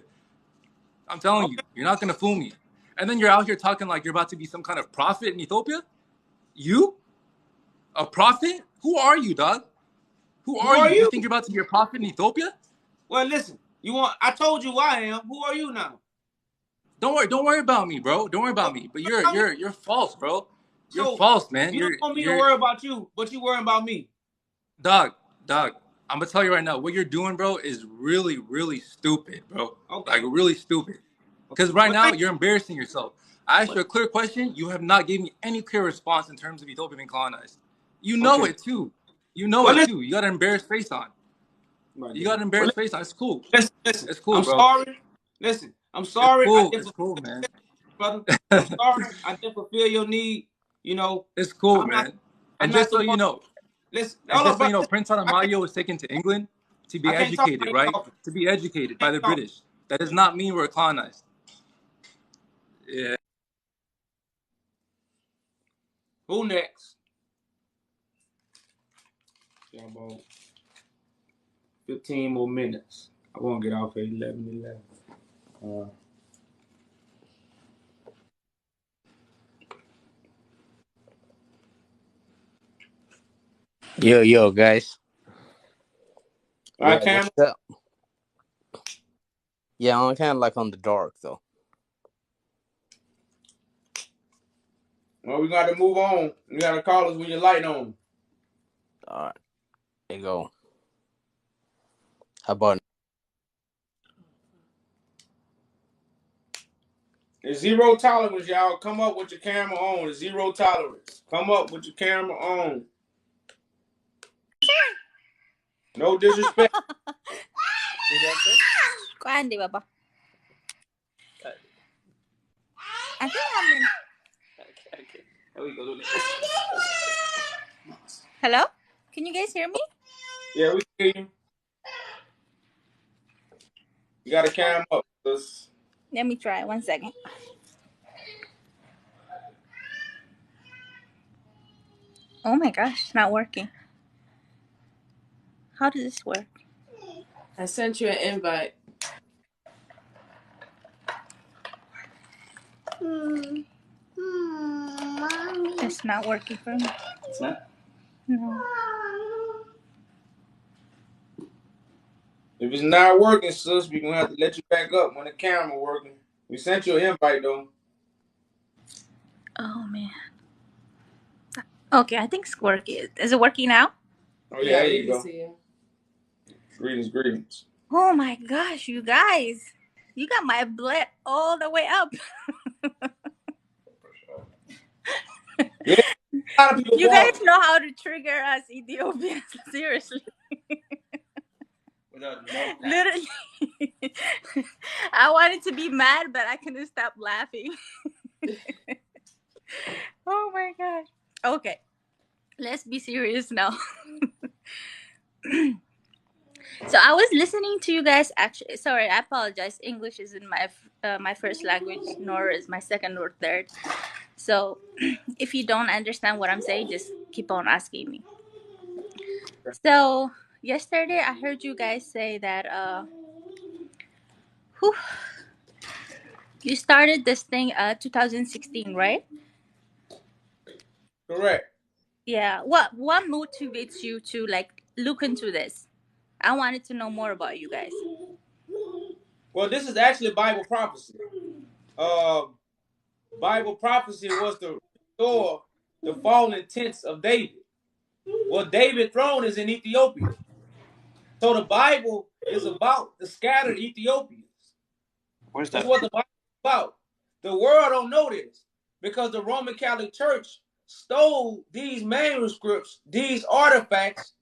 I'm telling you, okay. you're not gonna fool me. And then you're out here talking like you're about to be some kind of prophet in Ethiopia. You, a prophet? Who are you, dog? Who Who are are you? You you? think you're about to be a prophet in Ethiopia? Well, listen, I told you who I am. Who are you now? Don't worry about me, bro. Don't worry Oh, about me. But you're false, bro. You're so false, man. you don't You're want me to you're worry about you, but you worry about me. dog, dog. I'm gonna tell you right now, what you're doing, bro, is really, really stupid, bro. Like Okay. really stupid. Okay. Because right Well, now thank you're embarrassing yourself. I asked you. you a clear question. You have not given me any clear response in terms of Ethiopia being colonized. You know Okay. it too. You know Well, it listen. too. You got an embarrassed face on. Right You there. got an Well, embarrassed face on. It's cool. listen. It's cool, I'm bro. sorry. Listen, I'm It's sorry. cool. It's cool, man. Brother. I'm sorry. I didn't fulfill your need. You know, It's cool, I'm not. man. I'm And not just the so you one. know, Listen. And Hold on, just so brother. you know, Listen. Prince I can't. Adamayo was taken to England to be I can't talk while educated, you right? talking. To be educated I by can't the talk. British. That does not mean we're colonized. Yeah. Who next? Yeah, about 15 more minutes. I won't get off at 11:11. Uh, Yo, guys. all right, What's Cam. up? Yeah, I'm kind of like on the dark though. Well, we got to move on. You got to call us when your light on. All right, there you go. How about It's zero tolerance, y'all. Come up with your camera on. It's zero tolerance. Come up with your camera on. No disrespect. Kuan di ba ba? I think I'm in. Hello? Can you guys hear me? Yeah, we see you. You got a cam up. Let me try. 1 second. Oh my gosh, it's not working. How does this work? I sent you an invite. It's not working for me. It's not. No. If it's not working, sis, we gonna have to let you back up when the camera working. We sent you an invite though. Oh man. Okay, I think it's working. Is it working now? Oh yeah, Yeah, there we you can go. see you. Greetings, greetings. Oh my gosh, you guys. You got my blood all the way up. Yeah, a lot of people You guys want. know how to trigger us Ethiopians. Seriously. Literally. I wanted to be mad, but I couldn't stop laughing. Oh my gosh. Okay, let's be serious now. So I was listening to you guys. Actually, sorry, I apologize. English isn't my first language, nor is my second or third. So if you don't understand what I'm saying, just keep on asking me. So yesterday I heard you guys say that whew, you started this thing 2016, right? Correct. Yeah. What motivates you to like look into this? I wanted to know more about you guys. Well, this is actually Bible prophecy. Uh, Bible prophecy was to restore the fallen tents of David. Well, David's throne is in Ethiopia. So the Bible is about the scattered Ethiopians. Where's That's that? what the Bible is about. The world don't know this because the Roman Catholic Church stole these manuscripts, these artifacts,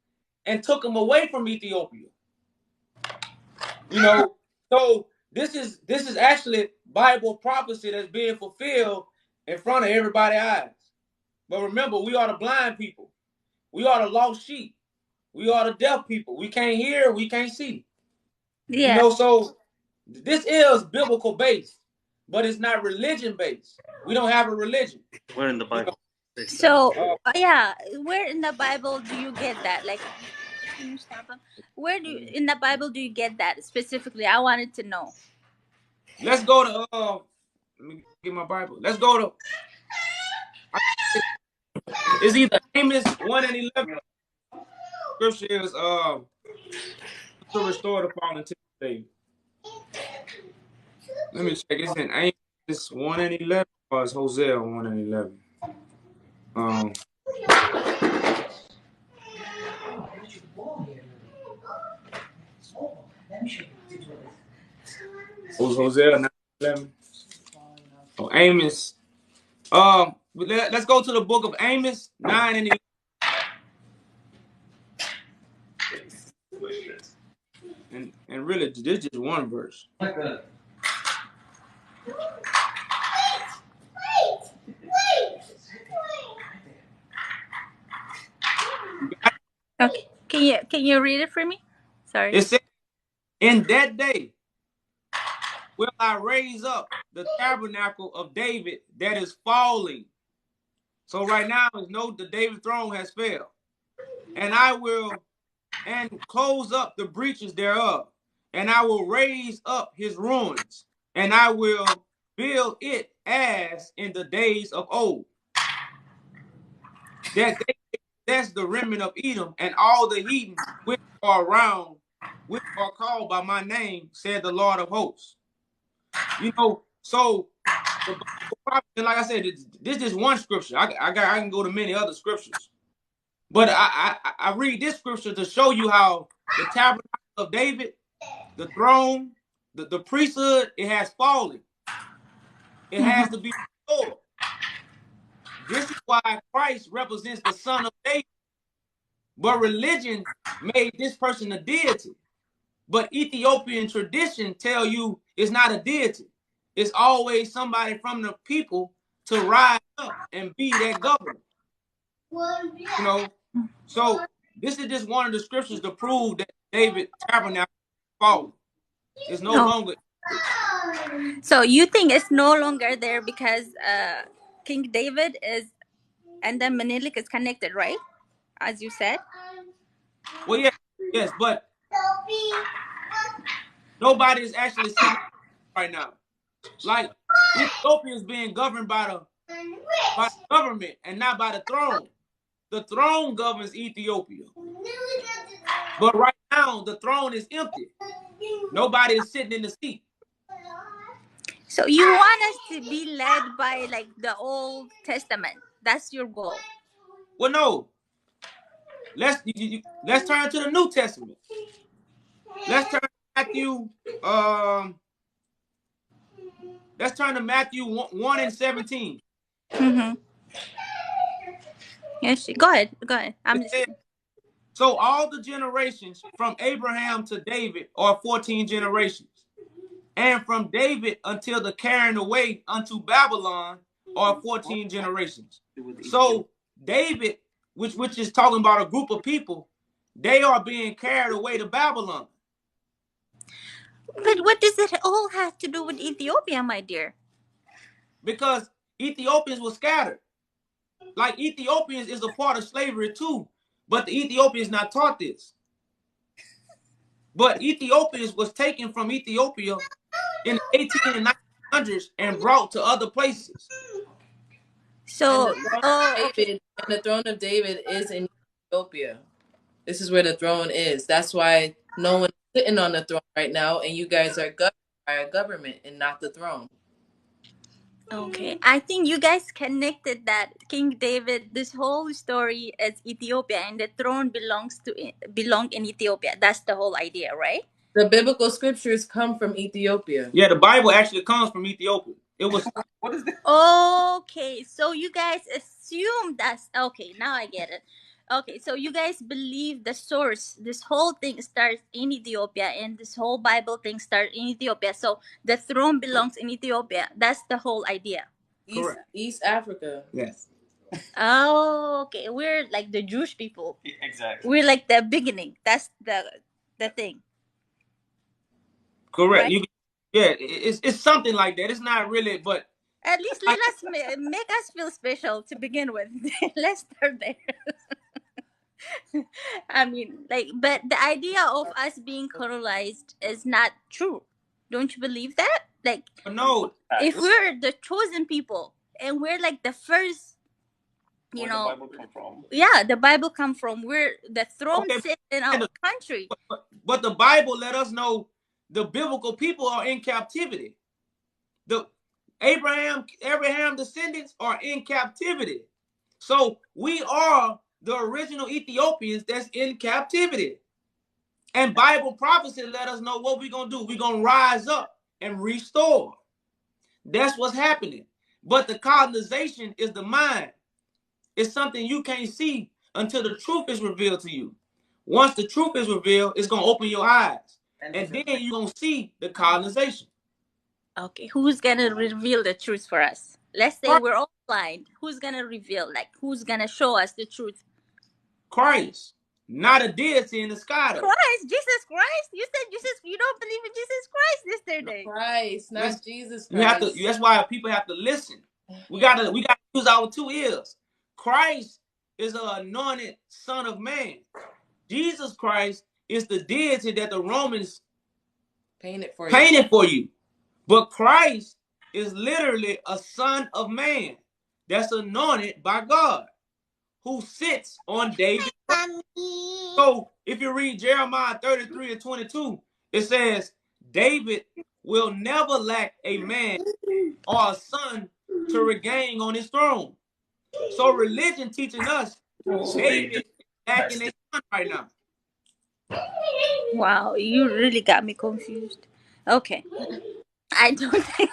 and took them away from Ethiopia. You know, so this is actually Bible prophecy that's being fulfilled in front of everybody's eyes. But remember, we are the blind people. We are the lost sheep. We are the deaf people. We can't hear, we can't see. You Yeah. know, so this is biblical based, but it's not religion based. We don't have a religion. Where in the You know, Bible says that? So yeah, where in the Bible do you get that? Like, can you stop them? Where do in the Bible do you get that specifically? I wanted to know. let's go to let me get my Bible. Let's go to it's either Amos 1 and 11. Scripture is to restore the fallen temple. Let me check. It's in Amos 1 and 11 or it's Hosea 1 and 11. Um, was Hosea 9 and 11? Oh, Amos. Let's go to the book of Amos 9 and 11. And really, this is just one verse. Okay, can you read it for me? Sorry. It says, "In that day will I raise up the tabernacle of David that is falling." So right now, the David throne has failed, and I will close up the breaches thereof, and I will raise up his ruins, and I will build it as in the days of old. That they that's the remnant of Edom and all the heathen which are around, which are called by my name, said the Lord of hosts. You know, so the Bible, and like I said, this is one scripture. I can go to many other scriptures, but I read this scripture to show you how the tabernacle of David, the throne, the priesthood, it has fallen. It has to be restored. This is why Christ represents the Son of David. But religion made this person a deity. But Ethiopian tradition tell you it's not a deity. It's always somebody from the people to rise up and be that governor. You know, so this is just one of the scriptures to prove that David tabernacle fallen. It's no No. longer. So you think it's no longer there because King David is And then Menelik is connected, right? As you said. Well, yeah, yes, but nobody is actually sitting right now. Like Ethiopia is being governed by the government and not by the throne. The throne governs Ethiopia. But right now, the throne is empty. Nobody is sitting in the seat. So you want us to be led by like the Old Testament? That's your goal. Well, no. Let's turn to the New Testament. Let's turn to Matthew. Let's turn to Matthew 1 and 17. Mm-hmm. Yes, go ahead. Go ahead. I'm listening. So all the generations from Abraham to David are 14 generations. And from David until the carrying away unto Babylon are 14 generations. So David, which is talking about a group of people, they are being carried away to Babylon. But what does it all have to do with Ethiopia, my dear? Because Ethiopians were scattered. Like Ethiopians is a part of slavery too, but the Ethiopians not taught this. But Ethiopians was taken from Ethiopia in the 18 and 1900s and brought to other places. So, and the throne of David is in Ethiopia. This is where the throne is. That's why no one is sitting on the throne right now, and you guys are governed by a government and not the throne. Okay, I think you guys connected that King David, this whole story is Ethiopia, and the throne belong in Ethiopia. That's the whole idea, right? The biblical scriptures come from Ethiopia. Yeah, the Bible actually comes from Ethiopia. It was what is that? Okay, so you guys assume that's okay. Now I get it. Okay, so you guys believe the source, this whole thing starts in Ethiopia, and this whole Bible thing starts in Ethiopia. So the throne belongs in Ethiopia. That's the whole idea. East Africa. Yes. Oh, okay. We're like the Jewish people. Exactly. We're like the beginning. That's the thing. Correct. Right? It's something like that. It's not really, but at least let us make us feel special to begin with. Let's start there. I mean, like, but the idea of us being colonized is not true. Don't you believe that? Like, no. If we're the chosen people and we're like the first, you know, the Bible come from? Yeah, the Bible come from. We're the throne sits in our country. But the Bible let us know the biblical people are in captivity. The Abraham descendants are in captivity. So we are the original Ethiopians that's in captivity. And Bible prophecy let us know what we're going to do. We're going to rise up and restore. That's what's happening. But the colonization is the mind. It's something you can't see until the truth is revealed to you. Once the truth is revealed, it's going to open your eyes. And then you're going to see the colonization. Okay, who's going to reveal the truth for us? Let's say we're all blind. Who's going to reveal? Like, who's going to show us the truth? Christ. Not a deity in the sky. Christ, Jesus Christ. You said you don't believe in Jesus Christ yesterday. No, Christ, not Jesus Christ. That's why people have to listen. We gotta use our 2 ears. Christ is an anointed Son of Man. Jesus Christ is the deity that the Romans painted for you. But Christ is literally a Son of Man that's anointed by God, who sits on David's throne. So if you read Jeremiah 33 and 22, it says, David will never lack a man or a son to regain on his throne. So religion teaching us David is lacking a son right now. Wow, you really got me confused. Okay. I don't think...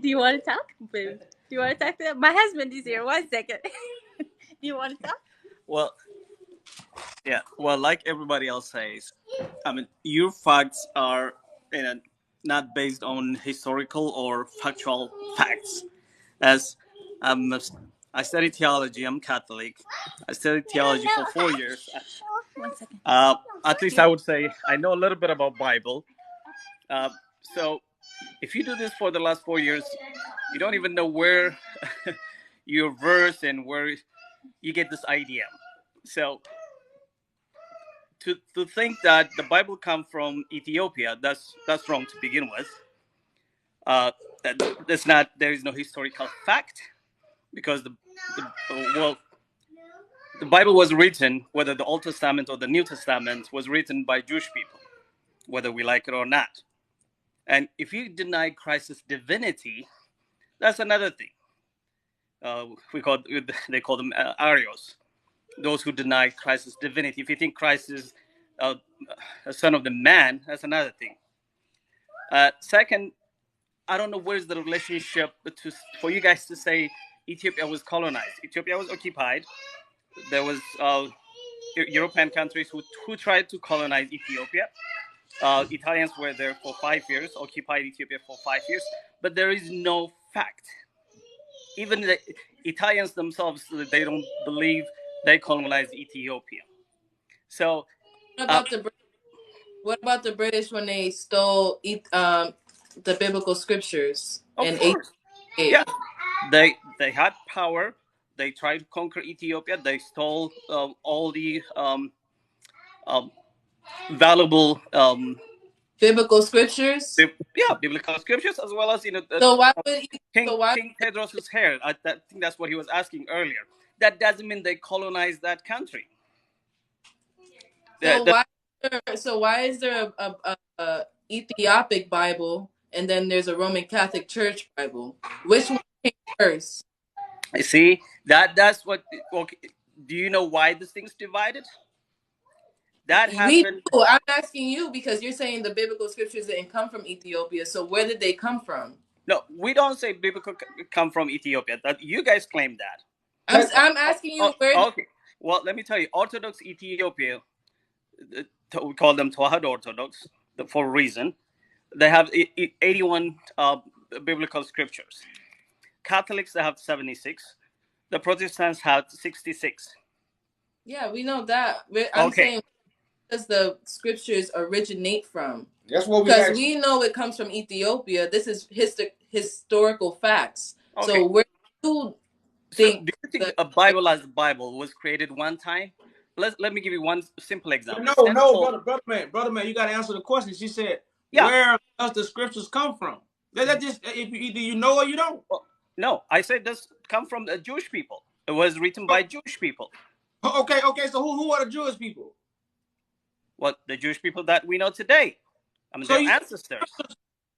Do you want to talk, babe? Do you want to talk to them? My husband is here. 1 second. Do you want to talk? Well, yeah. Well, like everybody else says, I mean, your facts are not based on historical or factual facts. As I studied theology, I'm Catholic. I studied theology for 4 years. 1 second. At least I would say I know a little bit about Bible. So if you do this for the last 4 years, you don't even know where your verse and where you get this idea. So to think that the Bible comes from Ethiopia, that's wrong to begin with. That's not. There is no historical fact because the Bible was written, whether the Old Testament or the New Testament was written by Jewish people, whether we like it or not. And if you deny Christ's divinity, that's another thing. They call them Arios, those who deny Christ's divinity. If you think Christ is a son of the man, that's another thing. Second, I don't know where's the relationship for you guys to say Ethiopia was colonized. Ethiopia was occupied. There was European countries who tried to colonize Ethiopia. Italians were there for 5 years, occupied Ethiopia for 5 years, but there is no fact. Even the Italians themselves, they don't believe they colonized Ethiopia. So, what about the British when they stole the biblical scriptures? Of course, yeah, they had power. They tried to conquer Ethiopia. They stole all the valuable biblical scriptures. Biblical scriptures, as well as So why would King Tedros' hair? I think that's what he was asking earlier. That doesn't mean they colonized that country. So why is there a Ethiopic Bible and then there's a Roman Catholic Church Bible? Which one came first? You see, that's what. Okay, do you know why this thing's divided? That happened. I'm asking you because you're saying the biblical scriptures didn't come from Ethiopia. So where did they come from? No, we don't say biblical come from Ethiopia. That you guys claim that. I'm asking you where. Okay. Well, let me tell you, Orthodox Ethiopia, we call them Tawhid Orthodox for a reason. They have 81 biblical scriptures. Catholics, they have 76. The Protestants have 66. Yeah, we know that. I'm saying, where does the scriptures originate from? That's what because we know it comes from Ethiopia. This is historical facts. Okay. So where do you think a Bible as a Bible was created one time? Let me give you one simple example. No, brother man, you got to answer the question. She said, where does the scriptures come from? That just either you know or you don't. Well, no, I said this come from the Jewish people. It was written by Jewish people. Okay. So who are the Jewish people? Well, the Jewish people that we know today. I mean, their ancestors.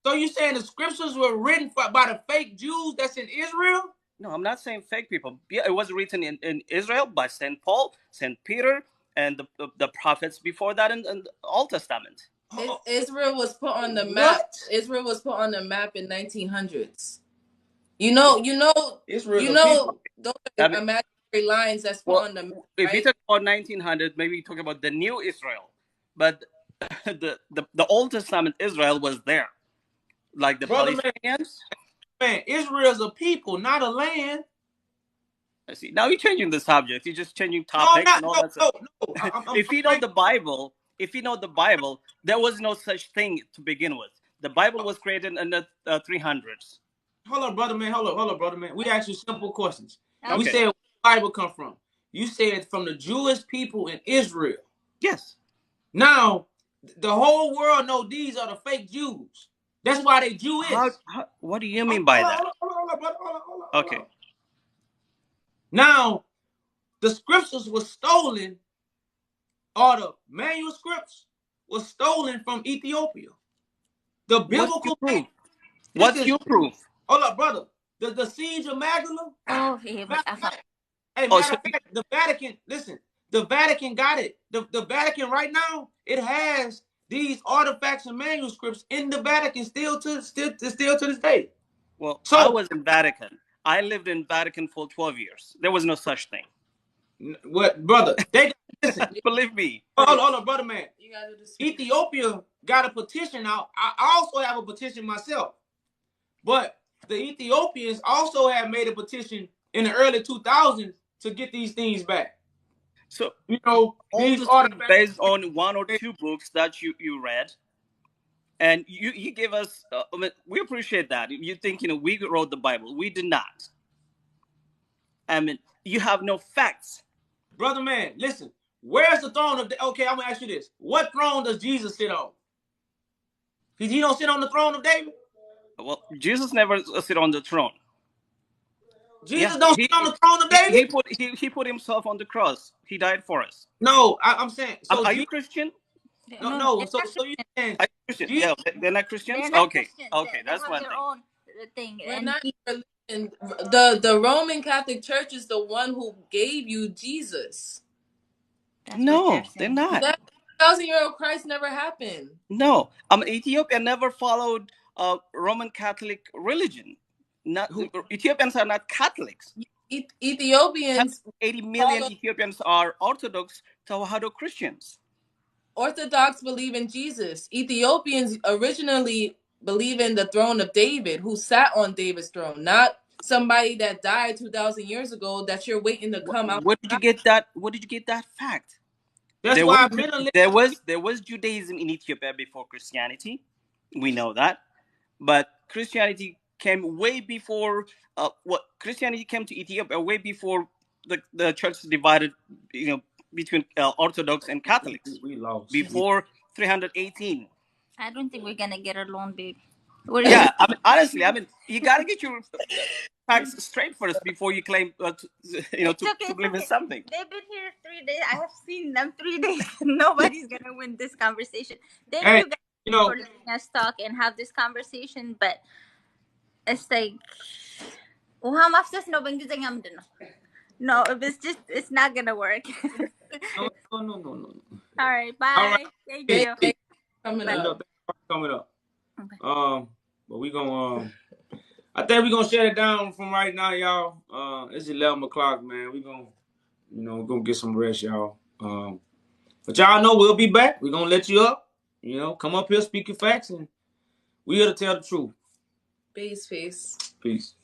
So you saying the scriptures were written by the fake Jews that's in Israel? No, I'm not saying fake people. Yeah, it was written in Israel by St. Paul, St. Peter, and the prophets before that in the Old Testament. Israel was put on the map. What? Israel was put on the map in 1900s. You know, those are imaginary lines that's put on the map. If you talk about 1900, maybe you talk about the new Israel. But the Old Testament Israel was there. Like the Palestinians. Man, Israel's a people, not a land. I see. Now you're changing the subject. You're just changing topics and all that stuff. No. If you know the Bible, there was no such thing to begin with. The Bible was created in the 300s. Hold on, brother man. We ask you simple questions. Okay. We said where the Bible come from. You said from the Jewish people in Israel. Yes. Now, the whole world know these are the fake Jews. That's why they Jewish. What do you mean by that? Hold on. Okay. Now, the scriptures were stolen, or the manuscripts were stolen from Ethiopia. The biblical proof. What's your proof? Hold up, brother. The siege of Magdala. Oh, hey, matter of fact, the Vatican. Listen, the Vatican got it. The Vatican right now, it has these artifacts and manuscripts in the Vatican still to this day. Well, so, I was in Vatican. I lived in Vatican for 12 years. There was no such thing. What, brother? They listen. Believe me. Hold on, brother man. Ethiopia got a petition out. I also have a petition myself. But the Ethiopians also have made a petition in the early 2000s to get these things back. So, you know, these are based on one or two books that you read. And you give us, we appreciate that. You think, we wrote the Bible. We did not. I mean, you have no facts. Brother man, listen. Where's the throne of okay, I'm gonna ask you this. What throne does Jesus sit on? Because he don't sit on the throne of David. Well, Jesus never sit on the throne. Jesus don't sit on the throne of David? He put himself on the cross. He died for us. No, I'm saying so. Are you Christian? No. So you saying are you Christian? Jesus, Yeah, they're not Christians. They're not Okay, Christians. okay, They that's have one their thing. own thing. We're And not religion. The Roman Catholic Church is the one who gave you Jesus. that's what they're They're saying. not. That 1,000-year-old Christ never happened. No, Ethiopia never followed Roman Catholic religion. Not Ethiopians are not Catholics. Ethiopians 80 million follow Ethiopians are Orthodox Tewahedo Christians. Orthodox believe in Jesus. Ethiopians originally believe in the throne of David, who sat on David's throne, not somebody that died 2,000 years ago that you're waiting to come out. Where did you get that? Where did you get that fact? that's There why was I've been a little. there was Judaism in Ethiopia before Christianity. We know that, but Christianity came way before. Christianity came to Ethiopia way before the church divided, between Orthodox and Catholics. We lost Before 318. I don't think we're gonna get along, babe. Yeah, honestly, you gotta get your facts straight first before you claim to believe in something. They've been here 3 days. I have seen them 3 days. Nobody's gonna win this conversation. Thank Hey, you guys for letting us talk and have this conversation. But it's like, no, if it's not gonna work. no. All right, bye. All right. Thank Hey, you. Coming Thank up. you for coming up. Okay. But we gonna I think we're gonna shut it down from right now, y'all. It's 11 o'clock, man. We're gonna get some rest, y'all. But y'all know we'll be back. We're gonna let you up. Come up here, speak your facts, and we here to tell the truth. Peace. Peace.